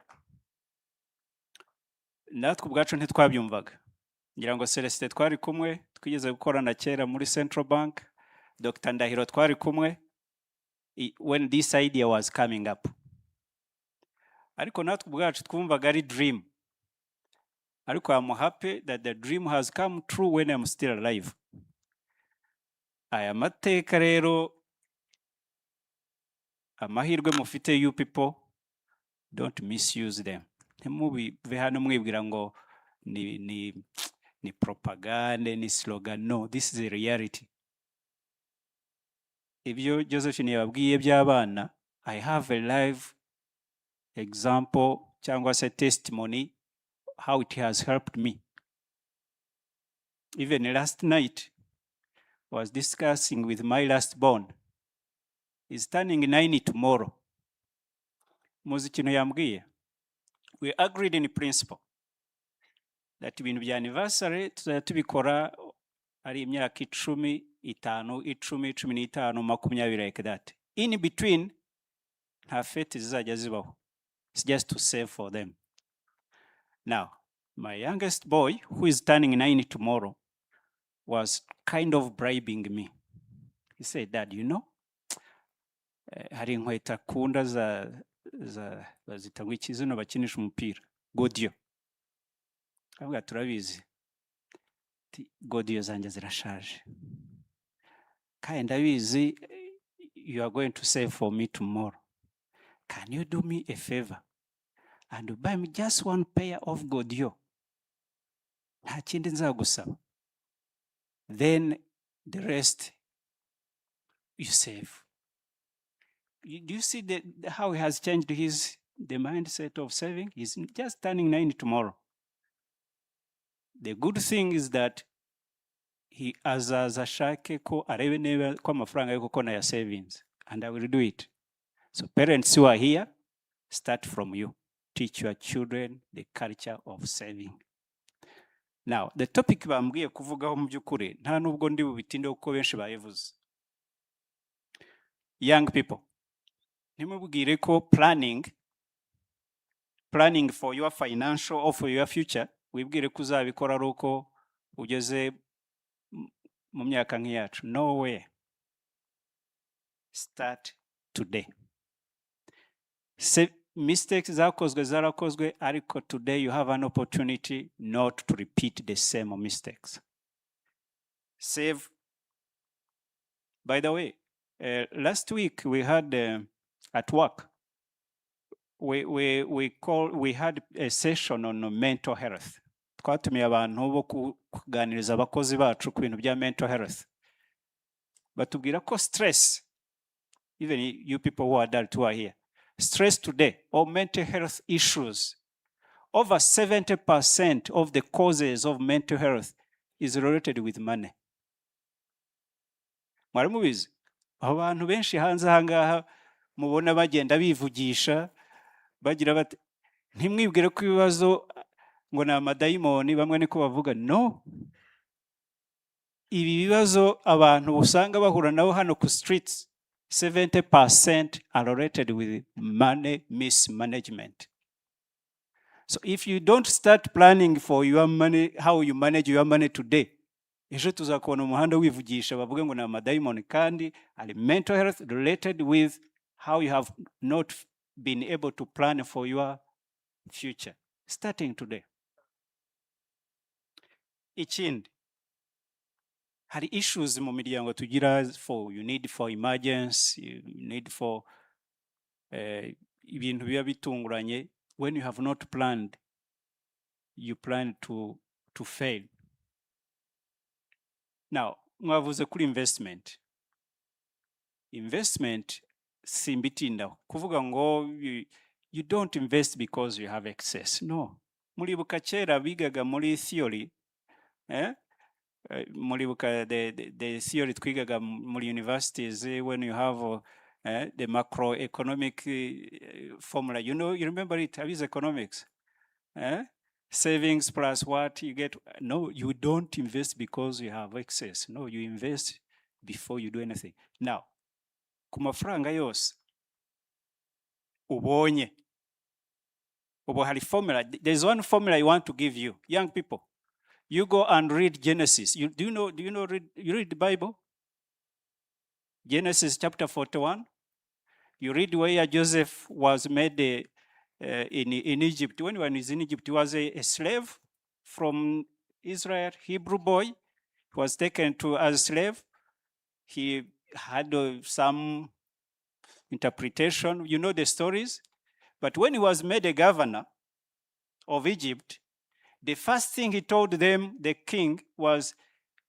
natwe ubwacu ntitwabyumvaga. Ngira ngo Celestin twari kumwe, twigeze gukorana kera muri Central Bank. Dr. Ndahiro twari kumwe when this idea was coming up. Ariko natwe ubwacu twumvaga ari dream. Ariko I'm happy that the dream has come true when I'm still alive. Aya mateka rero, amahirwe mufite you people, don't misuse them. Ntimubive hano mwibwira ngo ni propaganda, ni slogan. No, this is a reality. Ibyo Josephine yababwiye by'abana, I have a live example cyangwa se testimony how it has helped me. Even last night, I was discussing with my last born. He's turning 9 tomorrow. Muzi ikintu yambwiye. We agreed in principle that ibintu bya anniversary tuzajya tubikora ari imyaka 10, 5, 10, 15, 20 like that. In between, nta fete zizajya zibaho. It's just to save for them. Now, my youngest boy, who is turning 9 tomorrow, was kind of bribing me. He said, Dad, you know, hari inkweto akunda bazita ngo iki zino bakinisha umupira, godiyo. Avuga turabizi. Godiyo zanjye zirashaje. Kandi ndabizi you are going to save for me tomorrow. can you do me a favor and buy me just one pair of godiyo? Nta kindi nzagusaba. Then the rest you save. Do you see how he has changed the mindset of saving? He's just turning 90 tomorrow. The good thing is that he azaza ashake ko arebe neba ko amafaranga yo koko na ya savings, and I will do it. So parents who are here, start from you. Teach your children the culture of saving. Now, the topic bambwiye kuvugaho mu by'ukuri nta nubwo ndi bubitinde kuko benshi bayivuze. Young people, nimubwire ko planning for your financial or for your future, wibwire ko uzabikora ari uko ugeze mu myaka nk'iyacu. No way. Start today. Mistakes zarakozwe, ariko today you have an opportunity not to repeat the same mistakes. Save. By the way, last week we had at work, we had a session on mental health. Twatumiye abantu bo kuganiriza abakozi bacu ku bintu bya mental health. Batubwira ko stress, even you people who are adult who are here, stress today or mental health issues, over 70% of the causes of mental health is related with money. Mwari mubizi, abantu benshi hanze ahangaha mubona bagenda bivugisha bagira bati ntimwibwire ko ibibazo ngo ni amadayimoni bamwe niko bavuga. No, ibi bibazo abantu usanga bahura nabo hano ku streets, 70% are related with money mismanagement. So if you don't start planning for your money, how you manage your money today, ejo tuzakubona umuhanda wivugisha bavuge ngo ni amadayimoni, kandi ari mental health related with how you have not been able to plan for your future. Starting today. Ikindi, hari issues mu miryango tugira you need for emergency, you need for ibintu biba bitunguranye. When you have not planned, you plan to fail. Now, mwavuze kuri investment. Investment simbitinda kuvuga ngo you don't invest because you have excess. No. Muribuka kera bigaga muri theory, muribuka the theory twigaga muri universities when you have the macroeconomic formula. You remember it, abize economics. Savings plus what you get. No, you don't invest because you have excess. No, you invest before you do anything. Now, ku mafaranga yose ubonye, ubu hari formula. There's one formula I want to give you, young people. You go and read Genesis. You read the Bible? Genesis chapter 41. You read where Joseph was made in Egypt. When he was in Egypt, he was a slave from Israel, Hebrew boy. He was taken as a slave. He had some interpretation. You know the stories. But when he was made a governor of Egypt, the first thing he told them, the king, was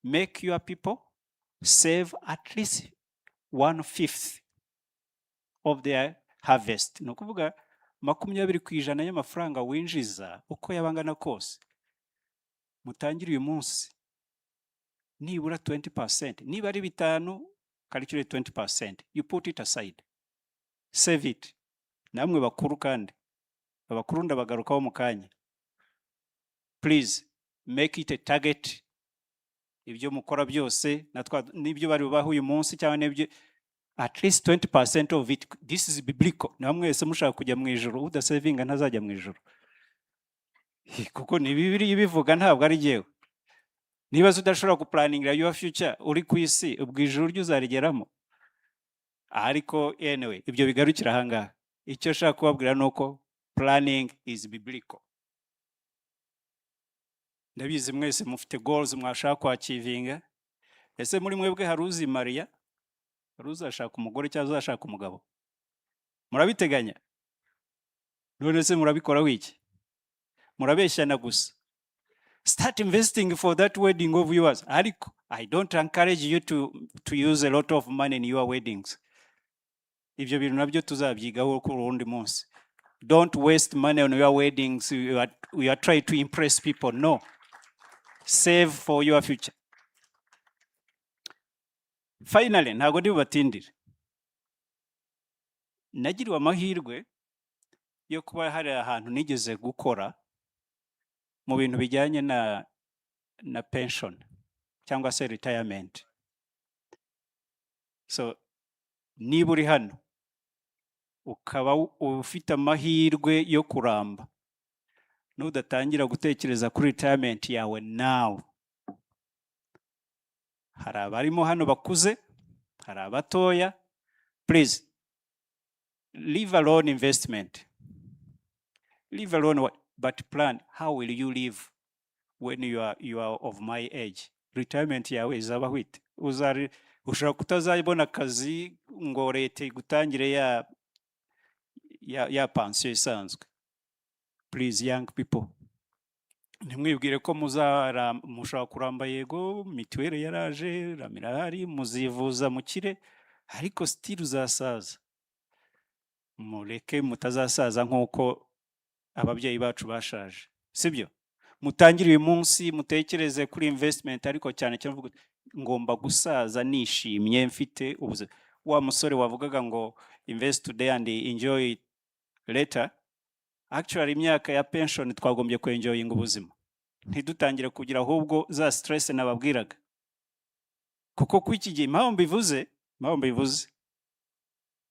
make your people save at least 1/5 of their harvest. No kuvuga 20% y'amafaranga winjiza uko yabangana kose. Mutangire uyu munsi nibura 20%. Niba ari 5, calculate 20%. You put it aside. Save it. Namwe bakuru kandi. Abakuru ndabagarukaho mu kanya. Please make it a target. Ibyo mukora byose nibyo bari baho uyu munsi cyangwa nibyo, at least 20% of it. This is biblical. Namwe wese mushaka kujya mu ijuru, udasavinga ntazajya mu ijuru. Kuko ni Bibiliya ibivuga, ntabwo ari jewe. Niba udashobora kuplaningira your future uri ku isi, ubwo ijuru ryo uzarigeramo. Ariko anyway, ibyo bigarukira ahangaha. Icyo shaka kubabwira nuko planning is biblical. Ndabizi mwese mufite goals mwashaka kwachivinga. Ese muri mwebwe hari uzi Maria? Hari uzashaka umugore cyangwa uzashaka umugabo? Murabiteganya? none se murabikora wiki murabeshyana gusa. Start investing for that wedding of yours. Ariko, I don't encourage you to use a lot of money in your weddings. Ibyo bintu nabyo tuzabyigaho ku rundi munsi. Don't waste money on your weddings. You are trying to impress people. No. Save for your future. Finally, ntago ndi bubatindire. Nagiriwe amahirwe yo kuba hari ahantu nigeze gukora mu bintu bijyanye na pension cyangwa se retirement. So niba uri hano ukaba ufite amahirwe yo kuramba nudatangira gutekereza kuri retirement yawe now, hari abarimo hano bakuze, hari abatoya, please leave alone investment, leave alone but plan how will you live when you are of my age. Retirement yawe izaba hwite, ushobora kutazabona akazi ngo leta igutangire ya pension isanzwe. Please young people, ntimwibwire ko mushobora kuramba, yego mituweli yaraje, ramira hari, muzivuza mukire, ariko still uzasaza. Mureke mutazasaza nk'uko ababyeyi bacu bashaje, sibyo? Mutangire uyu munsi mutekereze kuri investment, ariko cyane cyane mvuga ngomba gusaza nishimye mfite ubuzima. Wa musore wavugaga ngo invest today and enjoy later, actually imyaka ya pension twagombye ku enjoying ubuzima, ntidutangire kugira ahubwo za stress nababwiraga. Kuko kwiki gihe impamvu bivuze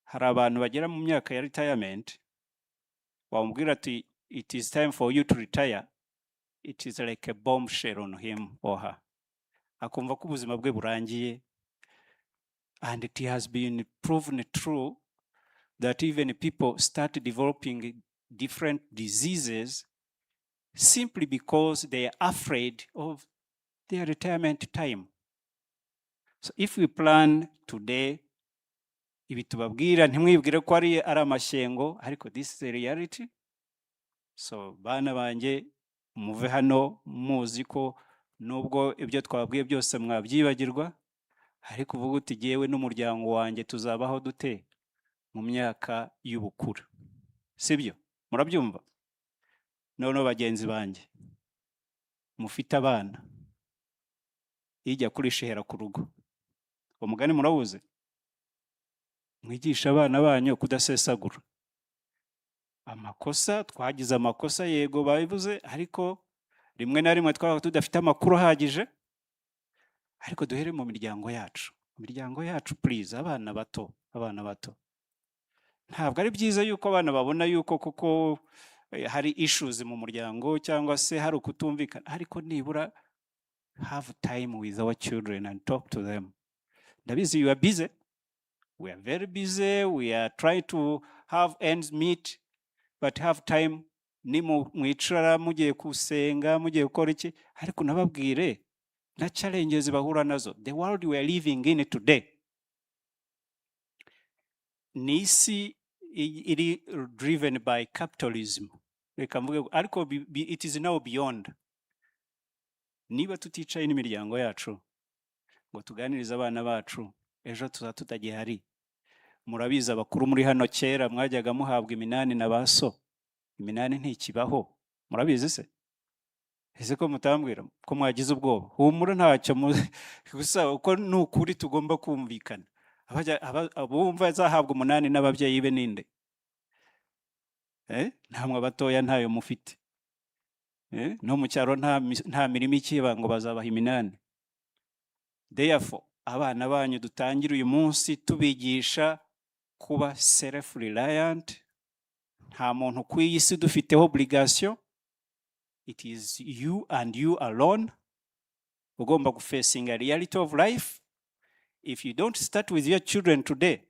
hari abantu bagera mu myaka ya retirement, wamubwira ati it is time for you to retire, it is like a bombshell on him or her. Akumva ko ubuzima bwe burangiye. And it has been proven true that even people start developing different diseases simply because they are afraid of their retirement time. So if we plan today, ibi tubabwira ntimwibwire ko ari amashyengo, ariko this is a reality. So bana banjye muve hano muzi ko nubwo ibyo twabwiye byose mwabyibagirwa, ariko uvuga uti jyewe n'umuryango wanjye tuzabaho dute mu myaka y'ubukuru, sibyo? Murabyumva? Noneho bagenzi banjye mufite abana, ijya kurishihera ku rugo, umugani murawuze? Mwigisha abana banyu kudasesagura. Amakosa, twagize amakosa yego babivuze, ariko rimwe na rimwe twaba tudafite amakuru ahagije, ariko duhere mu miryango yacu. Imiryango yacu please, abana bato. Ntabwo ari byiza yuko abana babona yuko kuko hari issues mu muryango cyangwa se hari ukutumvikana, ariko nibura have time with our children and talk to them. Ndabizi you are busy, we are very busy, we are trying to have ends meet, but have time mwicara mugiye kusenga, mugiye gukora iki, ariko nababwire na challenges bahura nazo. The world we are living in today ni isi iri driven by capitalism. Reka mvuge ariko it is now beyond. Niba tuticaye n'imiryango yacu ngo tuganirize abana bacu, ejo tutagihari. Murabizi abakuru muri hano kera mwajyaga muhabwa iminani na baso, iminani ntikibaho, murabizi se? Ese ko mutambwira ko mwagize ubwoba? Humura ntacyo gusa uko nukuri tugomba kumvikana. Abumva azahabwa umunani n'ababyeyi be ninde? Ntamwe abatoya ntayo mufite. No mu cyaro nta mirimo ikiba ngo bazabaha iminani. Therefore abana banyu dutangira uyu munsi tubigisha kuba self reliant. Nta muntu ku isi dufiteho obligation. It is you and you alone. Ugomba facing a reality of life. If you don't start with your children today,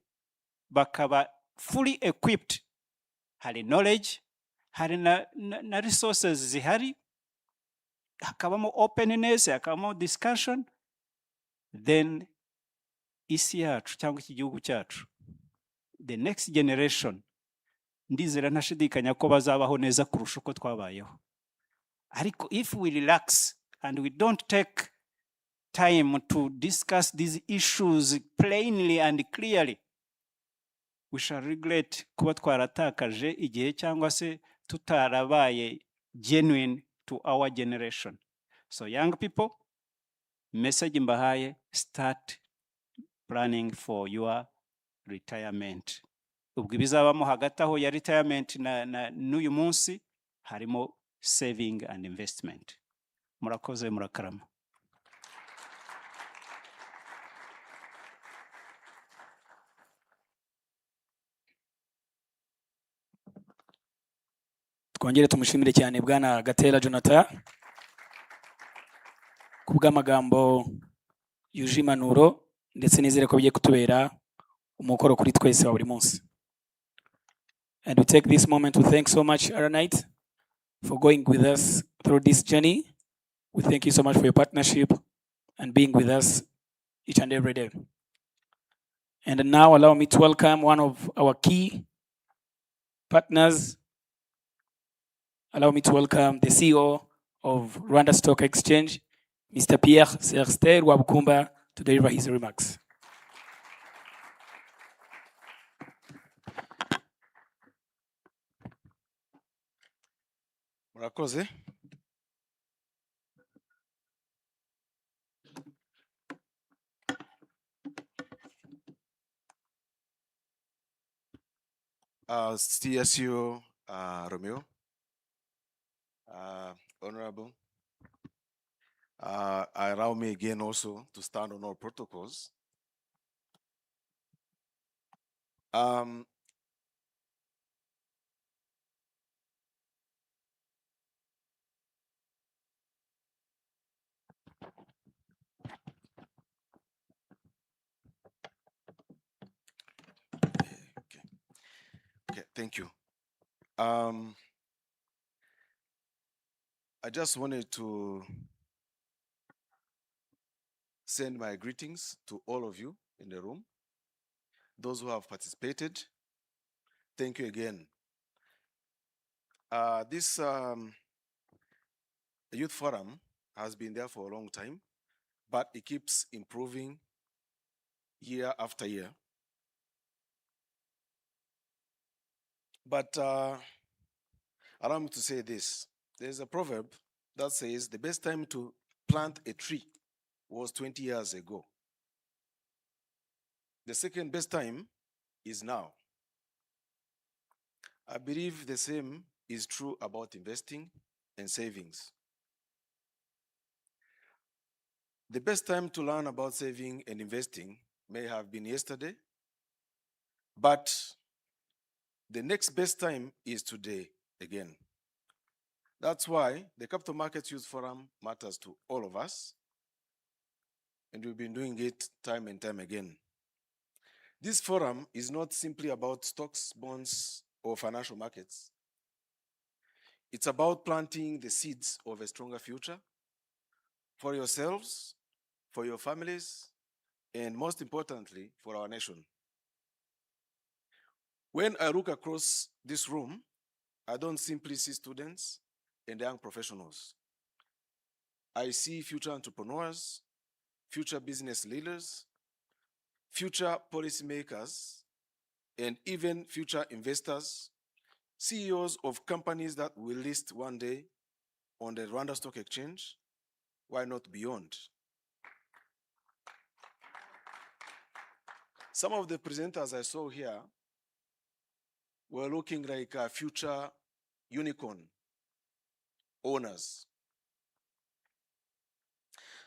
bakaba fully equipped, hari knowledge, hari na resources zihari, hakabamo openness, hakabamo discussion, then isi yacu cyangwa iki gihugu cyacu, the next generation ndizera ntashidikanya ko bazabaho neza kurusha uko twabayeho. Ariko if we relax and we don't take time to discuss these issues plainly and clearly, we shall regret kuba twaratakaje igihe cyangwa se tutarabaye genuine to our generation. So young people, message mbahaye, start planning for your retirement. Ubwo ibizabamo hagati aho ya retirement n'uyu munsi harimo saving and investment. Murakoze, murakarama. Twongere tumushimire cyane Bwana Gatera Jonathan ku bw'amagambo yuje impanuro ndetse nizere ko bigiye kutubera umukoro kuri twese wa buri munsi. And we take this moment to thank so much Aranite for going with us through this journey. We thank you so much for your partnership and being with us each and every day. And now allow me to welcome one of our key partners. Allow me to welcome the CEO of Rwanda Stock Exchange, Mr. Pierre Serster Wabukumba, to deliver his remarks. Murakoze. CSU Romeo, Honorable, allow me again also to stand on all protocols. Okay, thank you. I just wanted to send my greetings to all of you in the room, those who have participated. Thank you again. This youth forum has been there for a long time, but it keeps improving year after year. But allow me to say this. There's a proverb that says the best time to plant a tree was 20 years ago. The second best time is now. I believe the same is true about investing and savings. The best time to learn about saving and investing may have been yesterday, but the next best time is today again. That's why the Capital Markets Youth Forum matters to all of us, and we've been doing it time and time again. This forum is not simply about stocks, bonds, or financial markets. It's about planting the seeds of a stronger future for yourselves, for your families, and most importantly, for our nation. When I look across this room, I don't simply see students and young professionals. I see future entrepreneurs, future business leaders, future policymakers, and even future investors, CEOs of companies that will list one day on the Rwanda Stock Exchange, why not beyond? Some of the presenters I saw here were looking like future unicorn owners.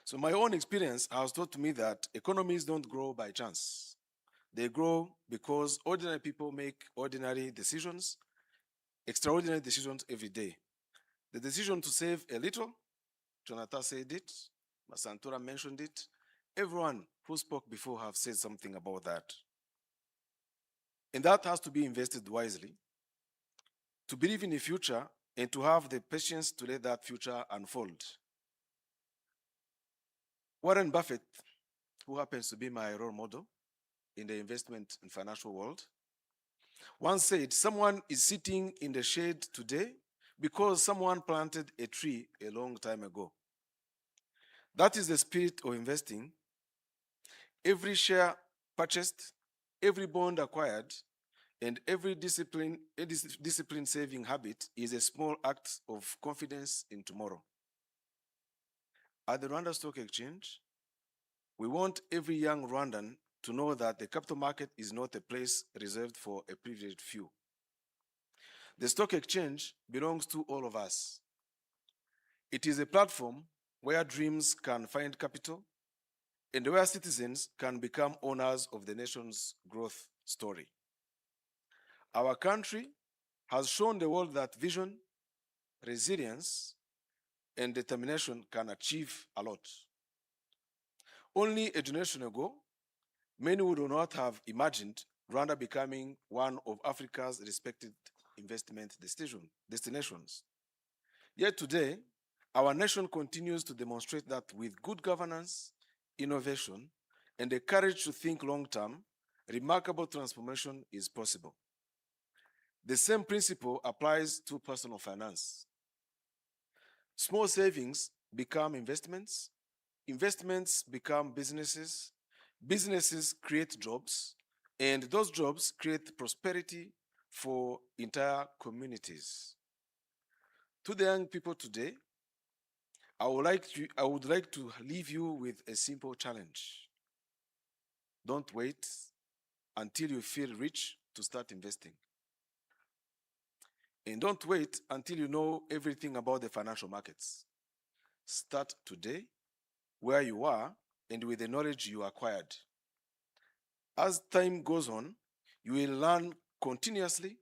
So my own experience has taught me that economies don't grow by chance. They grow because ordinary people make ordinary decisions, extraordinary decisions every day. The decision to save a little, Jonathan said it, Masantura mentioned it, everyone who spoke before have said something about that. And that has to be invested wisely, to believe in the future and to have the patience to let that future unfold. Warren Buffett, who happens to be my role model in the investment and financial world, once said, someone is sitting in the shade today because someone planted a tree a long time ago. That is the spirit of investing. Every share purchased, every bond acquired, and every discipline saving habit is a small act of confidence in tomorrow. At the Rwanda Stock Exchange, we want every young Rwandan to know that the capital market is not a place reserved for a privileged few. The stock exchange belongs to all of us. It is a platform where dreams can find capital and where citizens can become owners of the nation's growth story. Our country has shown the world that vision, resilience, and determination can achieve a lot. Only a generation ago, many would not have imagined Rwanda becoming one of Africa's respected investment destinations. Yet today, our nation continues to demonstrate that with good governance, innovation, and the courage to think long-term, remarkable transformation is possible. The same principle applies to personal finance. Small savings become investments, investments become businesses, businesses create jobs, and those jobs create prosperity for entire communities. To the young people today, I would like to leave you with a simple challenge. Don't wait until you feel rich to start investing. And don't wait until you know everything about the financial markets. Start today, where you are, and with the knowledge you acquired. As time goes on, you will learn continuously,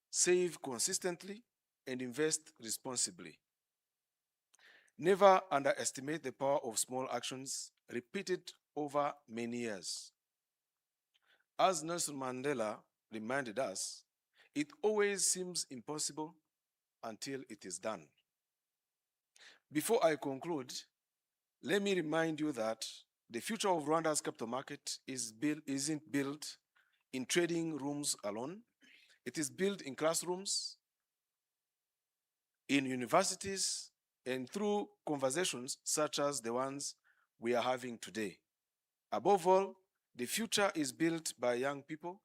save consistently, and invest responsibly. Never underestimate the power of small actions repeated over many years. As Nelson Mandela reminded us, it always seems impossible until it is done. Before I conclude, let me remind you that the future of Rwanda's capital market isn't built in trading rooms alone. It is built in classrooms, in universities, and through conversations such as the ones we are having today. Above all, the future is built by young people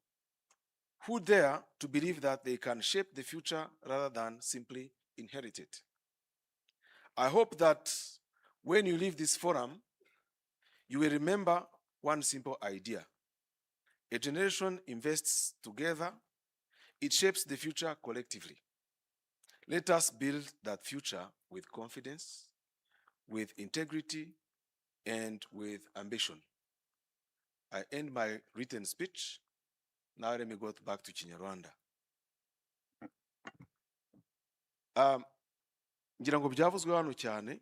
who dare to believe that they can shape the future rather than simply inherit it. I hope that when you leave this forum, you will remember one simple idea. A generation invests together, it shapes the future collectively. Let us build that future with confidence, with integrity, and with ambition. I end my written speech. Now let me go back to Kinyarwanda. Ngira ngo byavuzwe hano cyane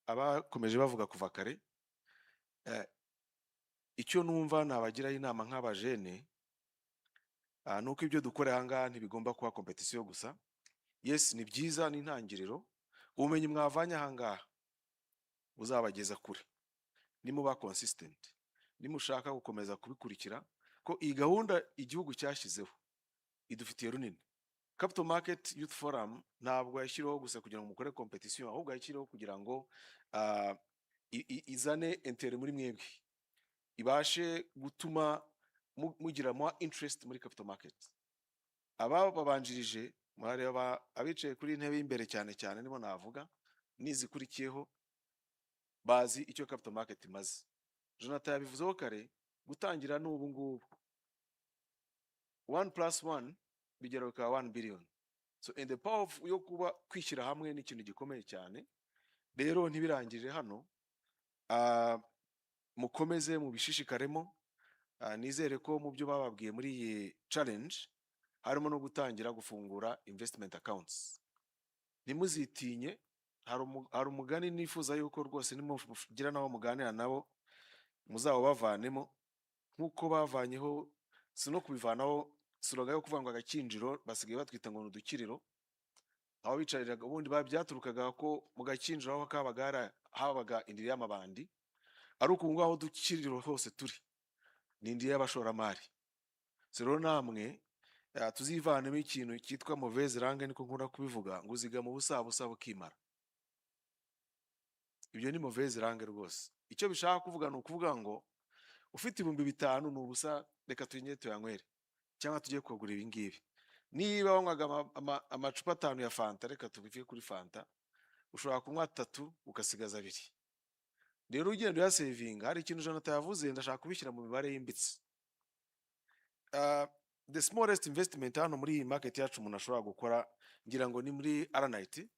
abakomeje bavuga kuva kare. Icyo numva nabagiraho inama nk'abajene nuko ibyo dukora aha ngaha ntibigomba kuba kompetisiyo gusa. Yes, ni byiza n'intangiriro. Ubumenyi mwavanye aha ngaha buzabageza kure nimuba consistent, nimushaka gukomeza kubikurikira ko iyi gahunda igihugu cyashyizeho idufitiye runini. Capital Market Youth Forum ntabwo yashyiriweho gusa kugira ngo mukore competition, ahubwo yashyiriweho kugira ngo izane intere muri mwebwe, ibashe gutuma mugira more interest muri capital market. Aba babanjirije mwareba abicaye kuri intebe y'imbere cyane cyane nibo navuga, nizikurikiyeho bazi icyo capital market imaze. Jonathan yabivuzeho kare, gutangira n'ubu ngubu 1+1 bigera bikaba 1 billion. So in the power of yo kuba kwishyira hamwe n'ikintu gikomeye cyane. Rero ntibirangirire hano, mukomeze mubishishikaremo. Nizere ko mu byo bababwiye muri iyi challenge harimo no gutangira gufungura investment accounts. Ntimuzitinye, hari umugani nifuza yuko rwose nimugira naho muganira nabo muzawo bavanemo nkuko bavanyeho, sino kubivanaho sloga yo kuvuga ngo agakinjiro basigaye batwita ngo n'udukiriro. Aho bicariraga ubundi babyaturukaga ko mu gakinjiro aho habaga indiri y'amabandi, ari uko ngaho dukiriro hose turi ni indiri y'abashoramari. Rero namwe tuzivanemo ikintu cyitwa mauvaise langue, niko nkunda kubivuga, ngo uzigama ubusa bukimara. Ibyo ni mauvaise langue rwose. Icyo bishaka kuvuga ni ukuvuga ngo ufite ibihumbi 5 ni ubusa, reka tunywe tuyanywere, cyangwa tujye kugura ibi ngibi. Niba wanywaga amacupa 5 ya fanta, reka tubivuge kuri fanta, ushobora kunywa 3 ugasigaza 2. Rero ugenda uyasevinga, hari ikintu Jonathan yavuze ndashaka kubishyira mu mibare yimbitse. The smallest investment hano muri iyi market yacu umuntu ashobora gukora, ngira ngo ni muri Aranite.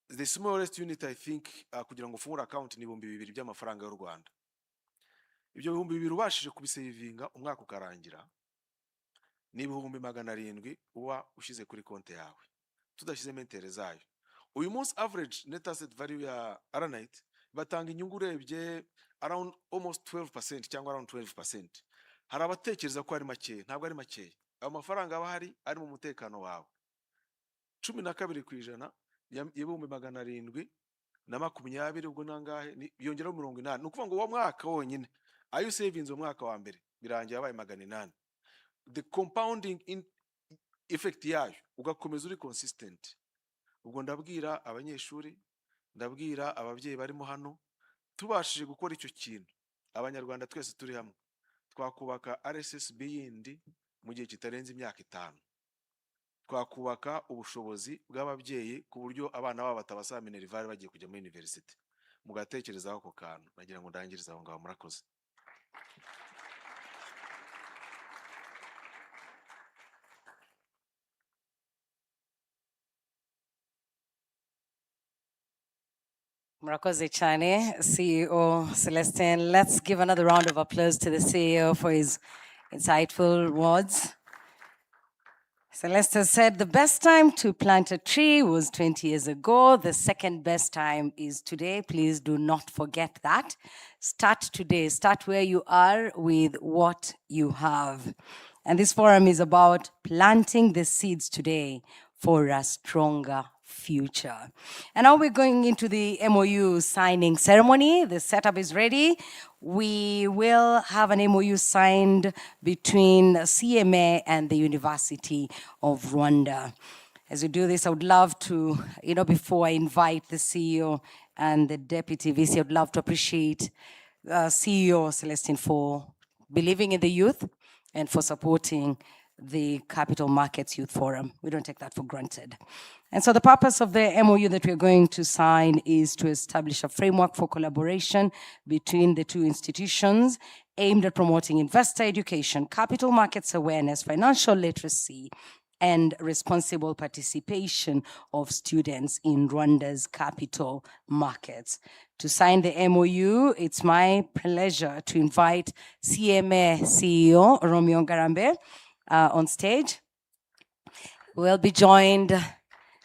The smallest unit I think kugira ngo ufungure account ni 2,000 by'amafaranga y'u Rwanda. Ibyo 2,000 ubashije kubisevinga umwaka ukarangira ni 700 uba ushize kuri konti yawe, tudashyizemo intere zayo. Uyu munsi average net asset value ya Aranite batanga inyungu urebye around almost 12% cyangwa around 12%. Hari abatekereza ko ari make, ntabwo ari make. Ayo mafaranga aba hari ari mu mutekano wawe. 12% y'ibihumbi 720 ubwo nangahe yongeraho 80. Ni ukuvuga ngo uwo mwaka wonyine ayo savings umwaka wa mbere birangiye abaye 800. The compounding effect yayo ugakomeza uri consistent. Ubwo ndabwira abanyeshuri, ndabwira ababyeyi barimo hano, tubashije gukora icyo kintu, abanyarwanda twese turi hamwe twakubaka RSSB yindi mu gihe kitarenze imyaka 5. Twakubaka ubushobozi bw'ababyeyi ku buryo abana babo batabasaba minerivare bagiye kujya muri university. Mugatekerezaho ako kantu, nagira ngo ndangirize aho ngaho. Murakoze. Murakoze cyane, CEO Celestin. Let's give another round of applause to the CEO for his insightful words. Celeste said the best time to plant a tree was 20 years ago. The second best time is today. Please do not forget that. Start today. Start where you are with what you have. And this forum is about planting the seeds today for a stronger future. And now we're going into the MOU signing ceremony. The setup is ready. We will have an MOU signed between CMA and the University of Rwanda. As we do this, I would love to, before I invite the CEO and the Deputy VC, I would love to appreciate CEO Celestin for believing in the youth and for supporting the Capital Markets Youth Forum. We don't take that for granted. And so the purpose of the MOU that we're going to sign is to establish a framework for collaboration between the two institutions aimed at promoting investor education, capital markets awareness, financial literacy, and responsible participation of students in Rwanda's capital markets. To sign the MOU, it's my pleasure to invite CMA CEO Romeo Ngarambe on stage. We'll be joined,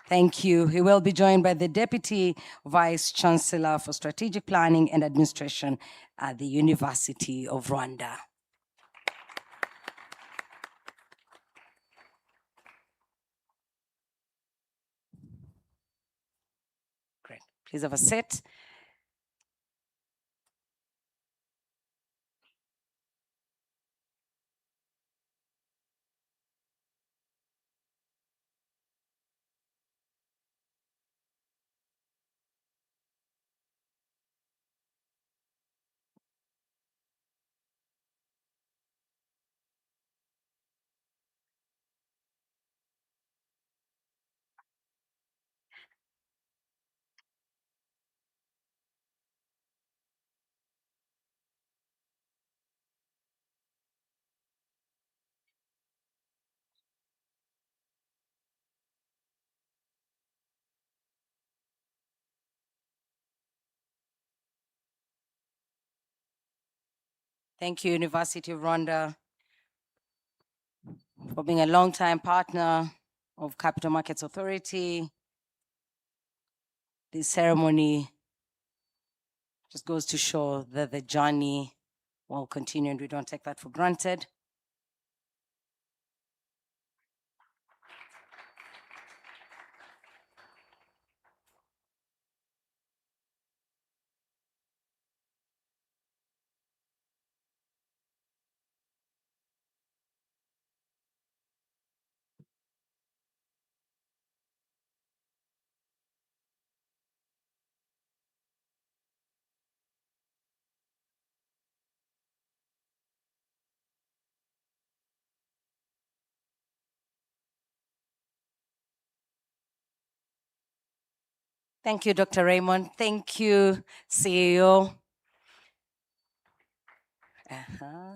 thank you, he will be joined by the Deputy Vice Chancellor for Strategic Planning and Administration at the University of Rwanda. Great, please have a seat. Thank you, University of Rwanda, for being a long-time partner of Capital Markets Authority. This ceremony just goes to show that the journey will continue, and we don't take that for granted. Thank you, Dr. Raymond. Thank you, CEO. Uh-huh.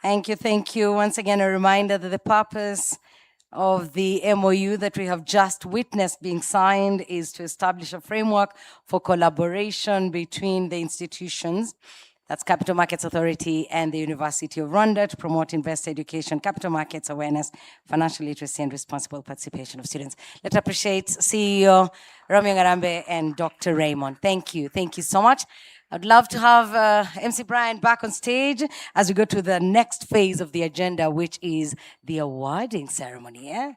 Thank you. Once again, a reminder that the purpose of the MOU that we have just witnessed being signed is to establish a framework for collaboration between the institutions, that's Capital Markets Authority and the University of Rwanda, to promote investor education, capital markets awareness, financial literacy, and responsible participation of students. Let's appreciate CEO Romeo Ngarambe and Dr. Raymond. Thank you. Thank you so much. I'd love to have MC Brian back on stage as we go to the next phase of the agenda, which is the awarding ceremony. Yeah?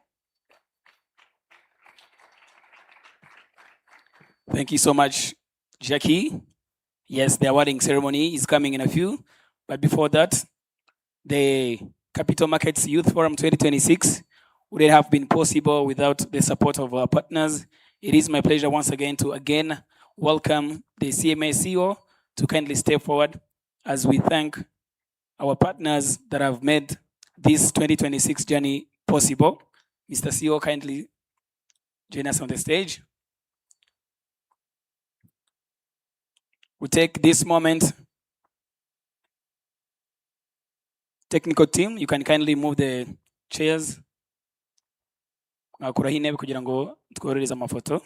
Thank you so much, Jackie. Yes, the awarding ceremony is coming in a few. But before that, the Capital Markets Youth Forum 2026 wouldn't have been possible without the support of our partners. It is my pleasure once again to welcome the CMA CEO to kindly step forward as we thank our partners that have made this 2026 journey possible. Mr. CEO, kindly join us on the stage. We take this moment. Technical team, you can kindly move the chairs. Mwakuraho intebe kugira ngo tworohereze amafoto.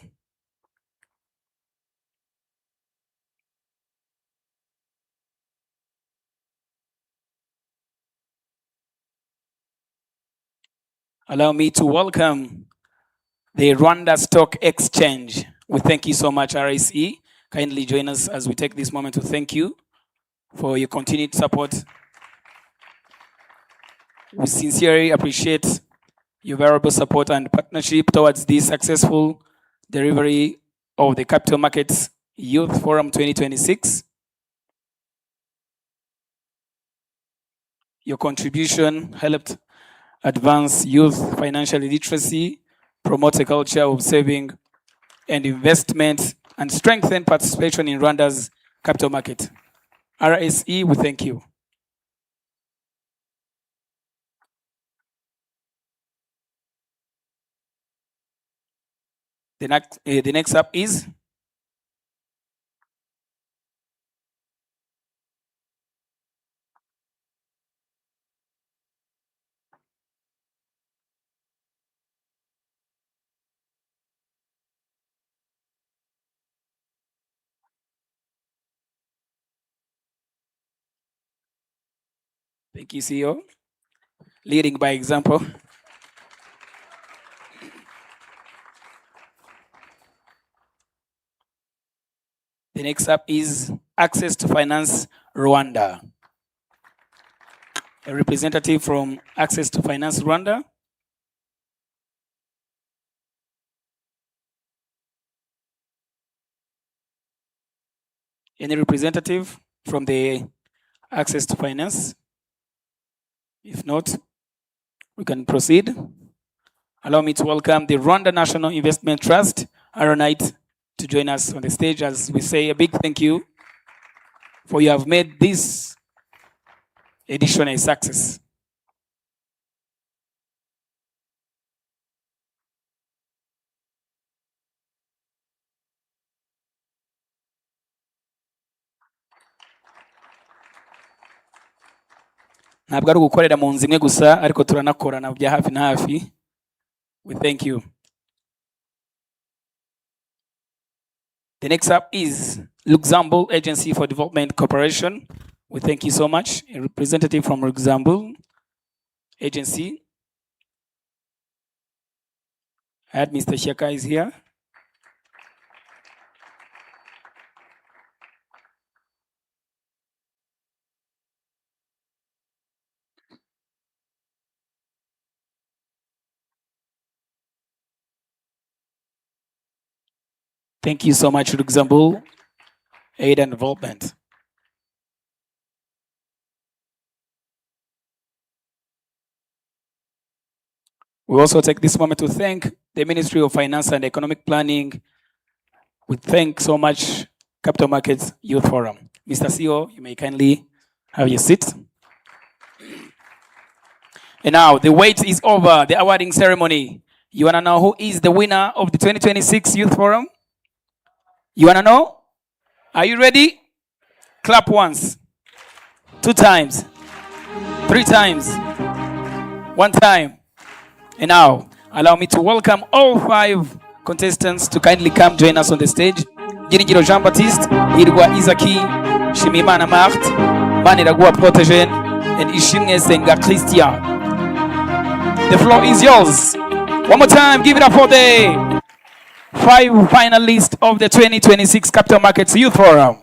Allow me to welcome the Rwanda Stock Exchange. We thank you so much, RSE. Kindly join us as we take this moment to thank you for your continued support. We sincerely appreciate your valuable support and partnership towards the successful delivery of the Capital Markets Youth Forum 2026. Your contribution helped advance youth financial literacy, promote a culture of saving and investment, and strengthen participation in Rwanda's capital market. RSE, we thank you. The next up is thank you, CEO. Leading by example. The next up is Access to Finance Rwanda. A representative from Access to Finance Rwanda. Any representative from the Access to Finance? If not, we can proceed. Allow me to welcome the Rwanda National Investment Trust, RNIT, to join us on the stage as we say a big thank you for you have made this edition a success. Ntabwo ari ugukorera mu nzu imwe gusa ariko turanakorana bya hafi na hafi. We thank you. The next up is Luxembourg Agency for Development Cooperation. We thank you so much. A representative from Luxembourg Agency. I heard Mr. Shaka is here. Thank you so much, Luxembourg Aid and Development. We also take this moment to thank the Ministry of Finance and Economic Planning. We thank so much Capital Markets Youth Forum. Mr. CEO, you may kindly have your seat. And now the wait is over, the awarding ceremony. You want to know who is the winner of the 2026 Youth Forum? You want to know? Are you ready? Clap once, 2 times, 3 times, 1 time. And now, allow me to welcome all 5 contestants to kindly come join us on the stage. Giringiro Jean-Baptiste, Irwa Isaki, Shimimana Marthe, Maniragua Protegen, and Ishimwe Senga Christian. The floor is yours. One more time, give it up for the 5 finalists of the 2026 Capital Markets Youth Forum.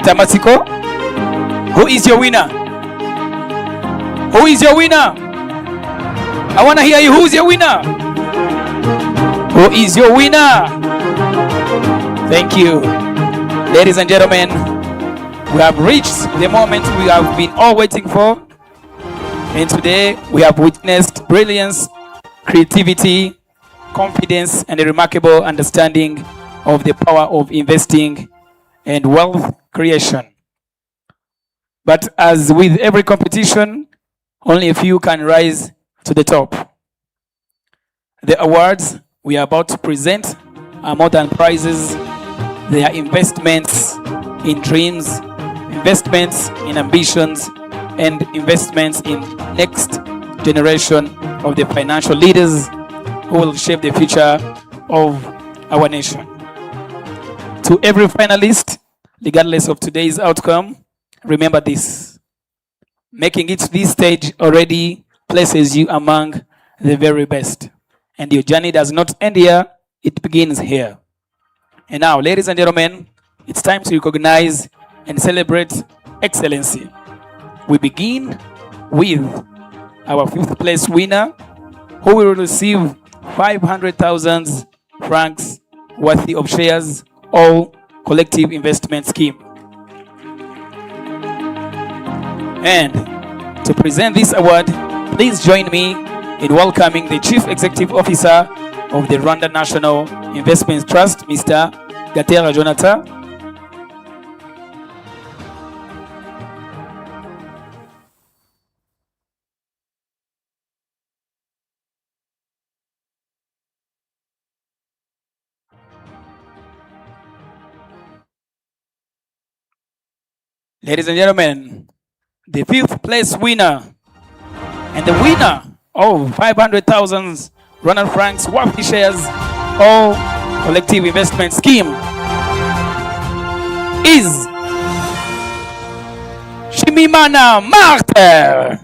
Tamatiko, who is your winner? Who is your winner? I want to hear you. Who's your winner? Who is your winner? Thank you. Ladies and gentlemen, we have reached the moment we have been all waiting for. And today we have witnessed brilliance, creativity, confidence, and a remarkable understanding of the power of investing and wealth creation. But as with every competition, only a few can rise to the top. The awards we are about to present are more than prizes. They are investments in dreams, investments in ambitions, and investments in next generation of the financial leaders who will shape the future of our nation. To every finalist, regardless of today's outcome, remember this: making it to this stage already places you among the very best. And your journey does not end here, it begins here. And now, ladies and gentlemen, it's time to recognize and celebrate excellency. We begin with our 5th place winner, who will receive 500,000 francs worthy of shares, all collective investment scheme. And to present this award, please join me in welcoming the Chief Executive Officer of the Rwanda National Investment Trust, Mr. Gatera Jonathan. Ladies and gentlemen, the 5th place winner and the winner of 500,000 Rwandan francs worthy shares, all collective investment scheme, is Shimimana Marthe.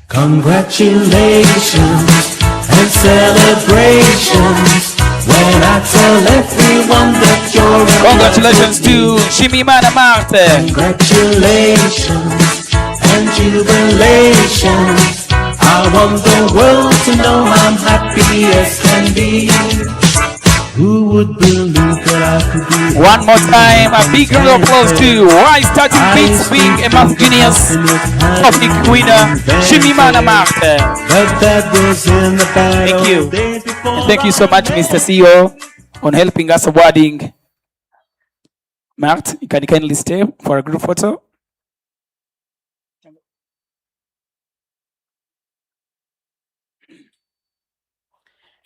Congratulations and celebrations when I tell everyone that you're a Congratulations to Shimimana Marthe. Congratulations and jubilations. I want the world to know I'm happy as can be. Who would believe that I could be? One more time, a big round of applause to Why Starting Beats being a math genius topic winner, Shimimana Marthe. Thank you. And thank you so much, Mr. CEO, on helping us awarding. Marthe, you can kindly stay for a group photo.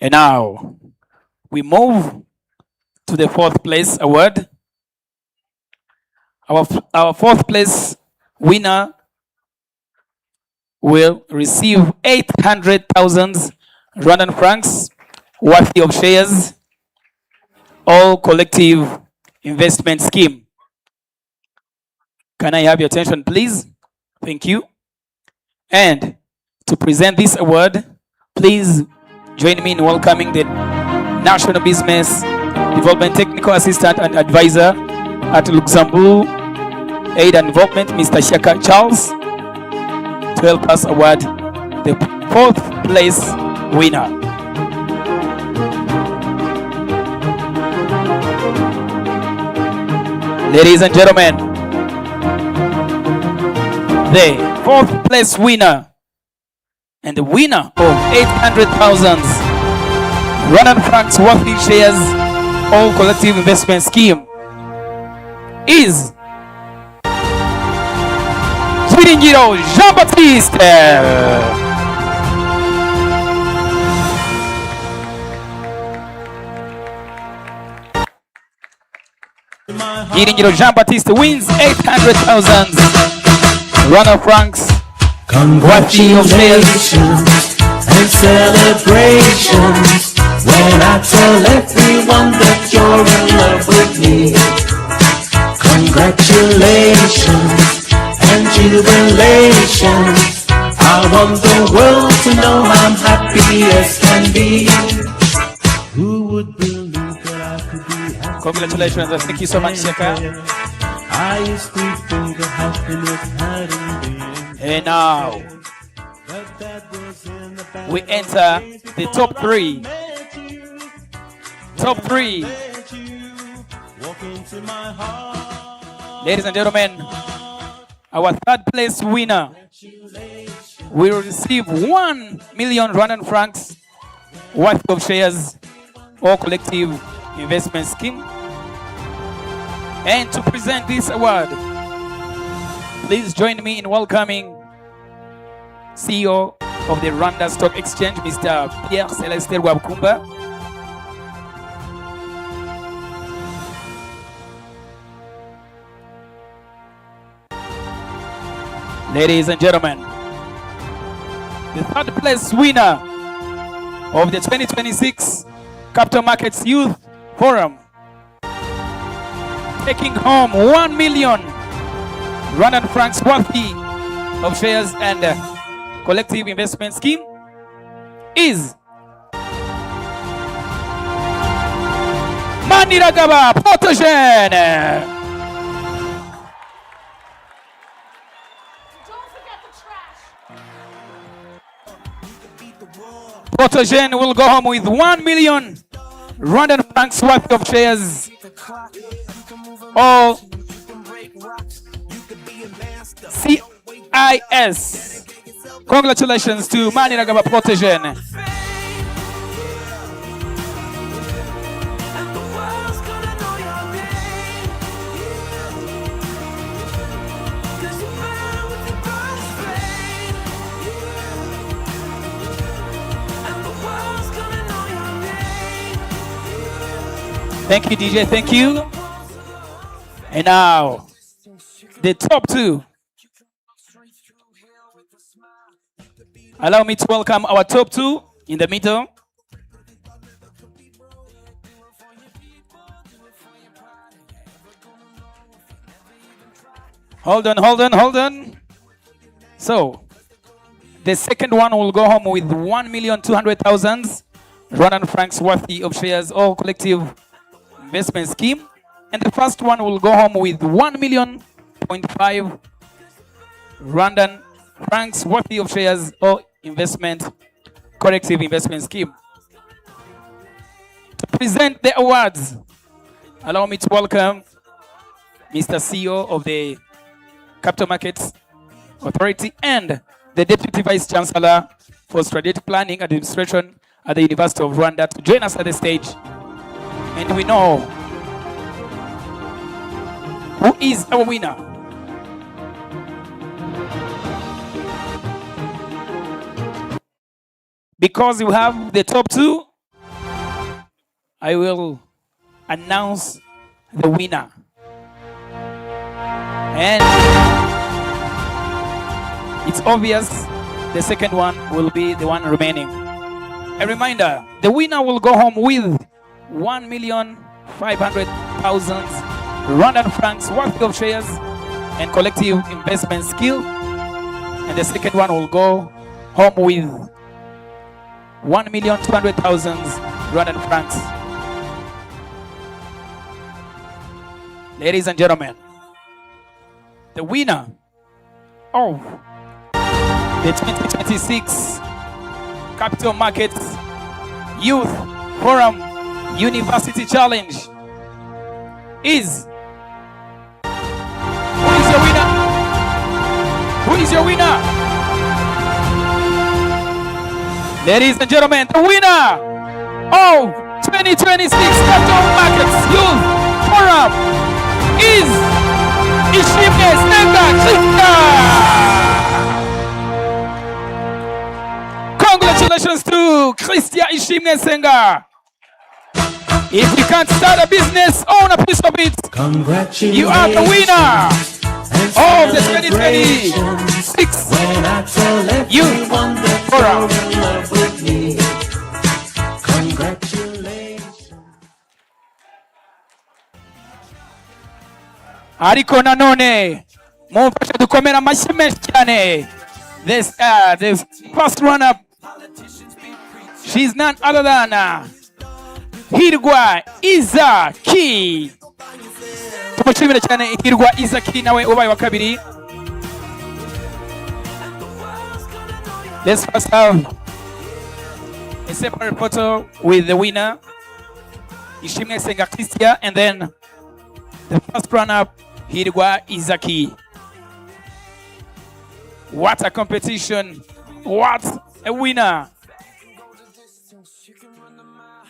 And now we move to the 4th place award. Our 4th place winner will receive 800,000 Rwandan francs worthy of shares, all collective investment scheme. Can I have your attention, please? Thank you. And to present this award, please join me in welcoming the National Business Development Technical Assistant and Advisor at Luxembourg Aid and Development, Mr. Shaka Charles, to help us award the 4th place winner. Ladies and gentlemen, the fourth place winner and the winner of 800,000 Rwandan francs worthy shares all collective investment scheme is Chiringiro Jean-Baptiste. Chiringiro Jean-Baptiste wins 800,000 Rwandan francs. Congratulations and celebrations when I tell everyone that you're in love with me. Congratulations and jubilations. I want the world to know I'm happy as can be. Who would believe that I could be happy? Congratulations and thank you so much, Sheka. I used to think that happiness hadn't been. And now we enter the top three. Top three. Ladies and gentlemen, our third place winner will receive 1 million Rwandan francs worth of shares or collective investment scheme. And to present this award, please join me in welcoming CEO of the Rwanda Stock Exchange, Mr. Pierre Celestin Rwabukumba. Ladies and gentlemen, the third place winner of the 2026 Capital Markets Youth Forum, taking home 1 million Rwandan francs worthy of shares and collective investment scheme is Maniragaba Protogene. Protogene will go home with 1 million Rwandan francs worth of shares. All CIS. Congratulations to Maniragaba Protogene. Thank you, DJ. Thank you. And now, the top two. Allow me to welcome our top two in the middle. Hold on. So, the second one will go home with 1,200,000 Rwandan francs worthy of shares or collective investment scheme. And the first one will go home with 1.5 million Rwandan francs worthy of shares or collective investment scheme. To present the awards, allow me to welcome Mr. CEO of the Capital Markets Authority and the Deputy Vice Chancellor for Strategic Planning Administration at the University of Rwanda to join us at the stage. And we know who is our winner. Because you have the top two, I will announce the winner. And it's obvious the second one will be the one remaining. A reminder, the winner will go home with 1,500,000 Rwandan francs worth of shares and collective investment skill. And the second one will go home with 1,200,000 Rwandan francs. Ladies and gentlemen, the winner of the 2026 Capital Markets Youth Forum University Challenge is... Who is is your winner. Ladies and gentlemen, the winner of 2026 Capital Markets Youth Forum is Ishimwe Senga Krista. Congratulations to Christia Ishimwe Senga. If you can't start a business, own a piece of it. You are the winner of the 2026 Youth Forum. Ariko nanone mumfashe dukomera amashyi menshi cyane. The first runner, she's none other than Hirwa Izaki. Tumushimire cyane Hirwa Izaki nawe ubaye wa kabiri. Let's first have a separate photo with the winner, Ishimwe Senga Christia, and then the first runner-up, Hirwa Izaki. What a competition! What a winner!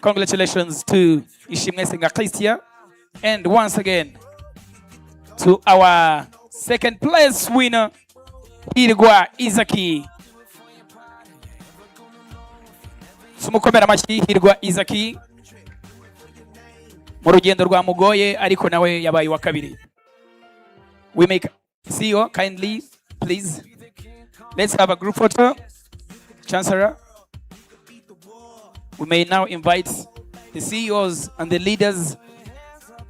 Congratulations to Ishimwe Senga Christia, and once again to our second place winner, Hirwa Izaki. Tumukomera amashyi Hirwa Izaki mu rugendo rwamugoye ariko nawe yabaye wa kabiri. We make CEO kindly, please. Let's have a group photo. Chancellor, we may now invite the CEOs and the leaders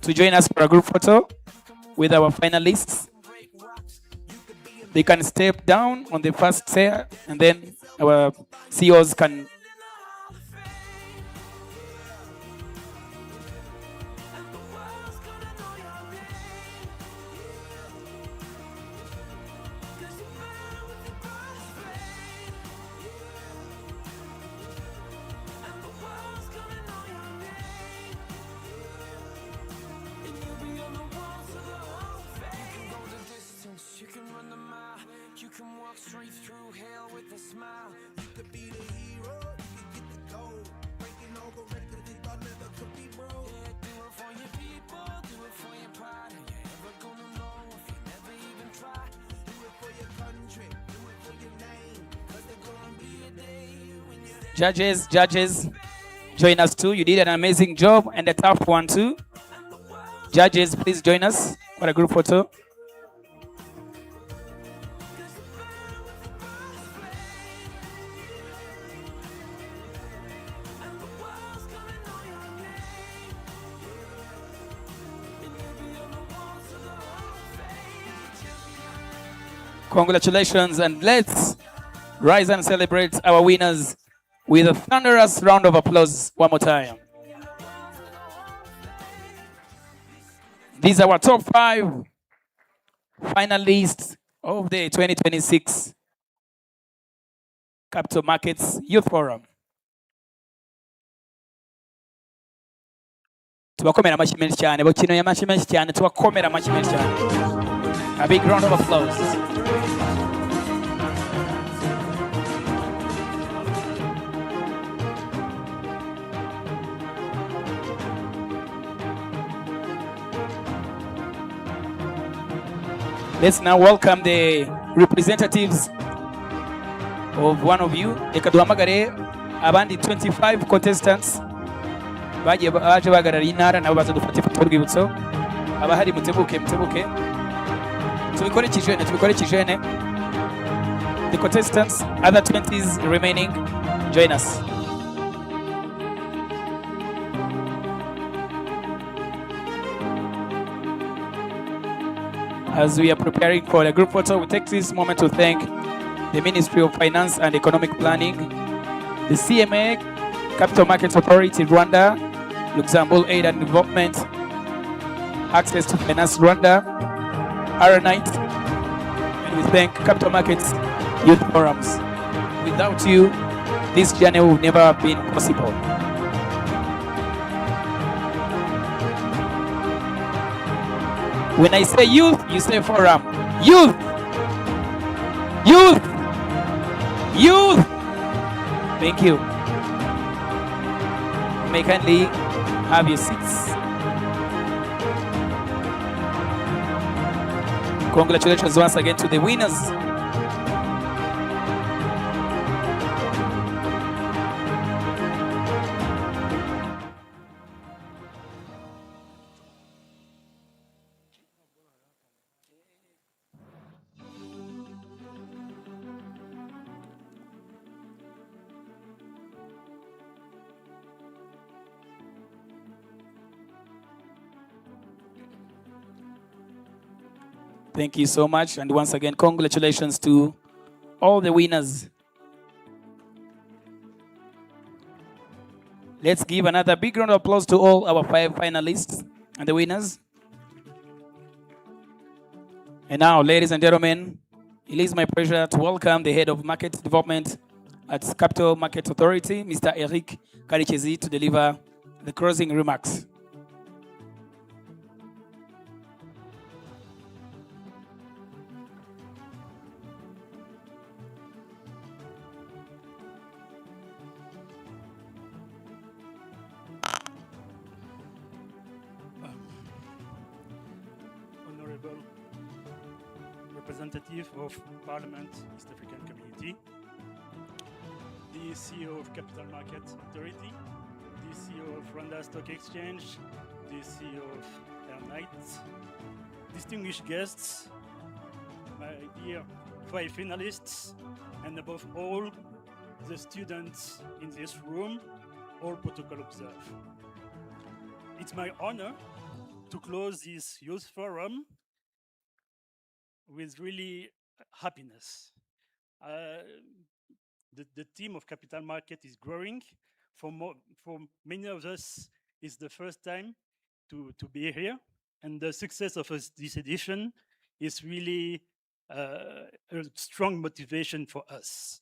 to join us for a group photo with our finalists. They can step down on the first chair, and then our CEOs can Judges, join us too. You did an amazing job and a tough one too. Judges, please join us for a group photo. Congratulations, and let's rise and celebrate our winners with a thunderous round of applause one more time. These are our top 5 finalists of the 2026 Capital Markets Youth Forum. Tubakomera amashyi menshi cyane, bakineye amashyi menshi cyane, tubakomera amashyi menshi cyane. A big round of applause. Let's now welcome the representatives of one of you. Reka duhamagare abandi 25 contestants baje bahagarariye intara nabo baza dufata ifoto y'urwibutso. Abahari mutebuke. Tubikore kijene. The contestants, other 20s remaining, join us. As we are preparing for the group photo, we take this moment to thank the Ministry of Finance and Economic Planning, the CMA, Capital Markets Authority Rwanda, Luxembourg Aid and Development, Access to Finance Rwanda, R-Night, and we thank Capital Markets Youth Forums. Without you, this journey would never have been possible. When I say youth, you say forum. Youth! Youth! Youth! Thank you. You may kindly have your seats. Congratulations once again to the winners. Thank you so much. And once again, congratulations to all the winners. Let's give another big round of applause to all our 5 finalists and the winners. And now, ladies and gentlemen, it is my pleasure to welcome the head of market development at Capital Market Authority, Mr. Eric Karichezi, to deliver the closing remarks. Honorable representative of Parliament, East African Community, the CEO of Capital Market Authority, the CEO of Rwanda Stock Exchange, the CEO of Airnight, distinguished guests, my dear 5 finalists, and above all, the students in this room, all protocol observed. It's my honor to close this youth forum with really happiness. The team of Capital Market is growing. For many of us, it's the first time to be here. And the success of this edition is really a strong motivation for us.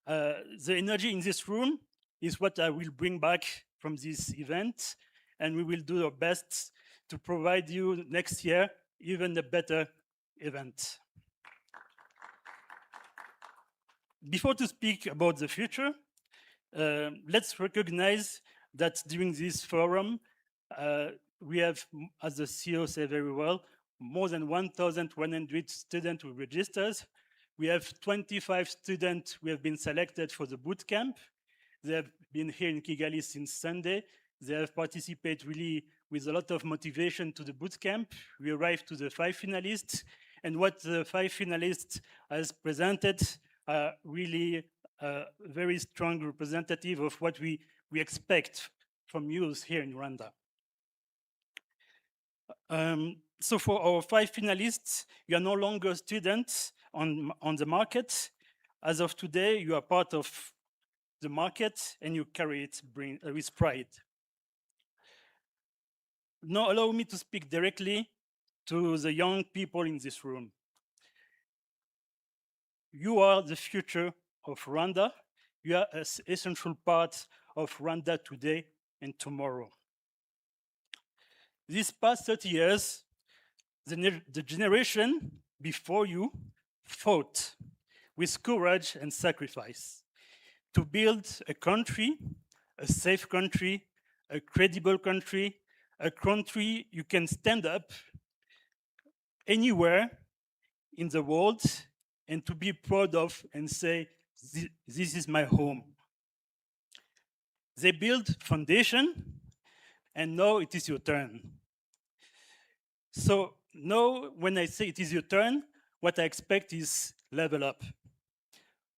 The energy in this room is what I will bring back from this event. And we will do our best to provide you next year even a better event. Before to speak about the future, let's recognize that during this forum, we have, as the CEO said very well, more than 1,100 students who registered. We have 25 students who have been selected for the boot camp. They have been here in Kigali since Sunday. They have participated really with a lot of motivation to the boot camp. We arrived to the 5 finalists, and what the 5 finalists has presented are really a very strong representative of what we expect from youth here in Rwanda. So for our 5 finalists, you are no longer students on the market. As of today, you are part of the market and you carry it with pride. Now allow me to speak directly to the young people in this room. You are the future of Rwanda. You are an essential part of Rwanda today and tomorrow. These past 30 years, the generation before you fought with courage and sacrifice to build a country, a safe country, a credible country, a country you can stand up anywhere in the world and to be proud of and say, this is my home. They build foundation, and now it is your turn. So now when I say it is your turn, what I expect is level up.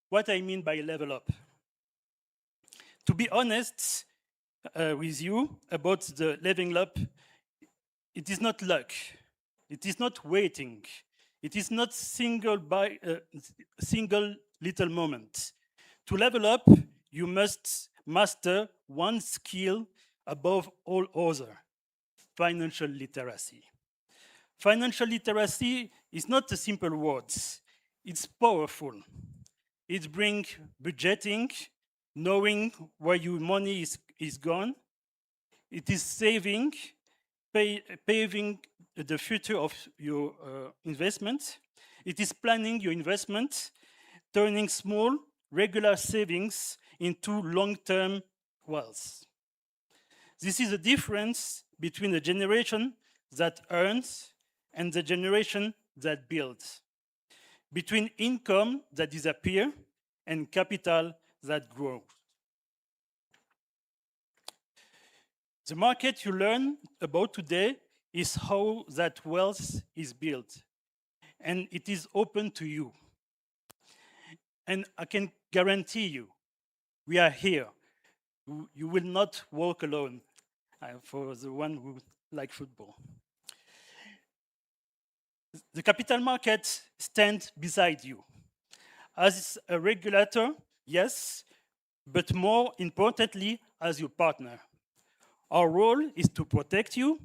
What I mean by level up? To be honest with you about the leveling up, it is not luck. It is not waiting. It is not single little moment. To level up, you must master one skill above all other: financial literacy. Financial literacy is not a simple word. It's powerful. It brings budgeting, knowing where your money is gone. It is saving, paving the future of your investment. It is planning your investment, turning small, regular savings into long-term wealth. This is the difference between the generation that earns and the generation that builds, between income that disappears and capital that grows. The market you learn about today is how that wealth is built, and it is open to you. And I can guarantee you, we are here. You will not walk alone, for the one who like football. The capital market stands beside you. As a regulator, yes, but more importantly, as your partner. Our role is to protect you,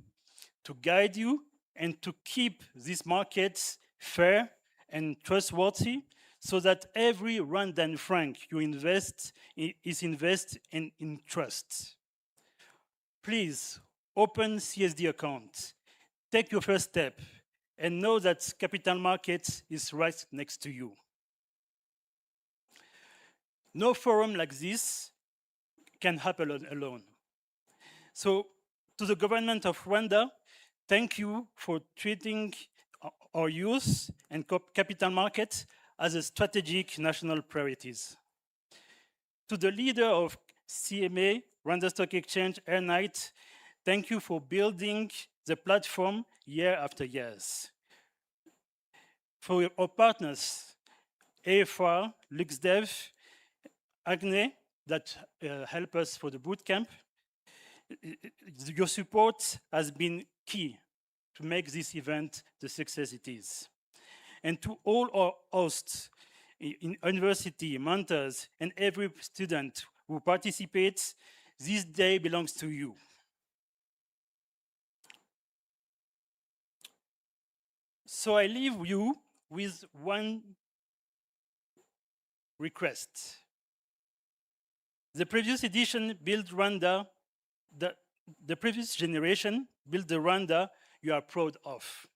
to guide you, and to keep these markets fair and trustworthy so that every rand and franc you invest is invested in trust. Please open CSD account, take your first step, and know that capital market is right next to you. No forum like this can happen alone. So, to the government of Rwanda, thank you for treating our youth and capital market as a strategic national priorities. To the leader of CMA, Rwanda Stock Exchange, Air Knight, thank you for building the platform year after years. For our partners, AFR, LuxDev, Agne, that help us for the bootcamp, your support has been key to make this event the success it is. And to all our hosts, in university, mentors, and every student who participates, this day belongs to you. So I leave you with one request. The previous edition built Rwanda, the previous generation built the Rwanda you are proud of.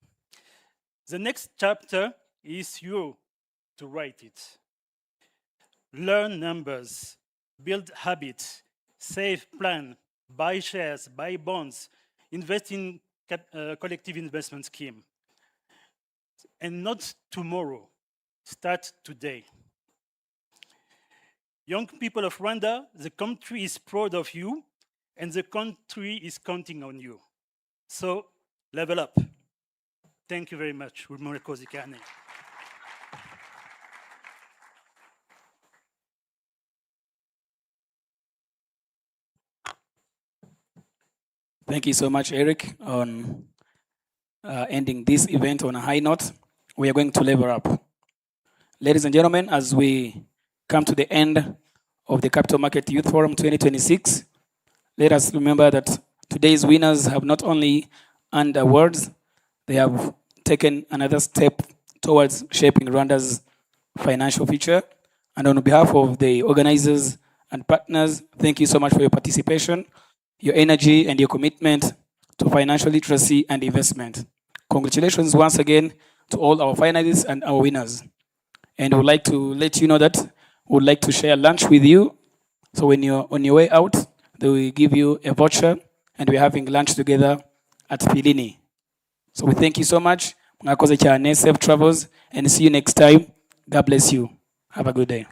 The next chapter is you to write it. Learn numbers, build habits, save, plan, buy shares, buy bonds, invest in collective investment scheme. And not tomorrow, start today. Young people of Rwanda, the country is proud of you and the country is counting on you. So, level up. Thank you very much. Thank you so much, Eric, on ending this event on a high note. We are going to level up. Ladies and gentlemen, as we come to the end of the Capital Market Youth Forum 2026, let us remember that today's winners have not only earned awards, they have taken another step towards shaping Rwanda's financial future. And on behalf of the organizers and partners, thank you so much for your participation, your energy, and your commitment to financial literacy and investment. Congratulations once again to all our finalists and our winners. And we'd like to let you know that we'd like to share lunch with you. So when you're on your way out, they will give you a voucher, and we're having lunch together at Pilini. So we thank you so much. Safe travels, and see you next time. God bless you. Have a good day.